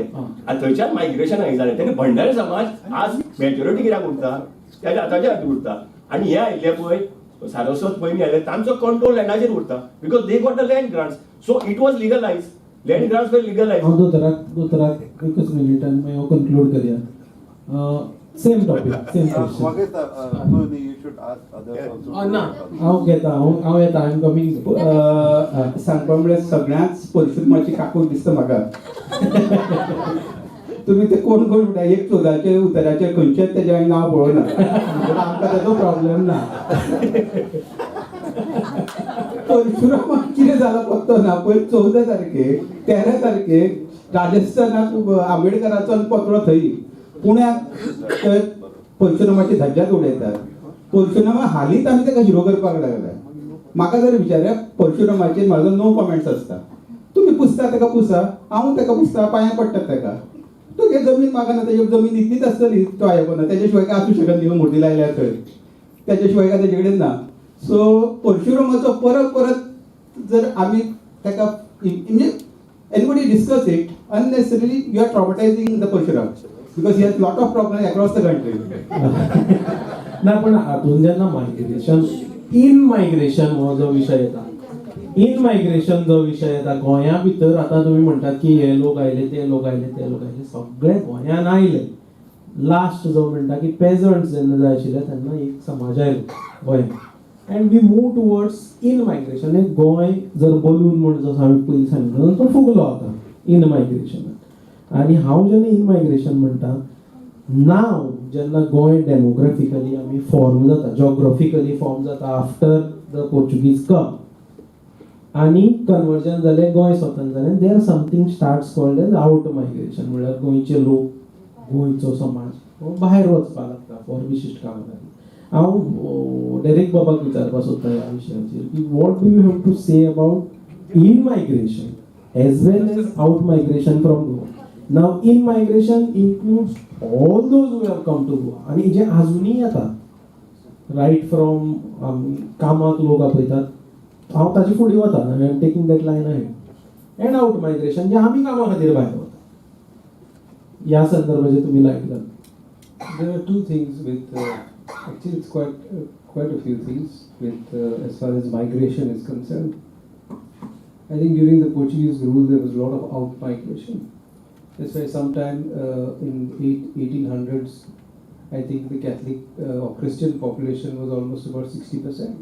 Speaker 6: आणि थंयच्यान migration जालें. तेन्ना भंडारी समाज आज majority कित्याक उरता, ताच्या आतांच्या खातीर उरता. आनी हे आयिल्ले पळय सारस्वत पयलीं आयले, तांचो कंट्रोल लँडाचेर उरता because they got the land grants. So it was legalise. Land grants वर लिगलायज.
Speaker 10: दोतराक एकच मिनिटान मागीर कंक्लूड करया. Same topic, same question.
Speaker 11: you should ask others also.
Speaker 10: हांव घेता, हांव येता. I am coming.
Speaker 7: सांगपा म्हळ्यार सगळ्यांच परशुरामाची काकूट दिसता म्हाका. तुमी ते कोण कोण म्हणटा एक चोदाचे उतराचे खंयचेच तेजे नांव पळोवना. आमकां ताचो प्रॉब्लेम ना. परशुरामाक कितें जालां पत्तो ना. पयर 14 तारखेक 13 तारखेक राजस्थानाक आंबेडकराचो पत्रो थंय. पुण्याक परशुरामाची धज्जाच उडयतात. परशुरामा हालींच आमी ताका हिरो करपाक लागला. म्हाका जर विचारल्यार परशुरामाचेर म्हाजो नो कमेंट्स आसता. तुमी पुसता ताका पुसा, हांव ताका पुसता, पांयां पडटात ताका. तुगे जमीन मागना, ताची जमीन इतलीच आसतली तो आयकोना. तेज्या शिवाय काय आसूं शकना न्ही मुर्ती लायल्या थंय. तेज्या शिवाय काय तेजे कडेन ना. सो परशुरामाचो परत परत जर आमी ताका म्हणजे anybody discuss it, unnecessarily you are traumatizing the Parshuram because he has lot of problems across the country.
Speaker 10: ना पण हातून जेन्ना मायग्रेशन, इन मायग्रेशन हो जो विशय येता, इन मायग्रेशन जो विशय येता गोंया भितर, आतां तुमी म्हणटात की हे लोक आयले, ते लोक आयले, ते लोक आयले, सगळे गोंयान आयले. लास्ट जो म्हणटा की पेझंट्स जेन्ना जाय आशिल्ले तेन्ना एक समाज आयलो गोंयान. And we move towards in migration. Goem जर बलून म्हण जसो हांवें पयलीं सांगिल्लो तो फुगलो आता इन मायग्रेशनान. आनी हांव जेन्ना इन मायग्रेशन म्हणटा, नाव जेन्ना गोंय डेमोग्राफिकली आमी फॉर्म जाता, जॉग्राफिकली फॉर्म जाता आफ्टर द पोर्चुगीज कम आनी कन्वर्जन जालें, गोंय स्वतंत्र जालें, there something starts called as out migration. म्हळ्यार गोंयचे लोक, गोंयचो समाज हो भायर वचपाक लागता फॉर विशिश्ट कामां खातीर. हांव डायरेक्ट बाबाक विचारपाक सोदता ह्या विशयाचेर की what do you have to say about in migration as well as out migration from Goa. Now in migration includes all those who have come to Goa आनी जे आजुनूय येता, रायट फ्रॉम कामाक लोक आपयतात, हांव ताचे फुडें वता, I am taking that line ahead. And out migration जे आमी कामा खातीर भायर वता. ह्या संदर्भाचेर तुमी लायट घाल.
Speaker 4: There are two things with, actually it's quite a few things with as far as migration is concerned. I think during the Portuguese rule there was a lot of out migration. That's why sometime in 1800s, I think the Catholic or Christian population was almost about 60%.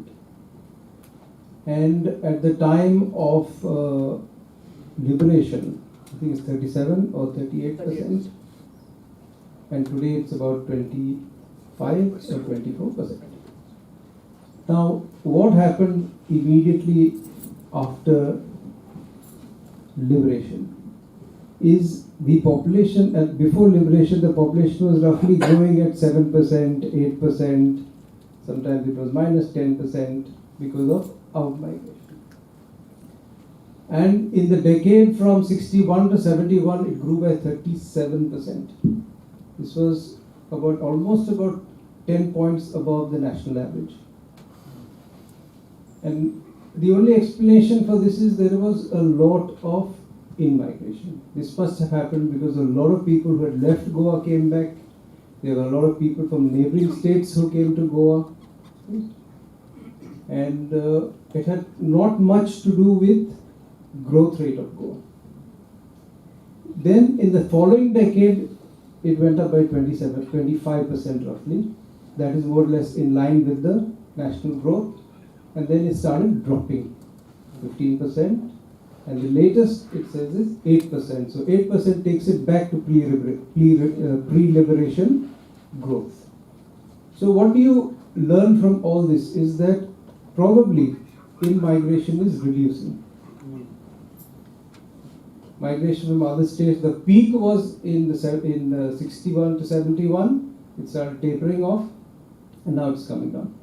Speaker 4: And at the time of liberation, I think it's 37 or 38%.
Speaker 12: and today it's about 25 or 24%. Now, what happened immediately after liberation is the population, and before liberation the population was roughly growing at 7%, 8%, sometimes it was minus 10% because of out-migration. And in the decade from 61 to 71, it grew by 37%. This was almost about 10 points above the national average. And the only explanation for this is there was a lot of in-migration. This must have happened because a lot of people who had left Goa came back. There were a lot of people from neighboring states who came to Goa. And it had not much to do with growth rate of Goa. Then in the following decade, it went up by 25% roughly. That is more or less in line with the national growth. And then it started dropping 15%. And the latest it says is 8%. So 8% takes it back to pre-liberation growth. So what do you learn from all this is that probably in-migration is reducing. Migration from other states, the peak was in 61 to 71, it started tapering off, and now it's coming down.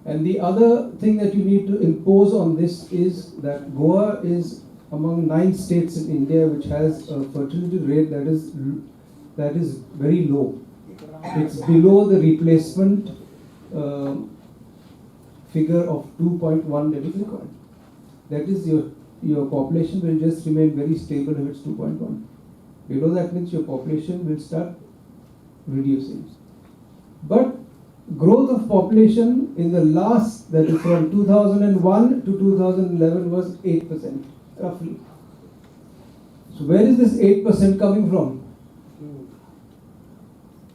Speaker 12: And the other thing that you need to impose on this is that Goa is among 9 states in India which has a fertility rate that is very low. It's below the replacement figure of 2.1 that is required. That is your population will just remain very stable if it's 2.1. Below that means your population will start reducing. But growth of population in the last, that is from 2001 to 2011 was 8% roughly. So where is this 8% coming from?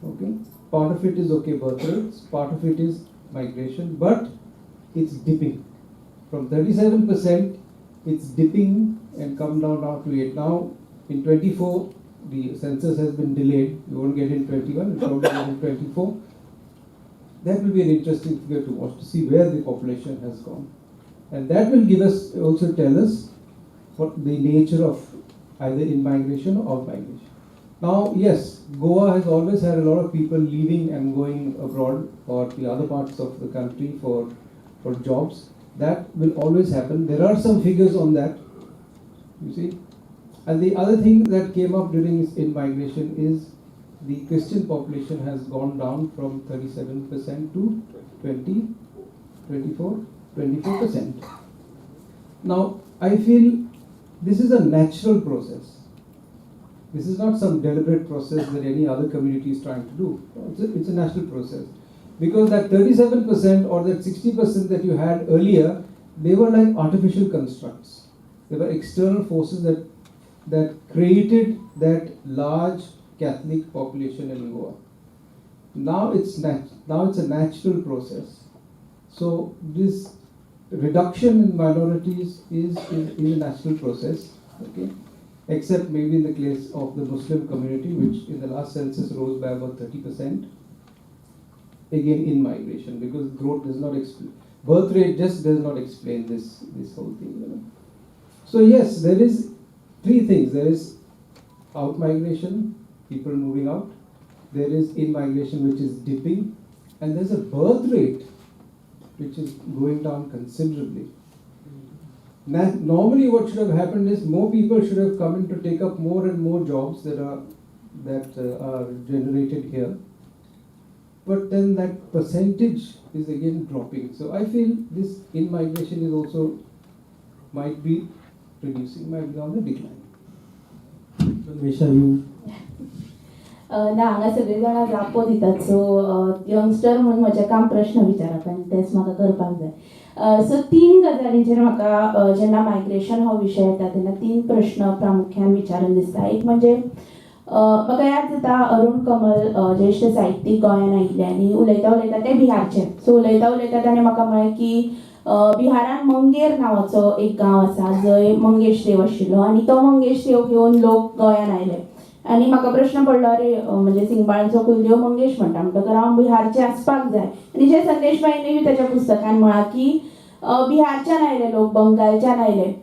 Speaker 12: Okay, part of it is birth rates, part of it is migration, but it's dipping. From 37%, it's dipping and come down now to 8. Now in 24, the census has been delayed. You won't get in 21, it's only in 24. That will be an interesting figure to watch, to see where the population has gone. And that will also tell us what the nature of either in-migration or out-migration. Now, yes, Goa has always had a lot of people leaving and going abroad or the other parts of the country for jobs. That will always happen. There are some figures on that, you see. And the other thing that came up during in-migration is the Christian population has gone down from 37% to 24%. Now, I feel this is a natural process. This is not some deliberate process that any other community is trying to do. It's a natural process. Because that 37% or that 60% that you had earlier, they were like artificial constructs. They were external forces that created that large Catholic population in Goa. Now it's a natural process. So this reduction in minorities is a natural process, okay? Except maybe in the case of the Muslim community, which in the last census rose by about 30%. Again in migration, because growth does not explain, birth rate just does not explain this whole thing. You know? So yes, there is 3 things. There is out migration, people moving out. There is in migration, which is dipping, and there's a birth rate which is going down considerably. Normally, what should have happened is more people should have come in to take up more and more jobs that are generated here. But then that percentage is again dropping. So I feel this in-migration is also might be reducing, might be on the decline.
Speaker 5: Misha, you.
Speaker 9: ना हांगा सगळे जाणां जापो दितात so youngster म्हणून म्हजें काम प्रश्न विचारप आनी तेच म्हाका करपाक जाय सो 3 गजालींचेर म्हाका जेन्ना मायग्रेशन हो विशय येता तेन्ना 3 प्रश्न प्रामुख्यान विचारून दिसता एक म्हणजे म्हाका याद जाता अरुण कमल ज्येष्ठ साहित्यीक गोंयान आयिल्ले आनी उलयता ते बिहारचे सो उलयता ताणें म्हाका म्हळें की बिहारान मंगेर नांवाचो एक गांव आसा जंय मंगेश देव आशिल्लो आनी तो मंगेश देव घेवन लोक गोंयान आयले आनी म्हाका प्रश्न पडलो अरे म्हणजे सिंगबाळांचो कुलदेव मंगेश म्हणटा म्हणटकर हांव बिहारचे आसपाक जाय आनी जे संदेश भाईनी बी ताच्या पुस्तकान म्हळा की बिहारच्यान आयले लोक, बंगालच्यान आयले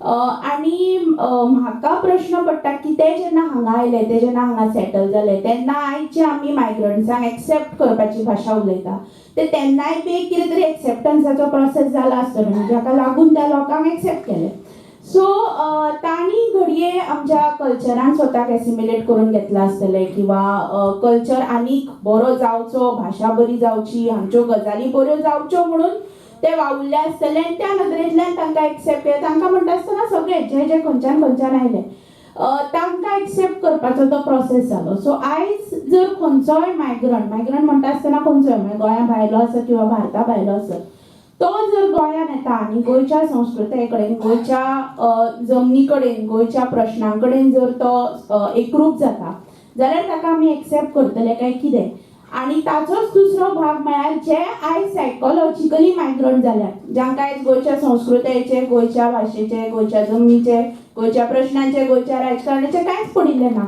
Speaker 9: आनी म्हाका प्रश्न पडटा की ते जेन्ना हांगा आयले, ते जेन्ना हांगा सेटल जाले तेन्ना आयज जे आमी मायग्रंट्सांक एक्सेप्ट करपाची भाशा उलयता ते तेन्नाय बी एक कितें तरी एक्सेप्टन्साचो प्रोसेस जाला आसतलो जाका लागून त्या लोकांक एक्सेप्ट केले. सो तांणी घडये आमच्या कल्चरान स्वताक एसिमिलेट करून घेतला आसतले किंवा कल्चर आनीक बरो जावचो, भाशा बरी जावची, हांच्यो गजाली बऱ्यो जावच्यो म्हणून ते वावुरले आसतले आनी त्या नदरेंतल्यान तांकां एक्सेप्ट केले. तांकां म्हणटा आसतना सगळे जे जे खंयच्यान आयले तांकां एक्सेप्ट करपाचो तो प्रोसेस जालो. सो आयज जर खंयचोय मायग्रंट म्हणटा आसतना खंयचोय म्हणजे गोंया भायलो आसत किंवा भारता भायलो आसत तो जर गोंयान येता आनी गोंयच्या संस्कृताये कडेन, गोंयच्या जमनी कडेन, गोंयच्या प्रश्नां कडेन जर तो एकरूप जाता जाल्यार ताका आमी एक्सेप्ट करतले काय कितें. आनी ताचोच दुसरो भाग म्हळ्यार जे आयज सायकोलॉजिकली मायग्रंट जाल्यात, जांकां आयज गोंयच्या संस्कृतायेचे, गोंयच्या भाशेचे, गोंयच्या जमनीचे, गोंयच्या प्रश्नांचे, गोंयच्या राजकारणाचे कांयच पडिल्लें ना,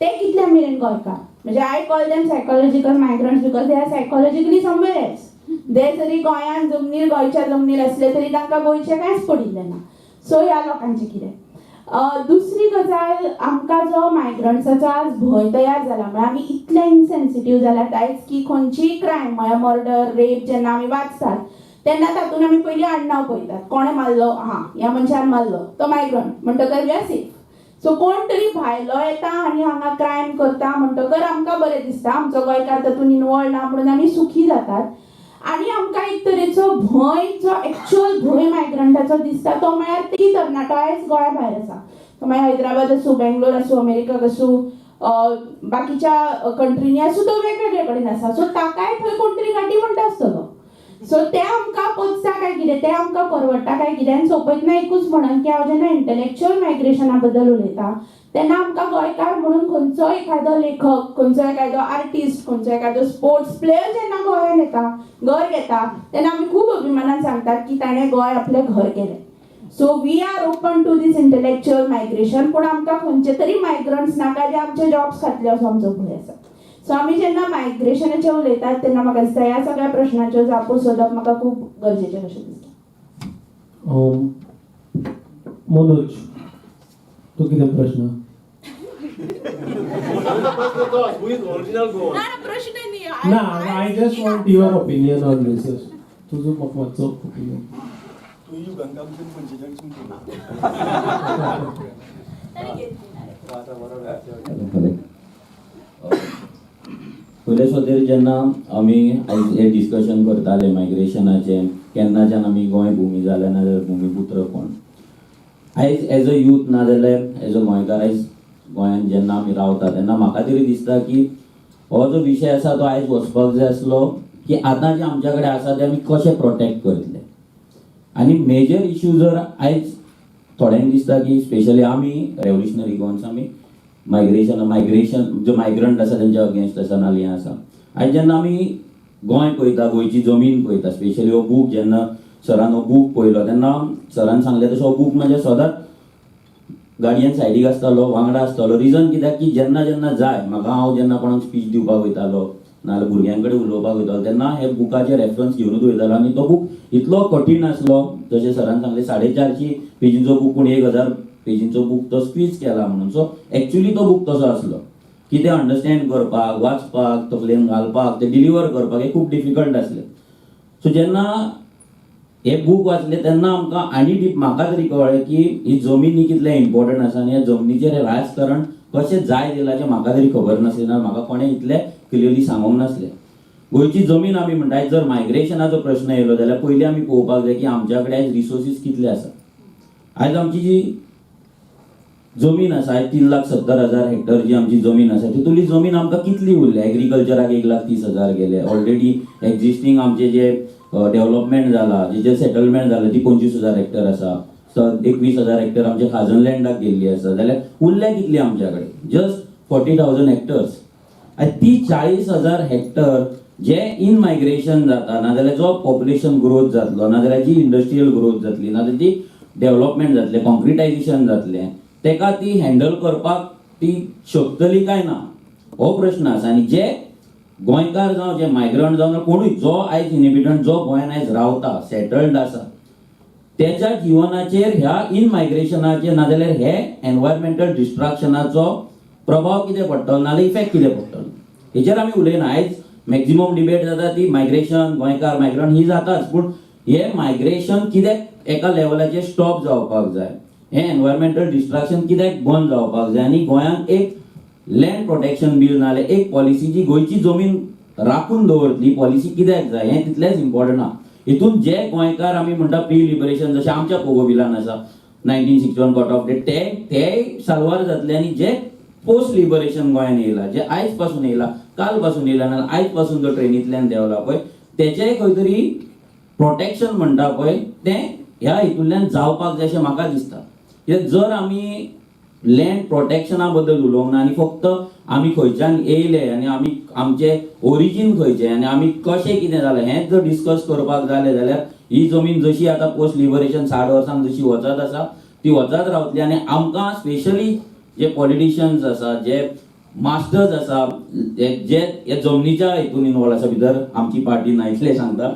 Speaker 9: ते कितल्या मेरेन गोंयकार. म्हणजे I call them psychological migrants because they are psychologically somewhere else. ते जरी गोंयान जमनीर, गोंयच्या जमनीर असले तरी तांकां गोंयचें कांयच पडिल्लें ना. सो ह्या लोकांचें कितें. दुसरी गजाल, आमकां जो मायग्रंट्साचो आज भंय तयार जाला म्हळ्यार आमी इतले इनसेन्सिटीव जाल्यात आयज की खंयचीय क्रायम म्हळ्यार मर्डर, रेप जेन्ना आमी वाचतात तेन्ना तातूंत आमी पयलीं आडनांव पळयतात. कोणें मारलो, हां ह्या मनशान मारलो, तो मायग्रंट म्हणटकर वी आर सेफ. सो कोण तरी भायलो येता आनी हांगा क्रायम करता म्हणटकर आमकां बरें दिसता, आमचो गोंयकार तातूंत इनवॉल्व ना म्हणून आमी सुखी जातात. आनी आमकां एक तरेचो भंय, जो एक्चुअल भंय मायग्रंटाचो दिसता तो म्हळ्यार ती तरणाटो आयज गोंया भायर आसा. तो मागीर हैदराबाद आसूं, बेंगलोर आसूं, अमेरिकाक आसूं, बाकीच्या कंट्रीनी आसूं, तो वेगवेगळे कडेन आसा. सो ताकाय थंय कोण तरी गाठी म्हणटा आसतलो. सो ते आमकां पचता काय कितें, ते आमकां परवडटा काय कितें. आनी सोंपयतना एकूच म्हणन की हांव जेन्ना इंटलेक्च्युअल मायग्रेशना बद्दल उलयता तेन्ना आमकां गोंयकार म्हणून खंयचो एखादो लेखक, खंयचो एखादो आर्टिस्ट, खंयचो एखादो स्पोर्ट्स प्लेयर जेन्ना गोंयान येता, घर घेता, तेन्ना आमी खूब अभिमानान सांगतात की ताणें गोंय आपलें घर केलें. So we are open to this intellectual migration, पूण आमकां खंयचे तरी मायग्रंट्स नाका जे आमचे जॉब्स खातले असो आमचो भंय आसा. सो आमी जेन्ना मायग्रेशनाचें उलयतात तेन्ना म्हाका दिसता ह्या सगळ्या प्रश्नाच्यो जापो सोदप म्हाका खूब गरजेचें कशें दिसता.
Speaker 5: मनोज, तो कितें प्रश्न? ना, I just want your opinion on this. तुजो म्हाका मातसो ओपिनियन.
Speaker 13: पयले सुद्दां जेन्ना आमी हे डिस्कशन करताले मायग्रेशनाचें, केन्नाच्यान आमी गोंय भुमी जाले नाजाल्यार भुमिपुत्र कोण, आयज एज अ यूथ नाजाल्यार एज अ गोंयकार आयज गोंयान जेन्ना आमी रावता तेन्ना म्हाका तरी दिसता की हो जो विशय आसा तो आयज वचपाक जाय आसलो की आतां जे आमच्या कडेन आसा ते आमी कशें प्रोटेक्ट करतले. आनी मेजर इश्यू जर आयज थोड्यांक दिसता की स्पेशली आमी रेव्होल्युशनरी गोवन्स आमी मायग्रेशन जो मायग्रंट आसा तेंच्या अगेन्स्ट आसा नाल्यार हें आसा. आयज जेन्ना आमी गोंय पळयता, गोंयची जमीन पळयता, स्पेशली हो बूक जेन्ना सरान हो बूक पळयलो तेन्ना सरान सांगलें तसो हो बूक म्हणजे सदांच गाडयेन सायडीक आसतालो, वांगडा आसतालो. रिजन कित्याक की जेन्ना जेन्ना जाय म्हाका, हांव जेन्ना कोणाक स्पीच दिवपाक वयतालो नाल्यार भुरग्यां कडेन उलोवपाक वयतालो तेन्ना हे बुकाचे रेफरन्स घेवनूच वयतालो. आनी तो बूक इतलो कठीण आसलो, जशें सरान सांगलें 450 पेजींचो बूक, पूण 1000 पेजींचो बूक तो स्क्वीज केला म्हणून. सो एक्चुअली तो बूक तसो आसलो की ते अंडरस्टँड करपाक, वाचपाक, तकलेन घालपाक, ते डिलिव्हर करपाक हे खूब डिफिकल्ट आसलें. सो जेन्ना हे बूक वाचले तेन्ना आमकां आनी डीप म्हाका तरी कळ्ळें की ही जमीन ही कितलें इम्पॉर्टंट आसा आनी ह्या जमनीचेर हे राजकारण कशें जाय दिलाचें म्हाका तरी खबर नासलें, ना म्हाका कोणें इतलें क्लियरली सांगूंक नासलें. गोंयची जमीन आमी म्हणटा, जर मायग्रेशनाचो प्रश्न येयलो जाल्यार पयलीं आमी पळोवपाक जाय की आमच्या कडेन आयज रिसोर्सीस कितले आसा. आयज आमची जी जमीन आसा, आयज 3,70,000 हेक्टर जी आमची जमीन आसा, तितूंतली जमीन आमकां कितली उरल्या. एग्रीकल्चराक 1,30,000 गेले. ऑलरेडी एक्झिस्टींग आमचे जे डेव्हलपमेंट जाला, जे सेटलमेंट जालें ती 25,000 हेक्टर आसा. 21,000 हेक्टर आमच्या खाजन लँडाक गेल्ली आसा. जाल्यार उरल्या कितली आमच्या कडेन? Just 40,000 hectares. आनी ती 40,000 हेक्टर जे इन मायग्रेशन जाता, नाजाल्यार जो पॉप्युलेशन ग्रोथ जातलो, नाजाल्यार जी इंडस्ट्रियल ग्रोथ जातली, नाजाल्यार जी डेव्हलपमेंट जातलें, कॉन्क्रिटायझेशन जातलें, तेका ती हँडल करपाक ती शकतली काय ना हो प्रश्न आसा. आनी जे गोंयकार जावं जे मायग्रंट जावं कोणूय जो आयज इनहेबिटंट जो गोंयान आयज रावता सेटल्ड आसा त्याच्या जिवनाचेर ह्या इन मायग्रेशनाचेर नाजाल्यार हे एनवायरमेंटल डिस्ट्रक्शनाचो प्रभाव कितें पडटलो नाल्यार इफेक्ट कितें पडटलो हेचेर आमी उलयना. आयज मॅक्झिमम डिबेट जाता ती मायग्रेशन गोंयकार मायग्रंट ही जाताच पूण हे मायग्रेशन कित्याक एका लेवलाचेर स्टॉप जावपाक जाय हे एनवायरमेंटल डिस्ट्रक्शन कित्याक बंद जावपाक जाय आनी गोंयांत एक लँड प्रोटेक्शन बील नाल्यार एक पॉलिसी जी गोंयची जमीन राखून दवरतली पॉलिसी कित्याक जाय हें तितलेंच इम्पॉर्टंट आहा. हितून जे गोंयकार आमी म्हणटा प्री लिबरेशन जशें आमच्या पोगो बिलान आसा 1961 कट ऑफ डेट ते साल्वार जातले आनी जे पोस्ट लिबरेशन गोंयान येयला जे आयज पासून येयला काल पासून येयला नाल्यार आयज पासून जो ट्रेनींतल्यान देंवला पळय तेचें खंय तरी प्रोटेक्शन म्हणटा पळय तें ह्या हितूंतल्यान जावपाक जाय अशें म्हाका दिसता. जर आमी लँड प्रोटेक्शना बद्दल उलोवंक ना आनी फक्त आमी खंयच्यान येयले आनी आमी आमचे ओरिजीन खंयचें आनी आमी कशें कितें जालें हेंच जर डिस्कस करपाक जालें जाल्यार ही जमीन जशी आतां पोस्ट लिबरेशन 60 वर्सांक जशी वचत आसा ती वचत रावतली आनी आमकां स्पेशली जे पॉलिटिशियन्स आसा जे मास्टर्स आसा जे हे जमनीच्या हितून इनवॉल्व आसा भितर आमची पार्टी ना इतलें सांगता.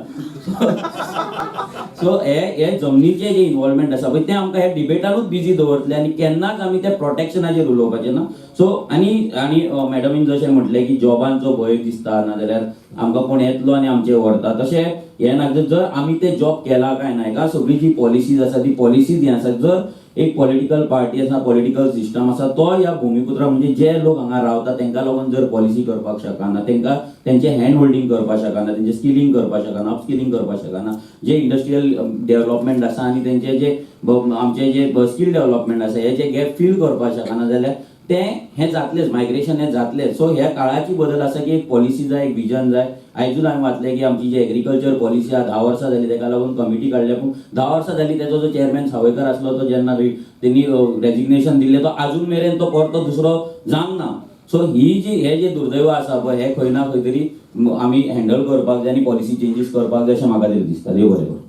Speaker 13: सो हे जमनीचे जे इनवॉल्वमेंट आसा पळय ते आमकां हे डिबेटानूच बिजी दवरतले आनी केन्नाच आमी त्या प्रोटेक्शनाचेर उलोवपाचें ना. सो आनी मॅडमीन जशें म्हटलें की जॉबांचो भंय दिसता नाजाल्यार आमकां कोण येतलो आनी आमचें व्हरता तशें हें ना. जर आमी ते जॉब केला काय ना हेका सगळी जी पॉलिसीज आसा ती पॉलिसीज हें आसा. जर एक पॉलिटिकल पार्टी आसा पॉलिटिकल सिस्टम आसा तो ह्या भुमिपुत्रा म्हणजे जे लोक हांगा रावता तांकां लागून जर पॉलिसी करपाक शकना तांकां तेंचे हँड होल्डिंग करपाक शकना तेंचे स्किलिंग करपाक शकना अपस्किलिंग करपाक शकना जे इंडस्ट्रियल डेव्हलपमेंट आसा आनी तेंचे जे आमचे जे स्कील डेव्हलपमेंट आसा हे जे गॅप फिल करपाक शकना जाल्यार हें जातलेंच मायग्रेशन हें जातलेंच. सो ह्या काळाची बदल आसा की एक पॉलिसी जाय एक विजन जाय. आयजूच हांवें वाचलें की आमची जी एग्रीकल्चर पॉलिसी आहा 10 वर्सां जाली ताका लागून कमिटी काडल्या पूण 10 वर्सां जाली तेजो जो चेअरमॅन सावयकर आसलो तो जेन्ना तेणी रेजिग्नेशन दिल्लें तो आजून मेरेन तो परतो दुसरो जावंक ना. सो ही जी हे जे दुर्दैव आसा पळय हे खंय ना खंय तरी आमी हँडल करपाक जाय आनी पॉलिसी चेंजीस करपाक जाय अशें म्हाका तरी दिसता. देव बरें करूं.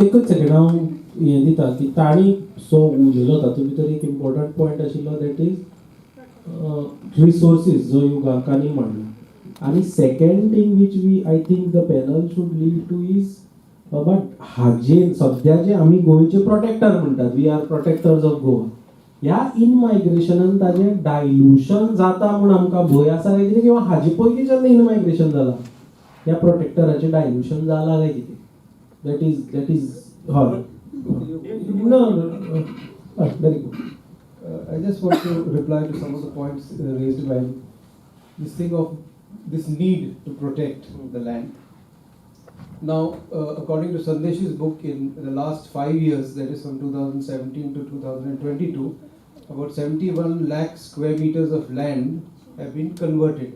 Speaker 5: एकच सेकंड हांव हें दिता की ताणी सो उलयलो तातूंत भितर एक इम्पॉर्टंट पॉयंट आशिल्लो दॅट इज रिसोर्सीस जो युगांकांनी मांडला आनी second thing which we I think the panel should lead to is but हाजेर सद्या जे आमी गोंयचे प्रोटेक्टर म्हणटात we are protectors of Goa ह्या इन मायग्रेशनान ताजें डायल्युशन जाता म्हूण आमकां भंय आसा काय कितें किंवा हाजे पयलीं जेन्ना इन मायग्रेशन जालां ह्या प्रोटेक्टराचें डायल्युशन जालां काय कितें दॅट इज हय. No,
Speaker 12: very good. I just want to reply to some of the points raised by this thing of this need to protect the land. Now, according to Sandesh's book, in the last 5 years, that is from 2017 to 2022, about 71 lakh square meters of land have been converted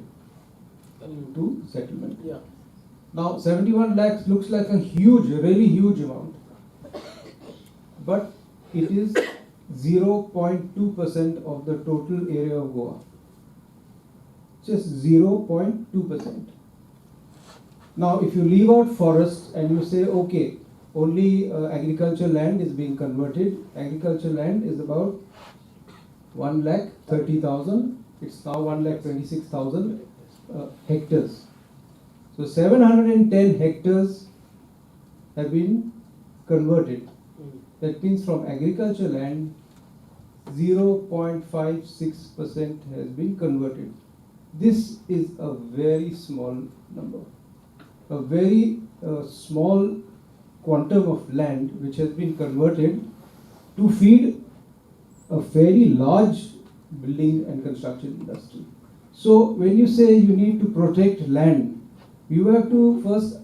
Speaker 12: to settlement.
Speaker 5: Yeah.
Speaker 12: Now, 71 lakhs looks like a huge, really huge amount. But it is 0.2% of the total area of Goa. Just 0.2%. Now, if you leave out forests and you say, okay, only agricultural land is being converted, agricultural land is about 1,30,000. It's now 1,26,000 hectares. So 710 hectares have been converted. That means from agricultural land, 0.56% has been converted. This is a very small number, a very small quantum of land which has been converted to feed a very large building and construction industry. So when you say you need to protect land, you have to first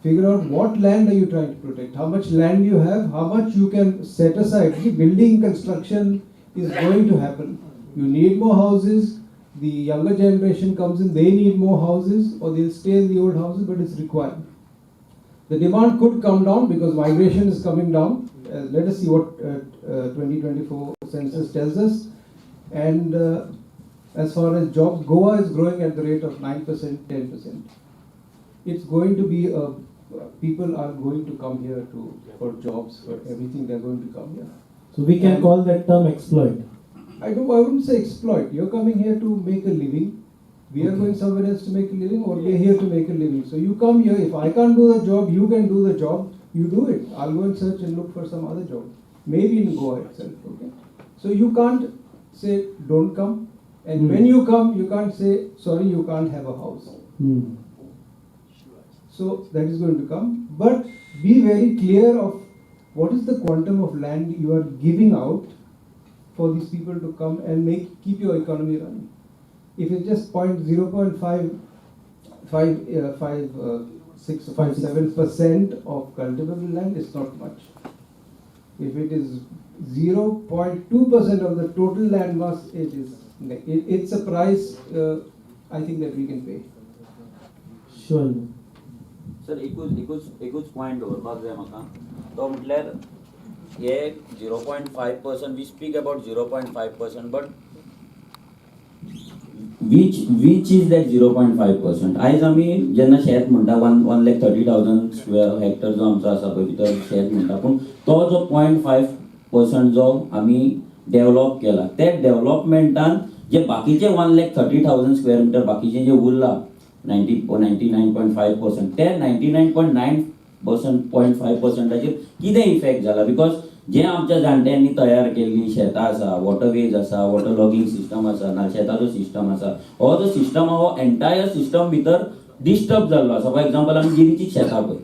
Speaker 12: figure out what land are you trying to protect, how much land you have, how much you can set aside. The building construction is going to happen. You need more houses, the younger generation comes in, they need more houses or they'll stay in the old houses, but it's required. The demand could come down because migration is coming down. Let us see what 2024 census tells us. And as far as jobs, Goa is growing at the rate of 9%, 10%. It's going to be people are going to come here for jobs, for everything. They're going to come here.
Speaker 5: So we can call that term exploit.
Speaker 12: I wouldn't say exploit. You're coming here to make a living. We are going somewhere else to make a living, or we are here to make a living. So you come here. If I can't do the job, you can do the job. You do it. I'll go and search and look for some other job. Maybe in Goa itself. Okay. So you can't say don't come. And when you come, you can't say sorry. You can't have a house. So that is going to come. But be very clear of what is the quantum of land you are giving out for these people to come and keep your economy running. If it's just 0.557% of cultivable land, it's not much. If it is 0.2% of the total land mass, it's a price I think that we can pay.
Speaker 10: Sure.
Speaker 13: Sir एकूच point दवरपाक जाय म्हाका तो म्हटल्यार हे 0.5%, we speak about 0.5%, but which is that 0.5%? आयज आमी जेन्ना शेत म्हणटा 1,30,000 हेक्टर जो आमचो आसा पळय भितर शेत म्हणटा, पूण तो जो 0.5% जो आमी डेव्हलप केला, ते डेव्हलपमेंटान जे बाकीचे 1,30,000 स्क्वेअर मिटर बाकीचे जे उरला 99.5%, ते 99.5%ाचेर कितें इफेक्ट जाला? बिकॉज जे आमच्या जाणट्यांनी तयार केल्ली शेतां आसा, वॉटरवेज आसा, वॉटर लॉगिंग सिस्टम आसा, ना शेताचो सिस्टम आसा, हो जो सिस्टम हो एंटायर सिस्टम भितर डिस्टर्ब जाल्लो आसा. फॉर एग्जाम्पल आमी गिरीची शेतां पळय,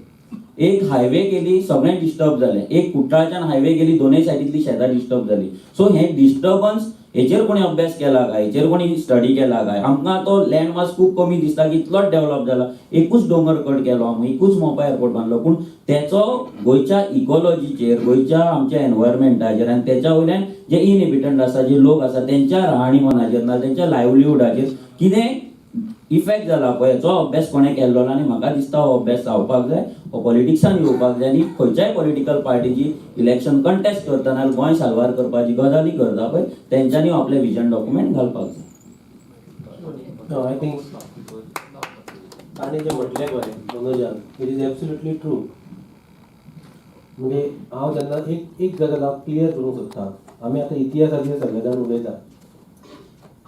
Speaker 13: एक हायवे गेली सगळें डिस्टर्ब जालें, एक कुट्टाळच्यान हायवे गेली दोनूय सायडींतली शेतां डिस्टर्ब जाली. सो हे डिस्टर्बन्स हेचेर कोणी अभ्यास केला काय, हेचेर कोणी स्टडी केला काय? आमकां तो लँड मास खूब कमी दिसता की इतलोच डेव्हलप जाला, एकूच दोंगर कट केलो आमी, एकूच मोपा एअरपोर्ट बांदलो, पूण तेचो गोंयच्या इकॉलॉजीचेर, गोंयच्या आमच्या एनवायरमेंटाचेर आनी तेच्या वयल्यान जे इनहेबिटंट आसा, जे लोक आसा तेंच्या राहाणीमानाचेर ना तेंच्या लायव्हलीहुडाचेर कितें इफेक्ट जाला पळय, हेचो अभ्यास कोणें केल्लो ना. आनी म्हाका दिसता हो अभ्यास जावपाक जाय, हो पॉलिटिक्सान येवपाक जाय, आनी खंयच्याय पॉलिटिकल पार्टीची इलेक्शन कंटेस्ट करतना गोंय साल्वार करपाची गजाली करता पळय तेंच्यांनी आपले विजन डॉक्युमेंट घालपाक जाय.
Speaker 8: आय थिंक ताणें जें म्हटलें पळय मनोजान, इट इज एब्सोल्युटली ट्रू. म्हणजे हांव जेन्ना एक गजाल हांव क्लियर करूंक सोदतां, आमी आतां इतिहासाचेर सगळे जाण उलयता.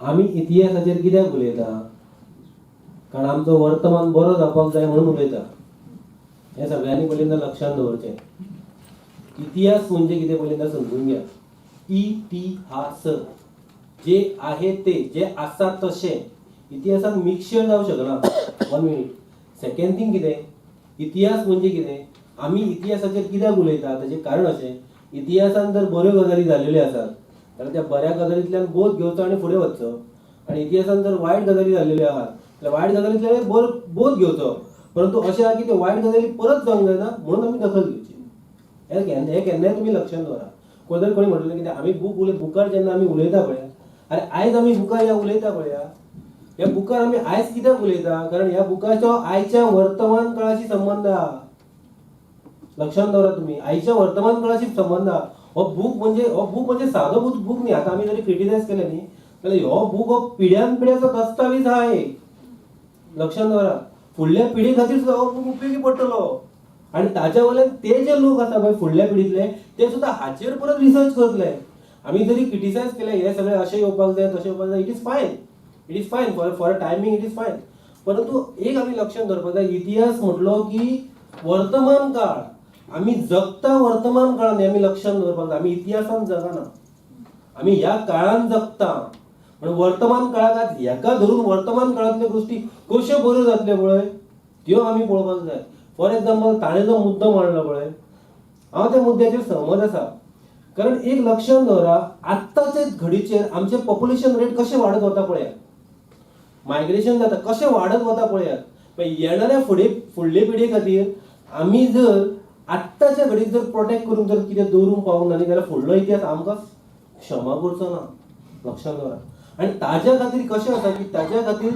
Speaker 8: आमी इतिहासाचेर कित्याक उलयता? कारण आमचो वर्तमान बरो जावपाक जाय म्हणून उलयता. हें सगळ्यांनी पयलींदा लक्षांत दवरचें. इतिहास म्हणजे कितें पयलींदा समजून घ्या. इतिहास जे आहे ते, जे आसा तशें. इतिहासात मिक्सचर जावंक शकना. 1 मिनिट. सेकंड थिंग कितें? इतिहास म्हणजे कितें? आमी इतिहासाचेर कित्याक उलयता ताचें कारण अशें, इतिहासान जर बऱ्यो गजाली जाल्ल्यो आसात जाल्यार त्या बऱ्या गजालींतल्यान बोध घेवचो आनी फुडें वचचो. आनी इतिहासान जर वायट गजाली जाल्ल्यो आहात जाल्यार वायट गजालींतल्यान बोध घेवचो. परंतु अशें आहा की त्यो वायट गजाली परत जावंक जायना म्हणून आमी दखल घेवची. हे केन्नाय तुमी लक्षांत दवरा. कोणी म्हटलें कितें आमी बुकार जेन्ना आमी उलयता पळय, आरे आयज आमी बुकार ह्या उलयता पळया, ह्या बुकार आमी आयज कित्याक उलयता? कारण ह्या बुकाचो आयच्या वर्तमान काळाशी संबंध आहा. लक्षांत दवरा तुमी, आयच्या वर्तमान काळाशी संबंध आहा. हो बूक म्हणजे सादो बूक न्ही. आतां आमी जरी क्रिटिसायज केलें न्ही जाल्यार हो बूक हो पिढ्यान पिढ्याचो दस्तावेज आहा एक. लक्षांत दवरा, फुडल्या पिढी खातीर सुद्दां हो बूक उपयोगी पडटलो. आनी ताच्या वयल्यान ते जे लोक आसा पळय फुडल्या पिढींतले ते सुद्दां हाचेर परत रिसर्च करतले. आमी जरी क्रिटिसायज केलें हे सगळें अशें येवपाक जाय तशें येवपाक जाय, इट इज फायन for a timing, it is फायन. परंतु एक आमी लक्षांत दवरपाक जाय, इतिहास म्हटलो की वर्तमान काळ. आमी जगता वर्तमान काळान आमी लक्षांत दवरपाक जाय. आमी इतिहासान जगना, आमी ह्या काळान जगता. म्हणून वर्तमान काळाक हेका धरून वर्तमान काळांतल्यो गोश्टी कश्यो बऱ्यो जातल्यो पळय त्यो आमी पळोवपाक जाय. फॉर एग्जाम्पल ताणें जो मुद्दो मांडलो पळय, हांव त्या मुद्द्याचेर सहमत आसा. कारण एक लक्षांत दवरा, आत्ताचे घडीचेर आमचे पॉप्युलेशन रेट कशें वाडत वता पळयात, मायग्रेशन जाता कशें वाडत वता पळयात. येणाऱ्या फुडले पिढी खातीर आमी जर आत्ताच्या घडीक जर प्रोटेक्ट करून जर कितें दवरूंक पावूंक ना जाल्यार फुडलो इतिहास आमकां क्षमा करचो ना. लक्षांत दवरा. आनी ताच्या खातीर कशें आसा की ताच्या खातीर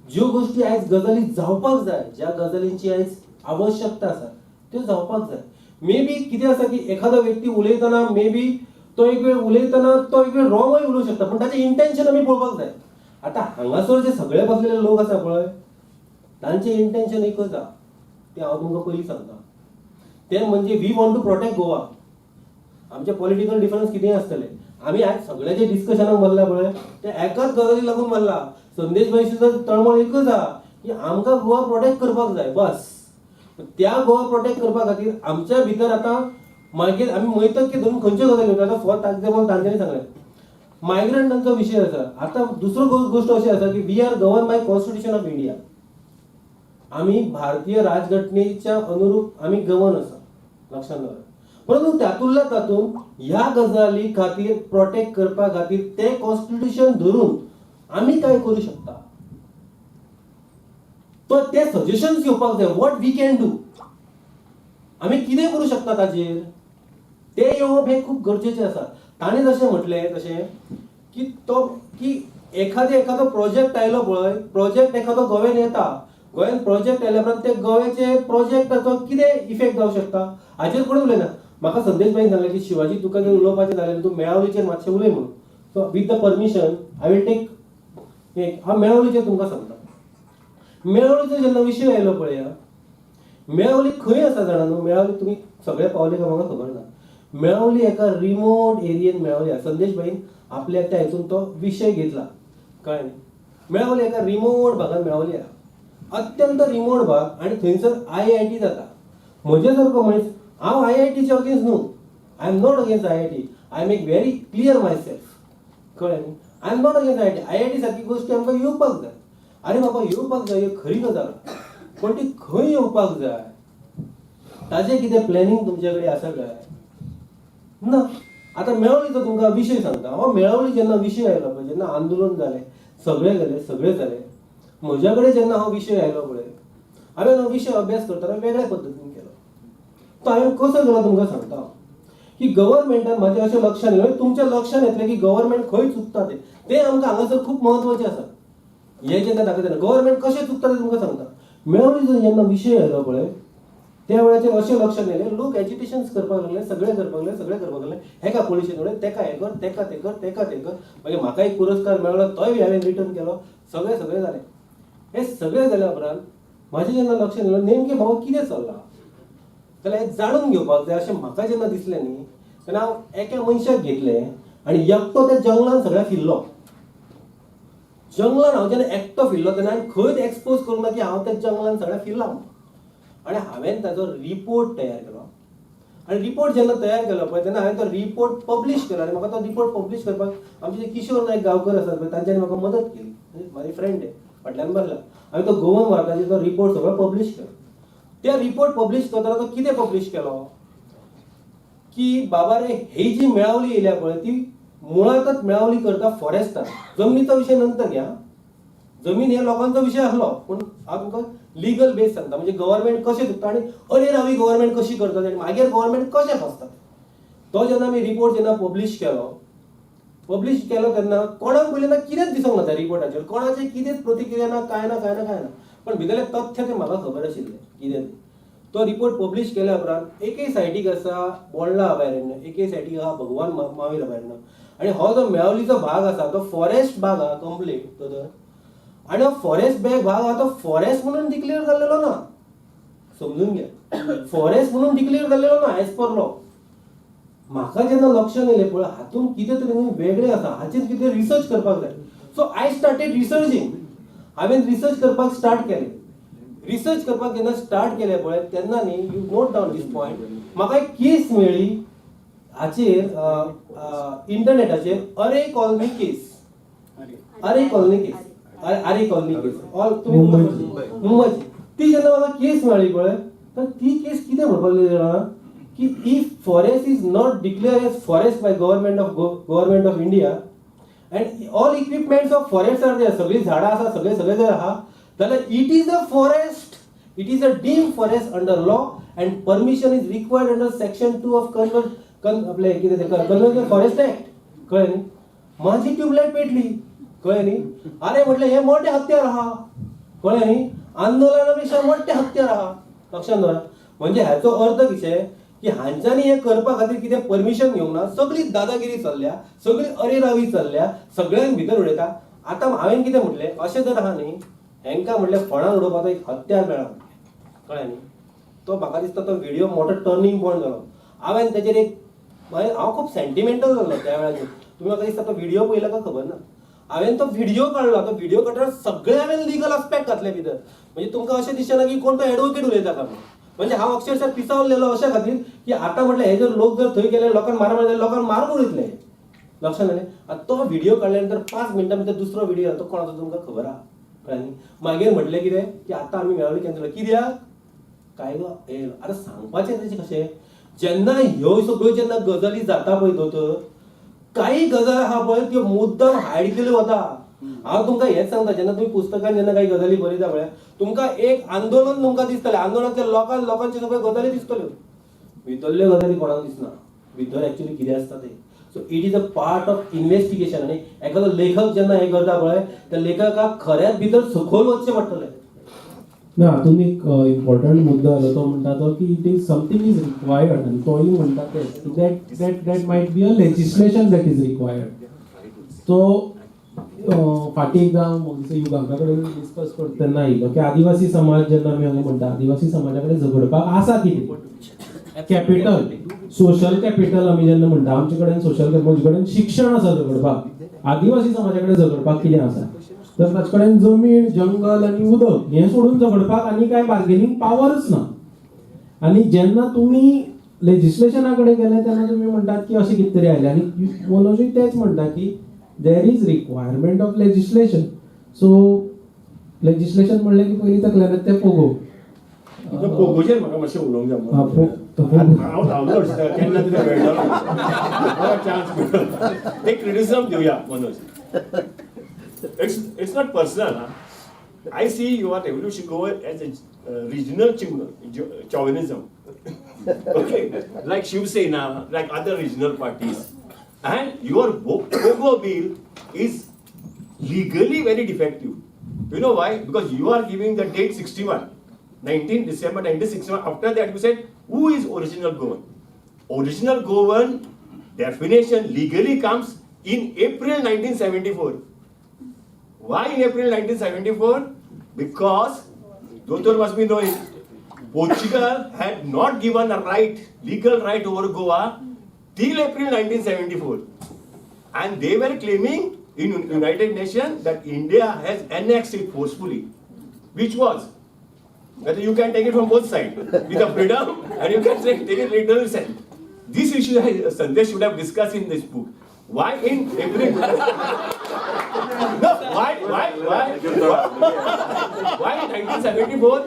Speaker 8: ज्यो गोश्टी आयज गजाली जावपाक जाय, ज्या गजालींची आयज आवश्यकता आसा त्यो जावपाक जाय. मे बी कितें आसा की एखादो व्यक्ती उलयतना मे बी तो एक वेळ उलयतना तो एक वेळ रॉंगय उलोवंक शकता, पूण ताचें इंटेन्शन आमी पळोवपाक जाय. आतां हांगासर जे सगळे बसलेले लोक आसा पळय तांचें इंटेन्शन एकच आहा, तें हांव तुमकां पयलीं सांगता. तें म्हणजे we want to protect Goa. आमचे पॉलिटिकल डिफरन्स कितेंय आसतले, आम्ही आज सगळ्याचे डिस्कशनाक मारला पळय ते एकाच गजाली लागून मारला. संदेश भाई सुद्धा तळमळ एकच हा की आमकां गोवा प्रोटेक्ट करपाक जाय बस. त्या गोवा प्रोटेक्ट करपा खातीर आमच्या भितर आतां मागीर आमी मैतक्य धरून खंयच्यो गजाली करता. आतां फॉर एग्जाम्पल तांच्यांनी सांगलें मायग्रंटांचो विशय आसा. आतां दुसरो गोश्ट अशी आसा की we are govern by constitution of India. आमी भारतीय राजघटनेच्या अनुरूप आमी गवर्न आसा, लक्षात दवरा. परंतु तातूंतल्या तातूंत ह्या गजाली खातीर प्रोटेक्ट करपा खातीर ते कॉन्स्टिट्यूशन धरून आमी काय करूं शकता तो ते सजेशन्स घेवपाक जाय. वॉट वी कॅन डू, आमी कितें करूं शकता ताजेर ते येवप हे खूब गरजेचें आसा. ताणें जशें म्हटलें तशें की एखादो प्रोजेक्ट आयलो पळय, प्रोजेक्ट एखादो गोव्यान येता, गोंयान प्रोजेक्ट आयल्या उपरांत ते गोव्याचे प्रोजेक्टाचो कितें इफेक्ट जावं शकता हाजेर कोणी उलयना. म्हाका संदेश भाईन सांगलें की शिवाजी तुका जर उलोवपाचें जालें तूं मेळावळीचेर मातशें उलय म्हणून. So with the permission I will take हांव मेळावळीचेर तुमकां सांगता. मेळावळीचो जेन्ना विशय आयलो पळया, मेळावळी खंय आसा जाणा न्हू. मेळावळी तुमी सगळे पावले काय म्हाका खबर ना. मेळावळी एका रिमोट एरियेन मेळावळी आसा. संदेश भाईन आपल्या त्या हितून तो विशय घेतला कळ्ळें न्ही. मेळावळी एका रिमोट भागान मेळावळी आहा, अत्यंत रिमोट भाग, आनी थंयसर IIT जाता. म्हजे सारको मनीस हांव IITचे अगेन्स्ट न्हू. I am not against IIT. I make very clear my self कळ्ळें न्ही. I am not against IIT. IIT सारकी गोश्टी आमकां येवपाक जाय. आरे बाबा येवपाक जाय खरी गजाल, पण ती खंय येवपाक जाय ताजें कितें प्लॅनिंग तुमचे कडेन आसा काय ना. आतां मेळावळीचो तुमकां विशय सांगता. हो मेळावळी जेन्ना विशय आयलो पळय, जेन्ना आंदोलन जालें, सगळे जालें, म्हज्या कडेन जेन्ना हो विशय आयलो पळय, हांवें हो विशय अभ्यास करतना वेगळ्या पद्दतीन केलो. तो हांवें कसो केलो तुमकां सांगता की गव्हर्मेंटान म्हाजें अशें लक्षान येयलें, तुमच्या लक्षान येतलें की गव्हर्मेंट खंय चुकता तें आमकां हांगासर खूब म्हत्वाचें आसा. हे जेन्ना दाखयता गव्हर्मेंट कशें चुकता तें तुमकां सांगता. मेळावळीचो जेन्ना विशय आयलो पळय त्या वेळाचेर अशें लक्षान येयलें, लोक एजिटेशन्स करपाक लागले, सगळें करपाक लागले. हेका पोलिशेन उडय, तेका हें कर, तेका तें कर. मागीर म्हाका एक पुरस्कार मेळ्ळो, तोय हांवें रिटर्न केलो. सगळें जालें. हे सगळें जाल्या उपरांत म्हाजें जेन्ना लक्षान येयलें नेमकें बाबा कितें चल्लां जाल्यार हें जाणून घेवपाक जाय अशें म्हाका जेन्ना दिसलें न्ही, तेन्ना हांव एका मनशाक घेतलें आनी एकटो त्या जंगलान सगळ्या फिरलो. जंगलान हांव जेन्ना एकटो फिरलो तेन्ना हांवें खंयच एक्सपोज करूंक ना की हांव त्या जंगलान सगळ्या फिरला म्हणून. आनी हांवें ताजो रिपोर्ट तयार केलो. आनी रिपोर्ट जेन्ना तयार केलो पळय तेन्ना हांवें तो रिपोर्ट पब्लीश केलो. आनी म्हाका तो रिपोर्ट पब्लीश करपाक आमचे जे किशोर नायक गांवकर आसात पळय तांच्यांनी म्हाका मदत केली. म्हाजी फ्रेंड आहे, फाटल्यान बसला. हांवें तो गोवन वार्ताचेर तो रिपोर्ट सगळो पब्लीश केलो. त्या रिपोर्ट पब्लीश करतना तो कितें पब्लीश केलो की बाबा रे ही जी मेळावळी येयल्या पळय ती मुळांतच मेळावळी करता फॉरेस्टार. जमनीचो विशय नंतर घ्या, जमीन हे लोकांचो विशय आसलो, पूण हांव तुमकां लिगल बेस सांगता. म्हणजे गव्हर्मेंट कशें चुकता आनी अरेरावी गव्हर्मेंट कशी करता आनी मागीर गव्हर्मेंट कशें फसता. तो जेन्ना आमी रिपोर्ट जेन्ना पब्लीश केलो तेन्ना कोणाक पयलीं कितेंच दिसूंक ना त्या रिपोर्टाचेर, कोणाचें कितेंच प्रतिक्रिया ना, काय ना. पण भितरलें तथ्य तें म्हाका खबर आशिल्लें कितें. तो रिपोर्ट पब्लीश केल्या उपरांत एके सायडीक आसा बोंडला अभयारण्य, एके सायडीक आहा भगवान महावीर अभयारण्य. आनी हो जो मेळावळीचो भाग आसा तो फॉरेस्ट भाग आहा कंप्लीट. आनी हो फॉरेस्ट भाग आहा तो फॉरेस्ट म्हणून डिक्लेअर जाल्लेलो ना. समजून घ्या, फॉरेस्ट म्हणून डिक्लेअर जाल्लेलो ना एज पर लॉ. म्हाका जेन्ना लक्षान येयलें पळय हातून कितें तरी वेगळें आसा, हाचेर कितें रिसर्च करपाक जाय. So I started researching. हांवें रिसर्च करपाक स्टार्ट केलें. रिसर्च करपाक जेन्ना स्टार्ट केलें पळय तेन्ना न्ही you note down this point, म्हाका एक केस मेळ्ळी हाचेर इंटरनेटाचेर, अरे कॉलनी केस. ऑल मुंबयची. ती जेन्ना म्हाका केस मेळ्ळी पळय तर ती केस कितें म्हणपाक लागली जाणा की if forest is not declare as forest by government of India and all equipments of forest are there, सगळी झाडां आसा, सगळे जर आहा, जाल्यार it is a forest, it is a deem forest under law and permission is required under section 2 of आपले कितें ते कन्वर्जन फॉरेस्ट एक्ट. कळ्ळें न्ही. माझी ट्यूबलायट पेटली. कळ्ळें न्ही. अरे म्हटलें हे मोठे हत्यार आहा. कळ्ळें न्ही. आंदोलनापेक्षा मोठे हत्यार आहा. लक्षात दवरा. म्हणजे हाचो अर्थ कितें की हांच्यांनी हे करपा खातीर कितें परमिशन घेवंक ना, सगळी दादागिरी चल्ल्या, सगळी अरेरावी चल्ल्या, सगळ्यांक भितर उडयता. आतां हांवें कितें म्हटलें अशें जर आहा न्ही हांकां म्हटलें फळान उडोवपाचो एक हत्यार मेळ्ळा. कळ्ळें न्ही. तो म्हाका दिसता तो व्हिडिओ मोठो टर्निंग पॉयंट जालो. हांवें ताचेर एक हांव खूब सेंटिमेंटल जालो त्या वेळाचेर. तुमी म्हाका दिसता तो व्हिडिओ पळयला काय खबर ना. हांवें तो व्हिडिओ काडला, तो व्हिडिओ काडल्यार सगळे हांवें लिगल आस्पेक्ट घातले भितर. म्हणजे तुमकां अशें दिसचें की कोण तो एडवोकेट उलयता काय म्हणून. म्हणजे हांव अक्षरशः पिसावलेलो अशा खातीर की आतां म्हटल्यार हे जर लोक जर थंय गेले लोकांक मारले लोकांक मारून उडयतले. लक्षात जालें. आतां तो व्हिडिओ काडल्या नंतर 5 मिनटां भितर दुसरो व्हिडिओ तो कोणाचो तुमकां खबर आहा. कळ्ळें. मागीर म्हटलें कितें की आतां आमी मेळोवन कॅन्सल कित्याक काय गो हे आतां सांगपाचें तेजें कशें जेन्ना ह्यो सगळ्यो जेन्ना गजाली जाता पळय दोतोर काही गजाली आहा पळय त्यो मुद्दम हायड केल्यो वता. हांव तुमकां हेच सांगता जेन्ना तुमी पुस्तकान जेन्ना काही गजाली बरयता पळय तुमकां एक आंदोलन तुमकां दिसतलें. आंदोलनांतल्या लोकांचे सगळ्यो गजाली दिसतल्यो. भितरल्यो गजाली कोणाक दिसना. भितर एक्चुअली कितें आसता तें. So it is a part of investigation. आनी एखादो लेखक जेन्ना हें करता पळय त्या लेखकाक खऱ्याच भितर सखोल वचचें पडटलें.
Speaker 5: ना हातून एक इम्पॉर्टंट मुद्दो आलो तो म्हणटा तो की it is something is required आनी तोय म्हणटा तेच that might be a legislation that is required. तो फाटीं एकदां युगांका कडेन डिस्कस करता तेन्ना आयिल्लो की आदिवासी समाज जेन्ना आमी हांगा म्हणटा आदिवासी समाजा कडेन झगडपाक आसा कितें कॅपिटल सोशल कॅपिटल आमी जेन्ना म्हणटा आमचे कडेन सोशल म्हजे कडेन शिक्षण आसा झगडपाक. आदिवासी समाजा कडेन झगडपाक कितें आसा तर ताचे कडेन जमीन जंगल आनी उदक हें सोडून झगडपाक आनी कांय बार्गेनींग पावर्स ना. आनी जेन्ना तुमी लेजिस्लेशना कडेन गेले तेन्ना तुमी म्हणटात की अशें कितें तरी आयलें. आनी मनोजूय तेच म्हणटा की there is requirement of legislation. So legislation म्हणलें की पयलीं तकल्यान तें पोगो.
Speaker 2: पोगोचेर म्हाका मातशें उलोवंक जाय. हांव धांवलो केन्ना तरी मेळटलो म्हाका चान्स मेळटलो. एक क्रिटिसिजम दिवया Manoj. It's not personal. I see your evolution go as a regional chauvinism. Okay, like Shiv Sena, like other regional parties, and your Pogo bill is legally very defective. You know why? Because you are giving the date 61, 19 December 1961. After that, you said who is original Goan? Original Goan definition legally comes in April 1974. Why in April 1974? Because, Dr. must be knowing, Portugal had not given a right, legal right over Goa till April 1974. And they were claiming in United Nations that India has annexed it forcefully. Which was, that you can take it from both sides, with a freedom, and you can take it literally sense. This issue Sandesh should have discussed in this book. Why in April? No, why in 1974?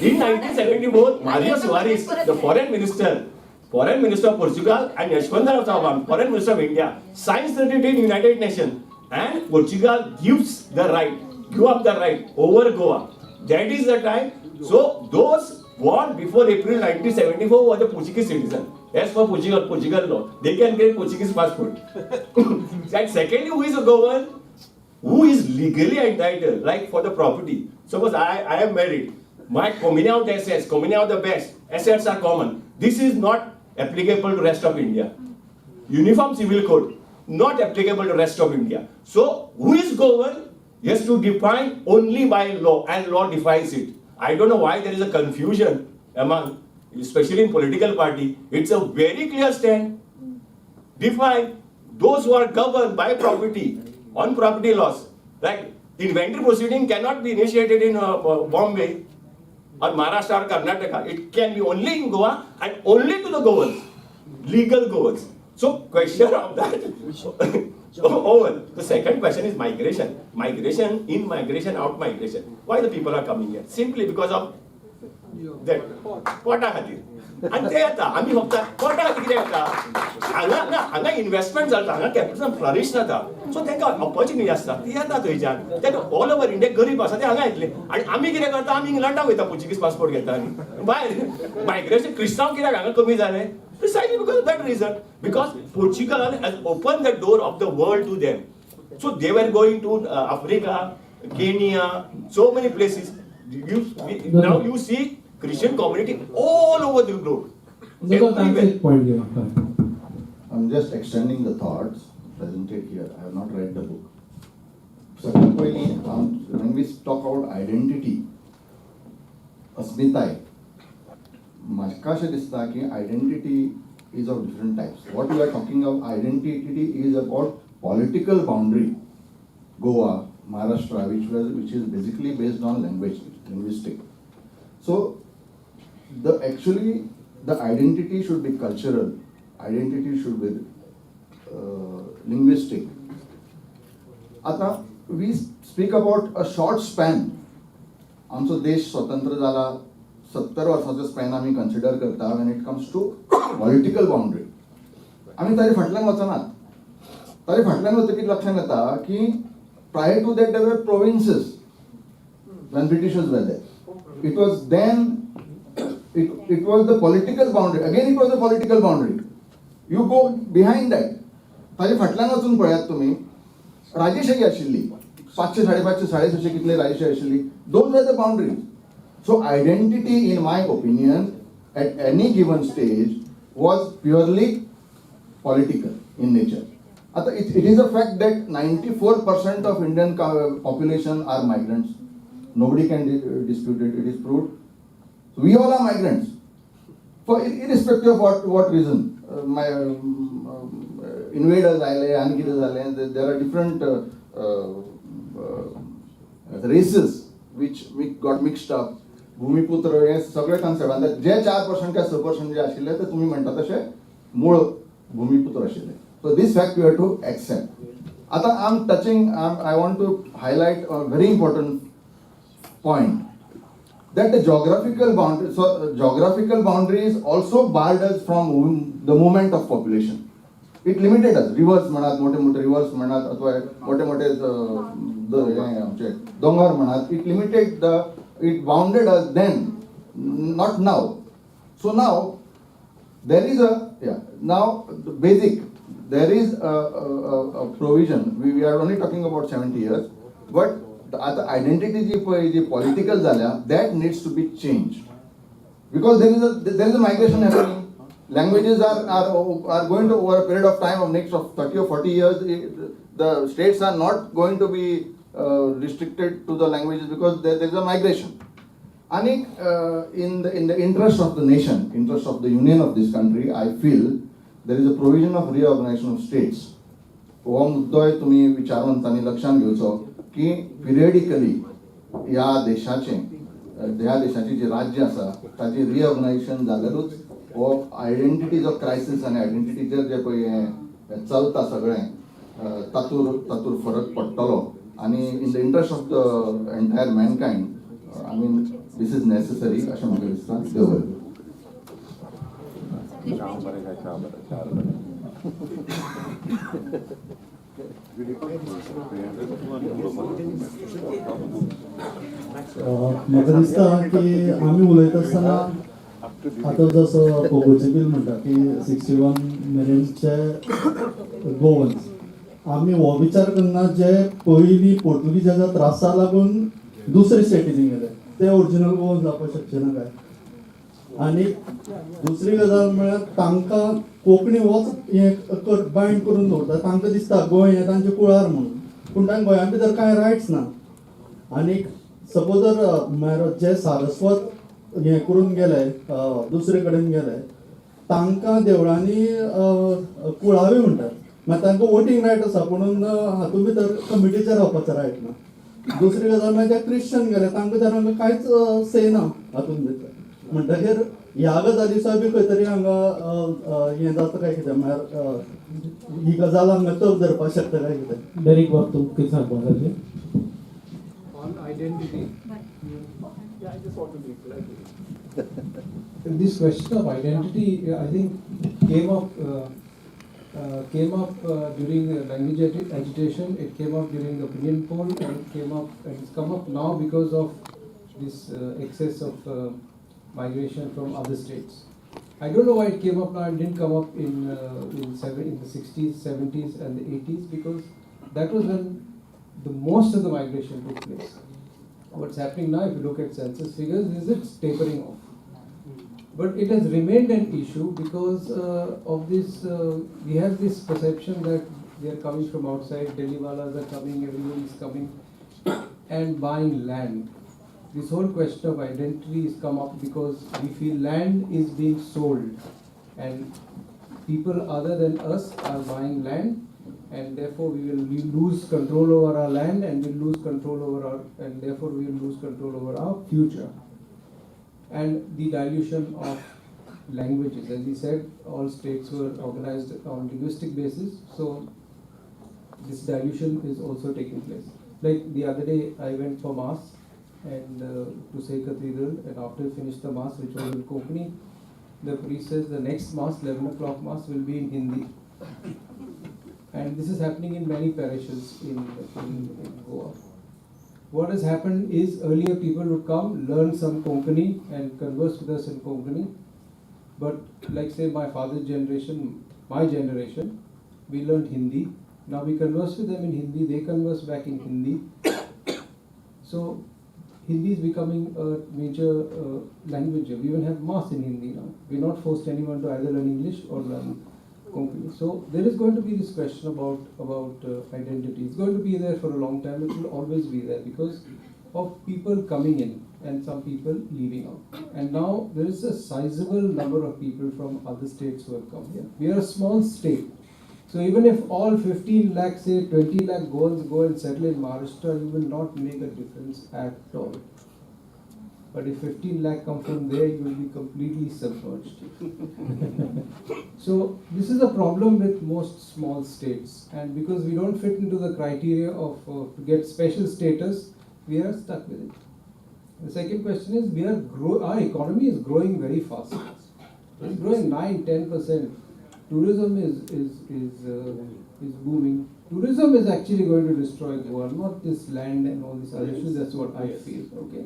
Speaker 2: In 1974, Mario Soares, the foreign minister of Portugal, and Yashwanthara Chavan, foreign minister of India, signs the treaty in United Nations, and Portugal give up the right over Goa. That is the time. So those born before April 1974 were the Portuguese citizen. As for Portugal law, they can get Portuguese passport. And secondly, who is a Goan? Who is legally entitled, like for the property. Suppose I am married, my coming out the assets, coming out the best, assets are common. This is not applicable to rest of India. Uniform Civil Code, not applicable to rest of India. So, who is Goan? He has to define only by law, and law defines it. I don't know why there is a confusion among, especially in political party. It's a very clear stand. Define those who are governed by property, on property laws. Like inventory proceeding cannot be initiated in Bombay or Maharashtra or Karnataka. It can be only in Goa and only to the Goans, legal Goans. So question of that. Over. The second question is migration. Migration, in migration, out migration. Why the people are coming here? Simply because of that. पोटा खातीर. आनी ते येता आमी फक्त पोटा खातीर कितें येता हांगा इन्वेस्टमेंट जाता हांगा कॅपिटल फ्लरिश जाता सो तांकां ऑपॉर्च्युनिटी आसता ती येता थंयच्यान ते ऑल ओवर इंडिया गरीब आसा ते हांगा येतले आनी आमी कितें करता आमी इंग्लंडाक वयता पोर्चुगीज पासपोर्ट घेता आनी भायर मायग्रेशन क्रिस्तांव कित्याक हांगा कमी जाले precisely because of that reason because Portugal has opened the door of the world to them so they were going to Africa, Kenya, so many places. Now you see Christian community all over the globe.
Speaker 14: I'm just extending the thoughts presented here. I have not read the book. Secondly, when we talk about identity, अस्मिताय, म्हाका अशें दिसता की identity is of different types. What we are talking of identity is about political boundary. Goa, Maharashtra, which is basically based on linguistic. So the identity should be cultural, identity should be linguistic. आता we speak about a short span. आमचो देश स्वतंत्र जाला 70 वर्सांचो span आमी consider करता when it comes to political boundary. आमी ताजे फाटल्यान वचनात. ताजे फाटल्यान वतकीर लक्षांत येता की prior to that there were provinces when Britishers were there. It was then, it was the political boundary. Again it was a political boundary. You go behind that. ताजे फाटल्यान वचून पळयात तुमी राजेशाही आशिल्ली 500, 550, 650 कितले राजेशाही आशिल्ली. Those were the boundaries. So identity, in my opinion, at any given stage was purely political in nature. It is a fact that 94% of Indian population are migrants. Nobody can dispute it. It is proved. We all are migrants, for irrespective of what reason. Invaders आले, आणखी झाले. There are different races which got mixed up. भूमिपुत्र हे सगळे concept जे 4% काय 6% जे आशिल्ले ते तुम्ही म्हणता तसे मूळ भूमिपुत्र आशिल्ले. So this fact we have to accept. Ata I want to highlight a very important point, that the geographical boundaries also barred us from the movement of population. It limited us. Rivers म्हणत, मोठे rivers म्हणत, अथवा मोठे डोंगर म्हणत. It bounded us then, not now. So now there is there is a provision. We are only talking about 70 years, but the identity ji political झाल्या, that needs to be changed, because there is a migration happening. Languages are going to, over a period of time of next 30 or 40 years, the states are not going to be restricted to the languages, because there is a migration. And in the interest of the nation, interest of the union of this country, I feel there is a provision of reorganization of states. हो मुद्दो तुम्ही विचारून तांणी लक्षात घेवचो की periodically ह्या देशाची जी राज्य आसा ताची रिऑर्गनायझेशन जाल्यारूच हो आयडेंटिटी जो क्रायसिस आनी आयडेंटिटीचेर जे पळय हें चलता सगळें तातूर फरक पडटलो. आनी in the interest of the entire mankind, I mean this is necessary अशें म्हाका दिसता. देव बरें.
Speaker 10: म्हाका दिसता की आमी उलयता आसतना आतां जसो कोगोचे बील म्हणटा की 61 मिलियनचे गोवन्स, आमी हो विचार करना जे पयलीं पोर्तुगीजाच्या त्रासा लागून दुसरे स्टेटीनी गेले ते ओरिजिनल गोवन जावपाक शकचे ना काय. आनी दुसरी गजाल म्हळ्यार तांकां कोंकणी होच हें बायंड करून दवरता. तांकां दिसता गोंय हें तांचे कुळार म्हणून, पूण तांकां गोंया भितर कांय रायट्स ना. आनी सपोज जर जे सारस्वत हें करून गेले, दुसरे कडेन गेले, तांकां देवळांनी कुळावी म्हणटात. मागीर तांकां वोटींग रायट आसा, पुणून हातूंत भितर कमिटीचेर रावपाचो रायट ना. दुसरी गजाल मागीर जे क्रिश्चन गेले तांकां कांयच से ना हातूंत भितर. म्हणटकीर ह्या गजाली दिसा बी खंय तरी हांगा हें जाता काय कितें, म्हळ्यार ही गजाल हांगा तप धरपाक शकता काय कितें.
Speaker 3: डेरिक बाब तूं कितें सांगपाक जाय?
Speaker 12: On identity, this question of identity, I think, came up during the language agitation. It came up during the opinion poll, and it's come up now because of this excess of migration from other states. I don't know why it came up now. It didn't come up in the 60s, 70s, and the 80s, because that was when the most of the migration took place. What's happening now, if you look at census figures, is it's tapering off. But it has remained an issue because of this. We have this perception that they are coming from outside. Delhiwalas are coming. Everyone is coming and buying land. This whole question of identity has come up because we feel land is being sold, and people other than us are buying land, and therefore we lose control over our land, and we lose control over and therefore we will lose control over our future. And the dilution of languages, as he said, all states were organized on linguistic basis, so this dilution is also taking place. Like the other day, I went for mass and to say cathedral, and after I finished the mass, which was in Konkani, the priest says the next mass, 11 o'clock mass, will be in Hindi. And this is happening in many parishes in Goa. What has happened is earlier people would come, learn some Konkani and converse with us in Konkani. But like say my father's generation, my generation, we learned Hindi. Now we converse with them in Hindi, they converse back in Hindi. So Hindi is becoming a major language. We even have mass in Hindi now. We're not forced anyone to either learn English or learn Konkani. So there is going to be this question about identity. It's going to be there for a long time. It will always be there because of people coming in and some people leaving out. And now there is a sizable number of people from other states who have come here. We are a small state. So even if all 15 lakh, say 20 lakh Goans go and settle in Maharashtra, you will not make a difference at all. But if 15 lakh come from there, you will be completely submerged. So this is a problem with most small states. And because we don't fit into the criteria of to get special status, we are stuck with it. The second question is, our economy is growing very fast. It's growing 9-10%. Tourism is booming. Tourism is actually going to destroy Goa, not this land and all these other issues. That's what I feel. Okay,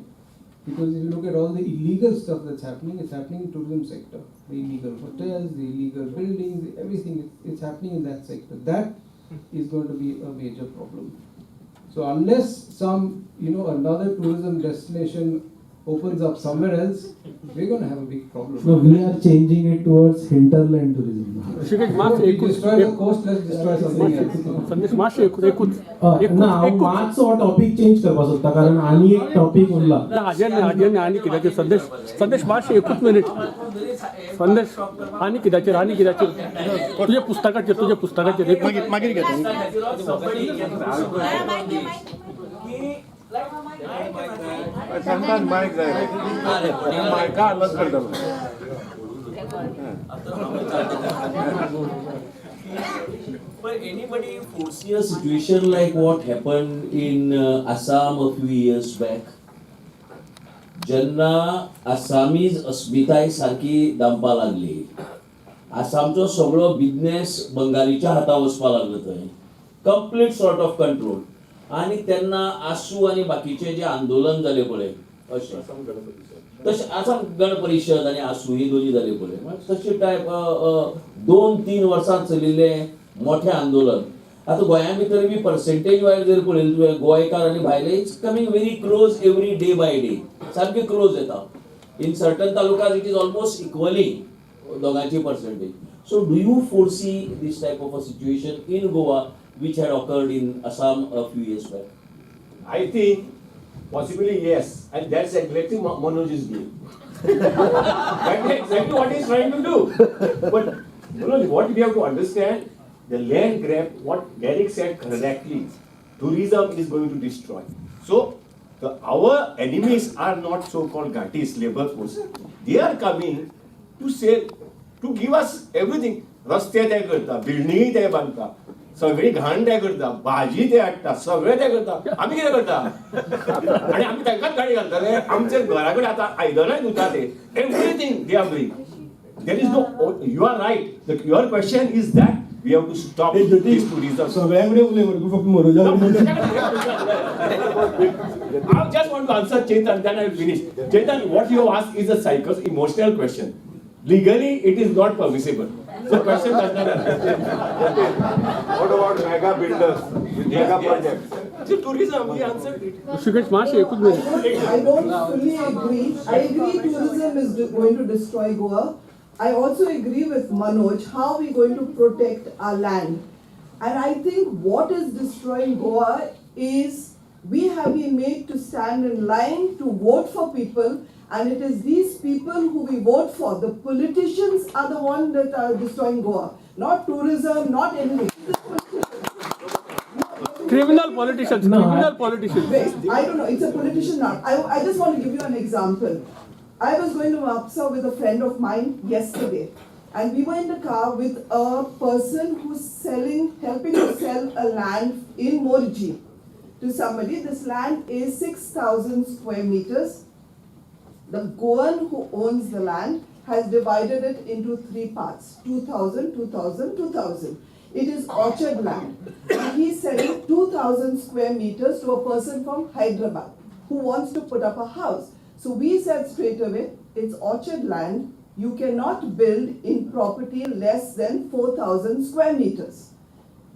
Speaker 12: because if you look at all the illegal stuff that's happening, it's happening in tourism sector. The illegal hotels, the illegal buildings, everything. It's happening in that sector. That is going to be a major problem. So unless some, another tourism destination opens up somewhere else, we're going to have a big problem.
Speaker 10: No, we are changing it towards hinterland tourism.
Speaker 12: We destroy the coast, let's destroy something else.
Speaker 10: ना हांव मातसो topic change करपाक सोदता कारण आनी एक topic उरला
Speaker 15: आनी कित्याचेर संदेश मातशें एकूच मिनीट संदेश आनी कित्याचेर तुज्या पुस्तकाचेर
Speaker 2: मागीर घेता
Speaker 11: मायक जाय मायका अलग करतलो
Speaker 8: But anybody foresee a situation like what happened in Assam a few years back? जेन्ना आसामीज अस्मिताय सारकी दामपा लागली, आसामचो सगळो बिझनेस बंगालीच्या हातां वचपा लागलो थंय, कंप्लीट सॉर्ट ऑफ कंट्रोल. आणि तेन्ना आसू आणि बाकीचे जे आंदोलन जाले पळय, अशें तशें आसाम गण परिशद आणि आसू ही दोन्ही जाले पळय, तशें टायप 2-3 वर्सां चलिल्ले मोठे आंदोलन. आता गोंया भितर बी पर्सेंटेज वायज जर पळयलें तुवें, गोंयकार आनी भायले it's coming very close every day by day, सारके क्लोज येता. In certain talukas it is almost equally दोगांची percentage. So do you foresee this type of a situation in Goa which had occurred in Assam a few years back?
Speaker 6: I think possibly yes, and that's exactly Manoj's view. That's exactly what he's trying to do. But Manoj, what we have to understand, the land grab, what Derek said correctly, tourism is going to destroy. So our enemies are not so-called Ghatis, labor force. They are coming to say, to give us everything. रस्ते ते करता, बिल्डिंगी ते बांधता, सगळी घाण ते करता, भाजी ते हाडटा, सगळे ते करता. आमी कितें करता? आणि आमी तांकांच गाडी घालतले. आमच्या घरा कडेन आतां आयदनांय धुता ते. Everything they are doing. There is no, you are right. Your question is that we have to stop this tourism.
Speaker 10: सगळ्यांकडे उलय मरे, फक्त मोरोजा
Speaker 6: I just want to answer Chetan, then I will finish. Chetan, what you have asked is a emotional question. Legally, it is not permissible. So question does not answer.
Speaker 11: What about mega builders with mega projects?
Speaker 6: So tourism, we answered it.
Speaker 16: I don't fully agree. I agree tourism is going to destroy Goa. I also agree with Manoj. How are we going to protect our land? And I think what is destroying Goa is we have been made to stand in line to vote for people And it is these people who we vote for. The politicians are the ones that are destroying Goa. Not tourism, not anything.
Speaker 15: Criminal politicians, criminal politicians.
Speaker 16: Wait, I don't know, it's a politician now. I just want to give you an example. I was going to Mapsa with a friend of mine yesterday. And we were in the car with a person who's helping to sell a land in Morji to somebody. This land is 6,000 square meters. The Goan who owns the land has divided it into 3 parts, 2,000, 2,000, 2,000. It is orchard land. And he's selling 2,000 square meters to a person from Hyderabad who wants to put up a house. So we said straight away, it's orchard land. You cannot build in property less than 4,000 square meters.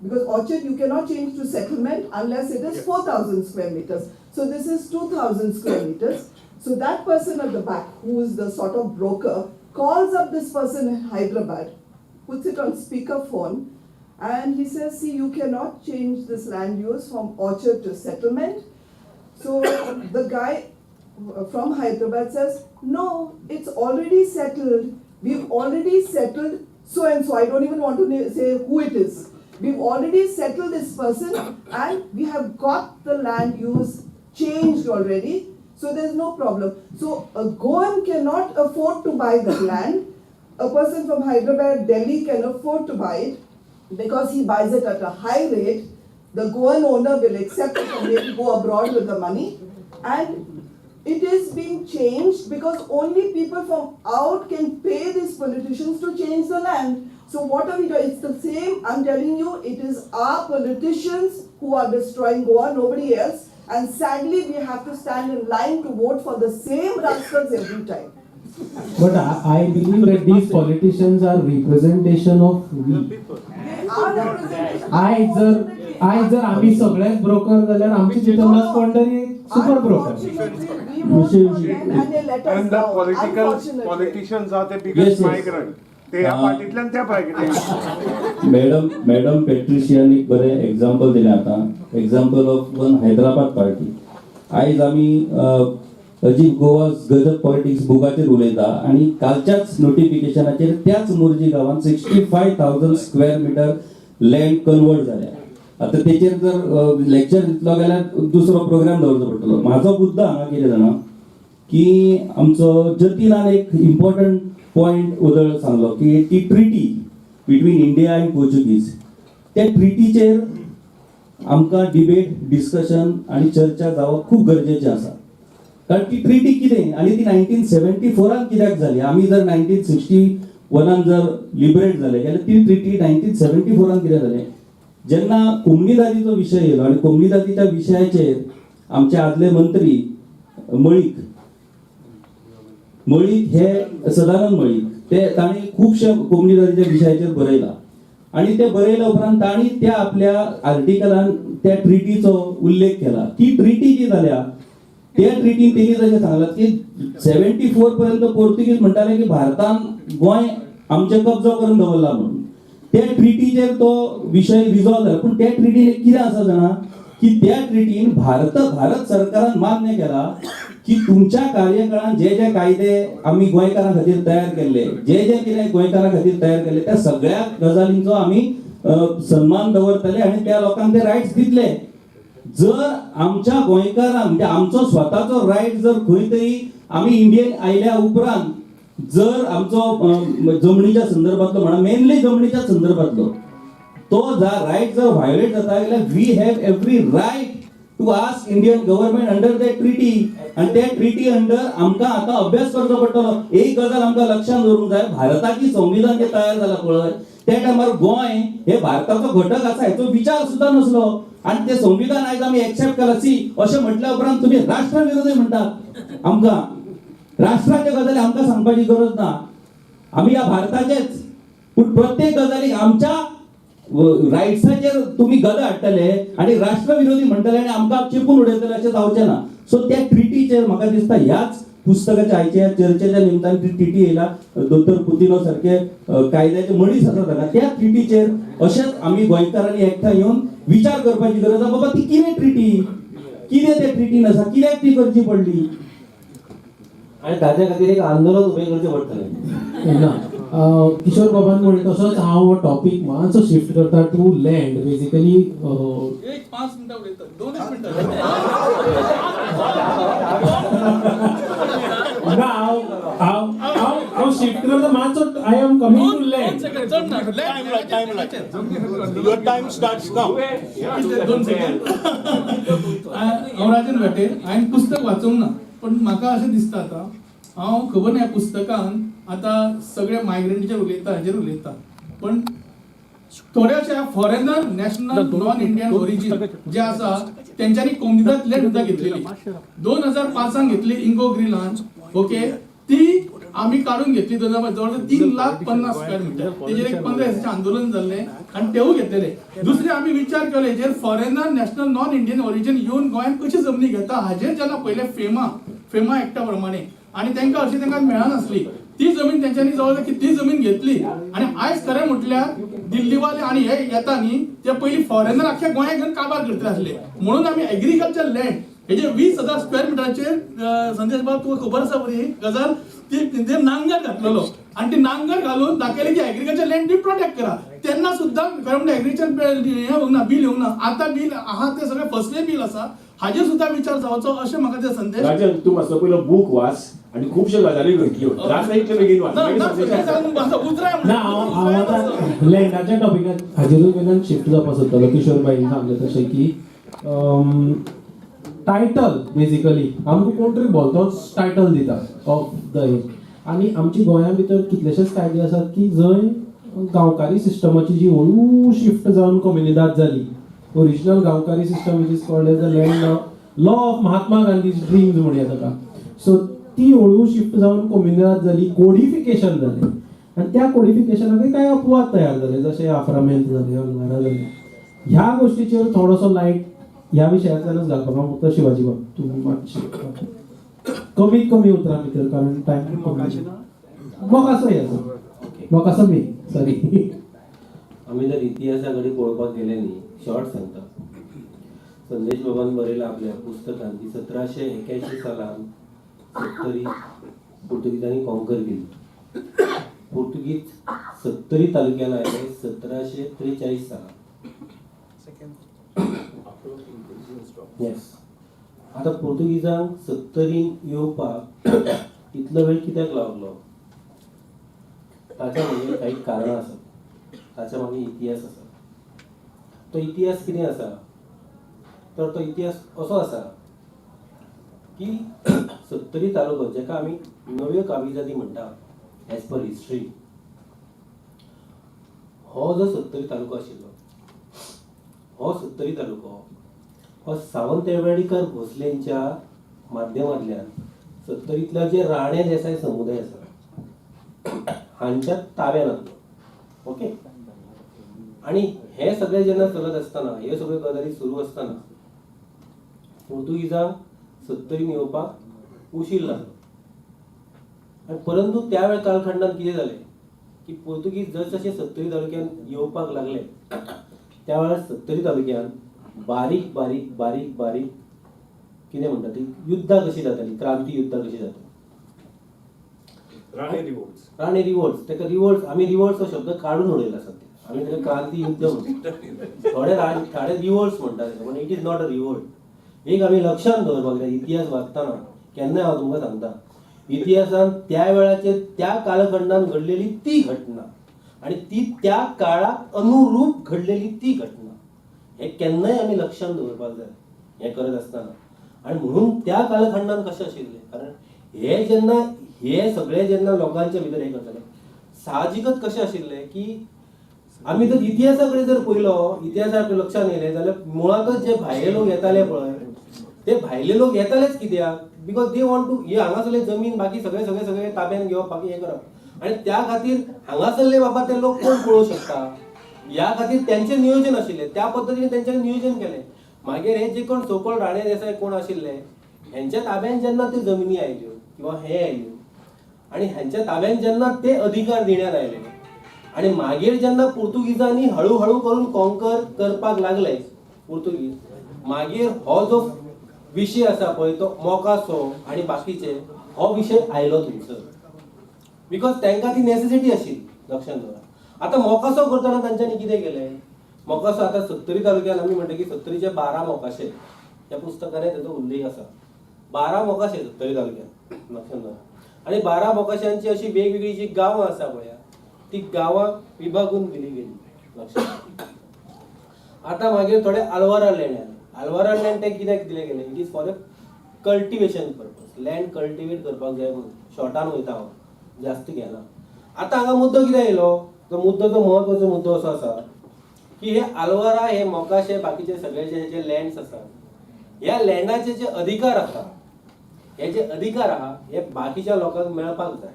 Speaker 16: Because orchard you cannot change to settlement unless it is 4,000 square meters. So this is 2,000 square meters. So that person at the back, who is the sort of broker, calls up this person in Hyderabad, puts it on speakerphone, and he says, see, you cannot change this land use from orchard to settlement. So the guy from Hyderabad says, no, it's already settled. We've already settled so and so. I don't even want to say who it is. We've already settled this person and we have got the land use changed already. So there's no problem. So a Goan cannot afford to buy the land. A person from Hyderabad, Delhi can afford to buy it because he buys it at a high rate. The Goan owner will accept it and maybe go abroad with the money. And it is being changed because only people from out can pay these politicians to change the land. So what are we doing? It's the same, I'm telling you, it is our politicians who are destroying Goa, nobody else. And sadly, we have to stand in line to vote for the same rascals every time.
Speaker 5: But I believe that these politicians are representation of we.
Speaker 16: They are representation.
Speaker 5: I जर आम्ही सगळेच broker जाल्यार आमची तितूनच कोण तरी super broker.
Speaker 16: We vote for them and they let us
Speaker 17: And the
Speaker 16: down,
Speaker 17: politicians are the biggest
Speaker 13: Yes.
Speaker 17: migrant. ते ह्या पार्टीतल्यान त्या पार्टीतल्यान.
Speaker 13: मॅडम पेट्रिशियान एक बरें एग्जाम्पल दिलें आतां. Example of one Hyderabad party. आयज आमी अजीब गोवाज गजब पॉलिटिक्स बुकाचेर उलयता आनी कालच्याच नोटिफिकेशनाचेर त्याच मोर्जी गांवांत 65,000 स्क्वेअर मिटर लँड कन्वर्ट जाल्या. आता तेचेर जर लेक्चर दितलो जाल्यार दुसरो प्रोग्राम दवरचो पडटलो. म्हाजो मुद्दो हांगा कितें जाणा की आमचो जतीनान एक इम्पॉर्टंट पॉइंट उदळ सांगलो की ती treaty between India end Portuguese त्या ट्रिटीचेर आमकां डिबेट डिस्कशन आनी चर्चा जावप खूब गरजेचें आसा. कारण ती ट्रिटी कितें आनी ती 1974 कित्याक जाली. आमी जर 1961 जर लिबरेट जाले जाल्यार ती ट्रिटी 1974 कित्याक जालें. जेन्ना कोमनीदादीचो विशय येयलो आनी कोमनीदादीच्या विशयाचेर आमचे आदले मंत्री मळीक हे सदानंद मळीक ते तांणी खुबशे कोमनीदादीच्या विशयाचेर बरयला आनी ते बरयल्या उपरांत तांणी त्या आपल्या आर्टिकलान त्या ट्रिटीचो उल्लेख केला. ती ट्रिटी जी जाल्या त्या ट्रिटीन तेणी जशें सांगलां की 74 पर्यंत पोर्तुगीज म्हणटाले की भारतान गोंय आमचे कब्जो करून दवरला म्हणून. त्या ट्रिटीचेर तो विशय रिजॉल्व जाला. पूण त्या ट्रिटीन कितें आसा जाणा की त्या ट्रिटीन भारत सरकारान मान्य केला की तुमच्या कार्यकाळान जे जे कायदे आमी गोंयकारां खातीर तयार केल्ले जे कितें गोंयकारां खातीर तयार केल्ले त्या सगळ्या गजालींचो आमी सन्मान दवरतले आनी त्या लोकांक ते रायट्स दितले. जर आमच्या गोंयकारांक म्हणजे आमचो स्वताचो रायट जर खंय तरी आमी इंडियेन आयल्या उपरांत जर आमचो जमनीच्या संदर्भातलो म्हणा मेनली जमनीच्या संदर्भातलो तो रायट जर व्हायोलेट जाता जाल्यार we have every right to ask Indian government under that treaty आनी त्या ट्रिटी अंडर आमकां आतां अभ्यास करचो पडटलो. एक गजाल आमकां लक्षांत दवरूंक जाय भारताची संविधान जे तयार जाला पळय त्या टायमार गोंय हे भारताचो घटक आसा हेचो विचार सुद्दां नसलो आनी ते संविधान आयज आमी एक्सेप्ट केला. सी अशें म्हटल्या उपरांत तुमी राष्ट्र विरोधी म्हणटात. आमकां राष्ट्राच्या गजाली आमकां सांगपाची गरज ना. आमी ह्या भारताचेच पूण प्रत्येक गजालीक आमच्या रायट्साचेर तुम्ही गदा हाडटले आनी राष्ट्र विरोधी म्हणटले आनी आमकां चिपून उडयतले अशें जावचें ना. सो त्या ट्रिटीचेर म्हाका दिसता ह्याच पुस्तकाच्या आयच्या चर्चेच्या निमतान ती ट्रिटी येयला. दोतोर पुतिनो सारखे कायद्याचे मनीस आसात हांगा त्या ट्रिटीचेर अशेंच आमी गोंयकारांनी एकठांय येवन विचार करपाची गरज आसा. बाबा ती कितें ट्रिटी कितें त्या ट्रिटीन आसा कित्याक ती करची पडली.
Speaker 8: आणि ताच्या खातीर एक आंदोलन उबें करचें पडटलें.
Speaker 3: ना किशोर बाबान म्हणले तसोच हांव टॉपिक मातसो शिफ्ट करता टू लँड. बेसिकली
Speaker 15: एक 5 मिनिटां उलयता 2 मिनिटां
Speaker 3: हांव शिफ्ट करता मातसो. I am coming to land.
Speaker 17: Your time starts now.
Speaker 15: 2 second. हांव राजन भेटे. हांवें पुस्तक वाचूंक ना, पण म्हाका अशें दिसता आतां हांव खबर ना ह्या पुस्तकान आतां सगळे मायग्रंटीचेर उलयता, हेजेर उलयता, पण थोड्याशा foreigner national non Indian origin जे आसा तेंच्यांनी कोंकणीत लँड सुद्दां घेतलेली 2005 घेतली इंगो ग्रीलान. ओके, ती आम्ही काढून घेतली 2005 जवळ 3,50,000 स्क्वेअर मीटर. तेजेर एक 15 दिसाचें आंदोलन जाल्लें आणि तेवूय घेतलेले. दुसरे आम्ही विचार केलो हेजेर foreigner national non Indian origin येवन गोंयांत कशी जमनी घेता हाजेर जेन्ना पयले फेमा एक्टा प्रमाणे आणि तांकां अशी तांकां मेळनासली ती जमीन तेंच्यांनी जवळ कितली जमीन घेतली. आणि आयज खरें म्हटल्यार दिल्लीवाले आणि हे येता न्ही ते पयलीं फॉरेनर आख्या गोंयांत घेवन कारबार करतले आसले. म्हणून आमी एग्रीकल्चर लँड हेजे 20,000 स्क्वेअर मिटराचेर संदेश बाब तुका खबर आसा बरी गजाल ते नांगर घातलेलो आणि ते नांगर घालून दाखयले की एग्रीकल्चर लँड ती प्रोटेक्ट करा. तेन्ना सुद्दां खरें म्हणजे एग्रीकल्चर येवंक ना, बिल येवंक ना. आतां बिल आहा ते सगळे फसले बिल आसा हाजेर सुद्दां विचार जावचो अशें म्हाका ते संदेश.
Speaker 17: राजन, तू मातसो पयलो बूक वाच आणि खुबश्यो गजाली घडल्यो. जाता इतले बेगीन वाच.
Speaker 3: ना हांव आतां लँडाच्या टॉपिकाक हाजेरूच वेल्यान शिफ्ट जावपाक सोदतालो. किशोर बाईन सांगलें तशें की टायटल बेसिकली आमकां कोण तरी भलतोच टायटल दिता ऑफ द हे. आनी आमची गोंया भितर कितलेशेच कायदे आसात की जंय गांवकारी सिस्टमाची जी हळू शिफ्ट जावन कम्युनिदाद जाली. Original gaunkari system which is called as the land law of Mahatma Gandhi dreams म्हणया ताका. सो ती हळू शिफ्ट जावन कम्युनिदाद जाली, कोडिफिकेशन जालें आणि त्या कोडिफिकेशनाकय कांय अपवाद तयार जाले जशे आफ्रामेंत जाले, अंगारा जाले. ह्या गोष्टीचेर थोडोसो लायट ह्या विशयातल्यानच घालपाक हांव फक्त शिवाजी बाब तुम्ही मातशें कमी उतरां भितर कारण टायम मोकासोय आसा. मोकासो बी सॉरी.
Speaker 8: आमी जर इतिहासा कडेन पळोवपाक गेले न्ही, शॉर्ट सांगता. संदेश बाबान बरयला आपल्या पुस्तकान की 1781 सालान पुर्तुगीजांनी कॉन्कर केली. पुर्तुगीज 70 तालुक्यान आयले 1743 सालान. येस. आता पोर्तुगीजांक 70 येवपाक इतलो वेळ कित्याक लागलो? ताच्या मागे काही कारणां आसात. ताच्या मागे इतिहास आसा. तो इतिहास कितें आसा? तर तो इतिहास असो आसा की 70 तालुको जेका आमी नव्यो काबिजादी म्हणटा एज पर हिस्ट्री, हो जो 70 तालुको आशिल्लो हो 70 तालुको हो सावंत येळेडीकर भोसलेंच्या माध्यमांतल्यान 70तल्या जे राणे देसाय समुदाय आसा हांच्या ताब्यान आसलो. ओके. आणि हे सगळे जेन्ना चलत आसतना हे सगळे गजाली सुरू आसतना पोर्तुगीजांक 70 येवपाक उशीर लागलो. आणि परंतु त्या वेळ कालखंडात कितें जालें की पोर्तुगीज जसजशे 70 तालुक्यान येवपाक लागले त्या वेळार 70 तालुक्यान बारीक बारीक बारीक बारीक कितें म्हणटा ती युद्धां कशी जाताली, क्रांती युद्धां कशी जाताली. राणे रिवोल्ट्स ताका रिवोल्ट्स आमी रिवोल्ट्स हो शब्द काडून उडयला सध्या. आमी ताका क्रांती युद्ध म्हणटा. थोडे रिवोल्ट्स म्हणटा ताका, पण it is not a revolt. एक आमी लक्षांत दवरपाक जाय इतिहास वाचताना. केन्नाय हांव तुमकां सांगता इतिहासान त्या वेळाचेर त्या कालखंडान घडलेली ती घटना आणि ती त्या काळाक अनुरूप घडलेली ती घटना हे केन्नाय आमी लक्षांत दवरपाक जाय हे करत आसतना. आणि म्हणून त्या कालखंडान कशें आशिल्लें कारण हे सगळे जेन्ना लोकांच्या भितर हे करताले साहजिकच कशें आशिल्लें की आमी जर इतिहासा कडेन जर पळयलो इतिहासाक लक्षांत येयलें जाल्यार मुळांतच जे भायले लोक येताले पळय ते भायले लोक येतालेच कित्याक बिकॉज दे वॉन्ट टू हे हांगासरले जमीन बाकी सगळे सगळे सगळे ताब्यान घेवप बाकी हे करप आणि त्या खातीर हांगासरले बाबा ते लोक कोण पळोवंक शकता ह्या खातीर तेंचें नियोजन आशिल्लें. त्या पद्दतीन तेंच्यांनी नियोजन केलें. मागीर हे जे कोण सोकोल राणे देसाय कोण आशिल्ले हेंच्या ताब्यान जेन्ना त्यो जमिनी आयल्यो किंवा हे आयल्यो आणि हेंच्या ताब्यान जेन्ना ते अधिकार दिण्यात आयले आणि मागीर जेन्ना पुर्तुगीजांनी हळूहळू करून कॉन्कर करपाक लागले पुर्तुगीज मागीर हो जो विषय आसा पळय तो मोकासो आणि बाकीचे हो विषय आयलो थंयसर बिकॉज तांकां ती नेसेसिटी आशिल्ली. लक्षात दवरा. आतां मोकासो करतना तांच्यांनी कितें केलें, मोकासो आतां 70 तालुक्यान आमी म्हणटा की 70चे 12 मोकाशे ह्या पुस्तकांत ताचो उल्लेख आसा. 12 मोकाशे 70 तालुक्यान. लक्षात दवरा. आनी 12 मोकाशांची अशी वेगवेगळी जी गांवां आसा पळय ती गांवां विभागून दिली गेली. लक्षात. आतां मागीर थोडे आल्वारा लँड आले. आल्वारा लँड ते कित्याक दिले गेले, it is for a cultivation purpose. Land cultivate करपाक जाय म्हणून शॉर्टान वयता हांव, जास्त घेना. आतां हांगा मुद्दो कितें येयलो, तो मुद्दोचो महत्वाचो मुद्दो असो आसा की हे आल्वारा हे मोकाशे बाकीचे सगळे जे लँड्स आसा ह्या लँडाचे जे अधिकार आसा हे जे अधिकार आहा हे बाकीच्या लोकांक मेळपाक जाय.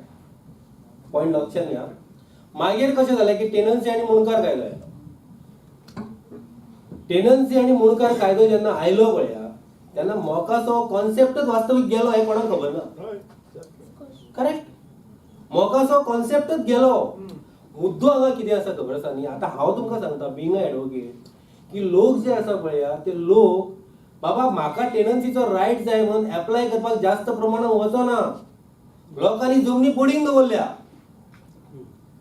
Speaker 8: पॉयंट लक्षात घ्या. मागीर कशें जालें की टेनन्सी आनी मुणकार कायदो आयलो. टेनन्सी आनी मुणकार कायदो जेन्ना आयलो पळया तेन्ना मोकाचो कॉन्सेप्टच वास्तवीक गेलो हे कोणाक खबर ना. करेक्ट. मोकाचो कॉन्सेप्टच गेलो. मुद्दो हांगा कितें आसा खबर आसा न्ही. आतां हांव तुमकां सांगता बिंग अ एडवोकेट की लोक जे आसा पळया ते लोक बाबा म्हाका टेनन्सीचो रायट जाय म्हणून एप्लाय करपाक जास्त प्रमाणात वचना. लोकांनी जमनी पडींग दवरल्या.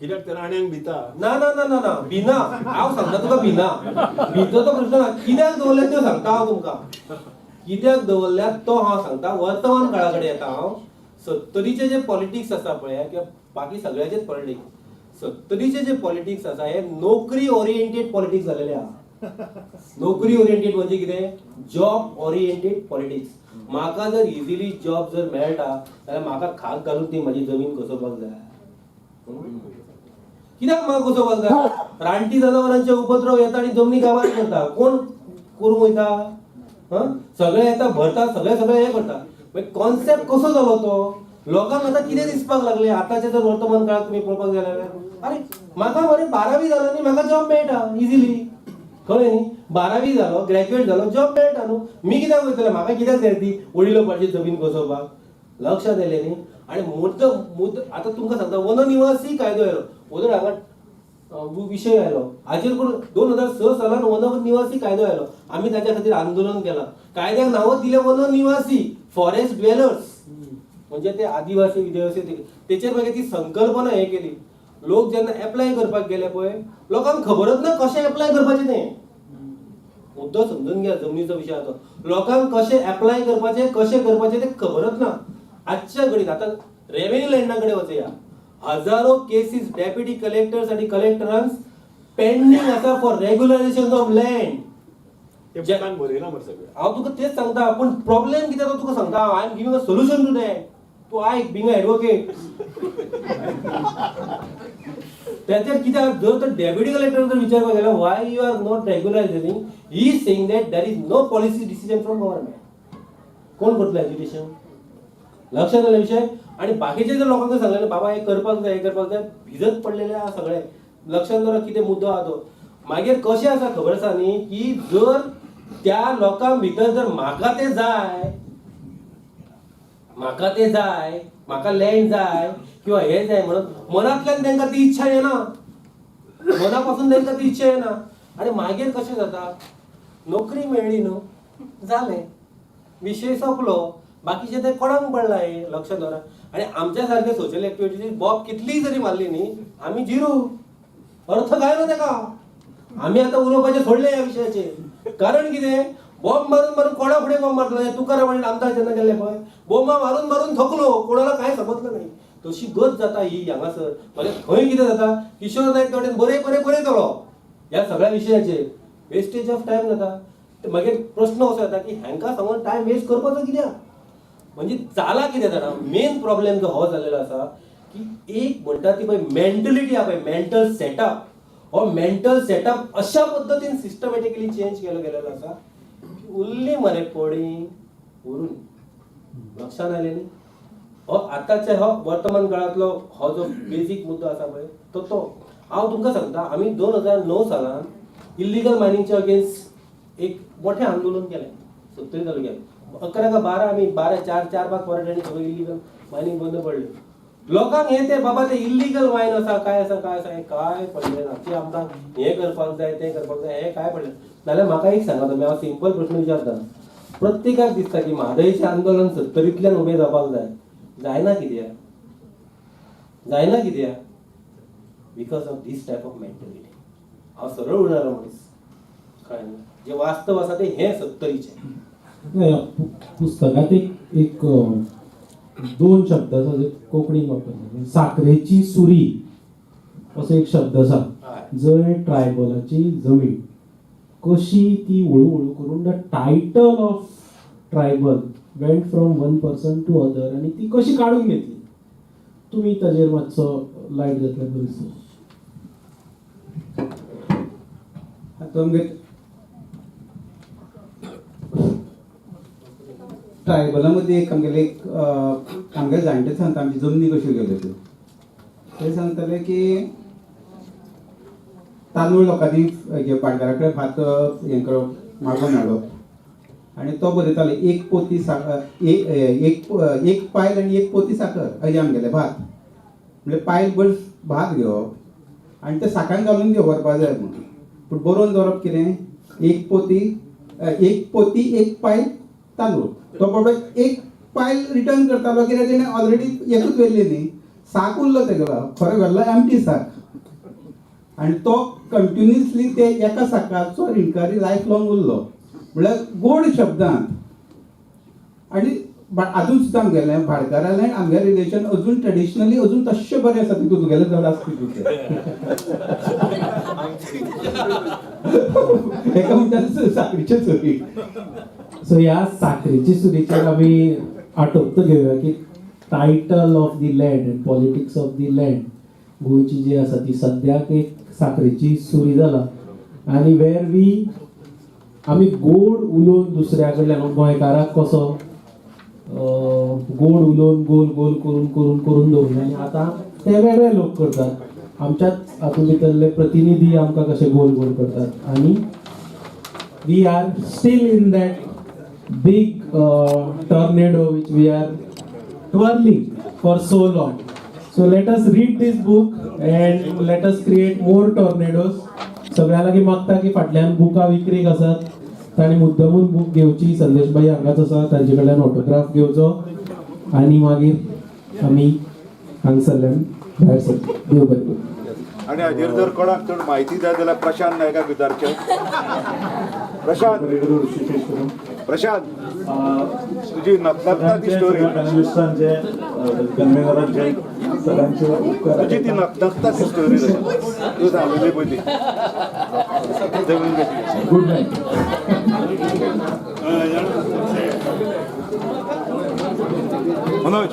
Speaker 17: कित्याक ते राण्यांक भिता.
Speaker 8: ना ना ना ना ना भिना. हांव सांगता तुका भिना. भितो तो प्रश्न ना. कित्याक दवरल्या त्यो सांगता हांव तुमकां. कित्याक दवरल्या तो हांव सांगता. वर्तमान काळा कडेन येता हांव. 70चे जे पॉलिटिक्स आसा पळय किंवा बाकी सगळ्याचेच पॉलिटिक्स 70चे जे पॉलिटिक्स आसा हे नोकरी ओरिएंटेड पॉलिटिक्स जालेले आहा. नोकरी ओरिएंटेड म्हणजे कितें, जॉब ओरिएंटेड पॉलिटिक्स. म्हाका जर इजिली जॉब जर मेळटा जाल्यार म्हाका खाक घालून ती म्हाजी जमीन कसोवपाक जाय. कित्याक म्हाका कसोवपाक जाय. रानटी जनावरांचे उपद्रव येता आनी जमनी काबार करता. कोण करूंक वयता. सगळे येता भरता सगळे हे करता. कॉन्सेप्ट कसो जालो तो. लोकांक आतां कितें दिसपाक लागले आतांचे जर वर्तमान काळात तुमी पळोवपाक गेले जाल्यार अरे म्हाका मरे 12वी जालो न्ही म्हाका जॉब मेळटा इजिली. कळ्ळें न्ही. 12वी जालो ग्रॅज्युएट जालो जॉब मेळटा न्हू. मी कित्याक वयतले म्हाका कित्याक जाय ती वडील बापायची जमीन कसोवपाक. लक्षात येयलें न्ही. आनी मुद्दो आतां तुमकां सांगता वननिवासी कायदो आयलो. वदळ हांगा विशय आयलो. हाचेर करून 2006 सालान वननिवासी कायदो आयलो. आमी ताच्या खातीर आंदोलन केलां. कायद्याक नांव दिलें वननिवासी फॉरेस्ट ड्वेलर्स म्हणजे ते आदिवासी विदेवासी तेचेर मागीर ती संकल्पना हे केली. लोक जेन्ना एप्लाय करपाक गेले पळय लोकांक खबरच ना कशें एप्लाय करपाचें तें. मुद्दो समजून घ्या जमनीचो विशय आसा. लोकांक कशें एप्लाय करपाचें कशें करपाचें तें खबरच ना. आजच्या घडीत आतां रेव्हेन्यू लँडा कडेन वचया. हजारो केसीस डेप्युटी कलेक्टर्स आनी कलेक्टरांस पेंडिंग आसा फॉर रेग्युलरायझेशन ऑफ लँड. हांव तुका तेच सांगता. पूण प्रॉब्लेम कितें तो तुका सांगता. I am giving a solution to that. तूं आयक बिंग अ एडवोकेट. त्याच्यात कित्याक जर तर डेप्युटी कलेक्टर जर विचारपाक गेल्यार why you are not regularising he is saying that there is no policy decision from government. कोण करतलो एज्युकेशन. लक्षात आलं विषय. आणि बाकीचे जर लोकांक सांगलें बाबा हे करपाक जाय भिजत पडलेले आहा सगळे. लक्षात दवरा कितें मुद्दो आहा तो. मागीर कशें आसा खबर आसा न्ही की जर त्या लोकां भितर जर म्हाका ते जाय म्हाका लँड जाय किंवा हे जाय म्हणून मनांतल्यान तांकां ती इच्छा येना. मनापासून तांकां ती इच्छा येना. आनी मागीर कशें जाता नोकरी मेळ्ळी न्हू जालें विशय सोंपलो. बाकीचे ते कोणाक पडला हे. लक्षात दवरा. आनी आमच्या सारके सोशल एक्टिविटीची बॉब कितलीय जरी मारली न्ही आमी झिरो. अर्थ काय ना तेका. आमी आतां उलोवपाचें सोडलें ह्या विशयाचेर. कारण कितें बॉम्ब मारून कोणा फुडें बॉम्ब मारतलो. तुकाराम आनी आमदार जेन्ना गेले पळय बॉम्बा मारून थकलो कोणाला काय समजलं नाही. तशी गत जाता ही हांगासर. मागीर खंय कितें जाता किशोर नायक कडेन बरे जालो ह्या सगळ्या विशयाचेर. वेस्टेज ऑफ टायम जाता. मागीर प्रश्न असो येता की हांकां सांगून टायम वेस्ट करपाचो कित्याक. म्हणजे जाला कितें जाणा मेन प्रॉब्लेम जो हो जाल्लो आसा की एक म्हणटा ती पळय मेंटलिटी आहा पळय मेंटल सेटअप. हो मेंटल सेटअप अशा पद्दतीन सिस्टमॅटिकली चेंज केलो गेलेलो आसा की उरली मरे पडींग उरून. लक्षात आयलें न्ही. हो आतांच्या हो वर्तमान काळांतलो हो जो बेजीक मुद्दो आसा पळय तो हांव तुमकां सांगता. आमी 2009 सालान इल्लिगल मायनिंगच्या अगेन्स्ट एक मोठें आंदोलन केलें 70 तालुक्यात. 11 का 12 आमी 12 4-5 वरांनी सगळें इल्लिगल मायनिंग बंद पडलें. लोकांक हे ते बाबा ते इल्लिगल मायन आसा काय हे काय पडलें ना. की आमकां हे करपाक जाय ते करपाक जाय हे काय पडलें नाल्यार म्हाका एक सांगा तुमी. हांव सिंपल प्रश्न विचारता. प्रत्येकाक दिसता की म्हादयचें आंदोलन 70तल्यान उबें जावपाक जाय. जायना कित्याक जायना कित्याक because of this type of mentality. हांव सरळ उलयणारो मनीस, कळ्ळें न्ही. जे वास्तव आसा ते हें सत्तरीचें.
Speaker 5: पुस्तकात एक 2 शब्द आसा जे कोंकणीन वापरले. साखरेची सुरी असो एक शब्द आसा. जंय ट्रायबलाची जमीन कशी ती हळू करून the title of tribal went from one person to other आनी ती कशी काडून घेतली. तुमी ताजेर मातसो लायट घातल्यार बरी दिसता.
Speaker 7: ट्रायबलामध्ये एक आमगे जाणटे सांगता आमची जमनी कश्यो गेल्यो त्यो. ते सांगताले की तांदूळ लोकांनी पाडकारा कडेन भात हें करप मागून हाडप आनी तो बरयताले एक पोती एक पायल आनी एक पोती साकर अशें आमगेलें भात. म्हणजे पायल भर भात घेवप आनी ते साकान घालून व्हरपाक जाय म्हणून. पूण बरोवन दवरप कितें एक पोती एक पायल तांदूळ. तो बाबा एक पायल रिटर्न करतालो कित्याक तेणें ऑलरेडी एकूच व्हेल्ली न्ही. साक उरलो तेगेलो खरें व्हेल्लो एम्प्टी साक आनी तो कंटिन्युअसली ते एका साकाचो रिणकारी लायफ लॉंग उरलो. म्हळ्यार गोड शब्दांत. आनी अजून सुद्दां आमगेलें भाडकारालें आमगे रिलेशन अजून ट्रेडिशनली अजून तशें बरें आसा. तितून तुगेले चड आसता तितून एका म्हणटाले साखरेची सुरी.
Speaker 5: सो ह्या साखरेची सुरीचेर आमी आठवत घेवया की title of the land and politics of the land गोंयची जी आसा ती सद्याक एक साखरेची सुरी जाला. आनी वेर आमी गोड उलोवन दुसऱ्या कडल्यान गोंयकाराक कसो गोड उलोवन गोल गोल करून दवरले आनी आतां ते वेगळे लोक करतात. आमच्याच हातूंत भितरले प्रतिनिधी आमकां कशे गोल गोल करतात. आनी we are still in that big tornado which we are twirling for so long. So let us read this book and let us create more tornadoes. सगळ्या लागीं मागता की फाटल्यान बुकां विक्रीक आसात. तांणी मुद्दमून बूक घेवची. संदेशबाई हांगाच आसा, तांचे कडल्यान ऑटोग्राफ घेवचो आनी मागीर आमी हांगसरल्यान भायर सरता. देव बरें करूं.
Speaker 11: आणि हाजेर जर कोणाक चड म्हायती जाय जाल्यार प्रशांत नायकाक विचारचें. प्रशांत तुजी नकनकता ती स्टोरी तुजी ती नकनकता ती स्टोरी तूं सांगिल्ली पळय ती
Speaker 10: गुड नायट.
Speaker 11: मनोज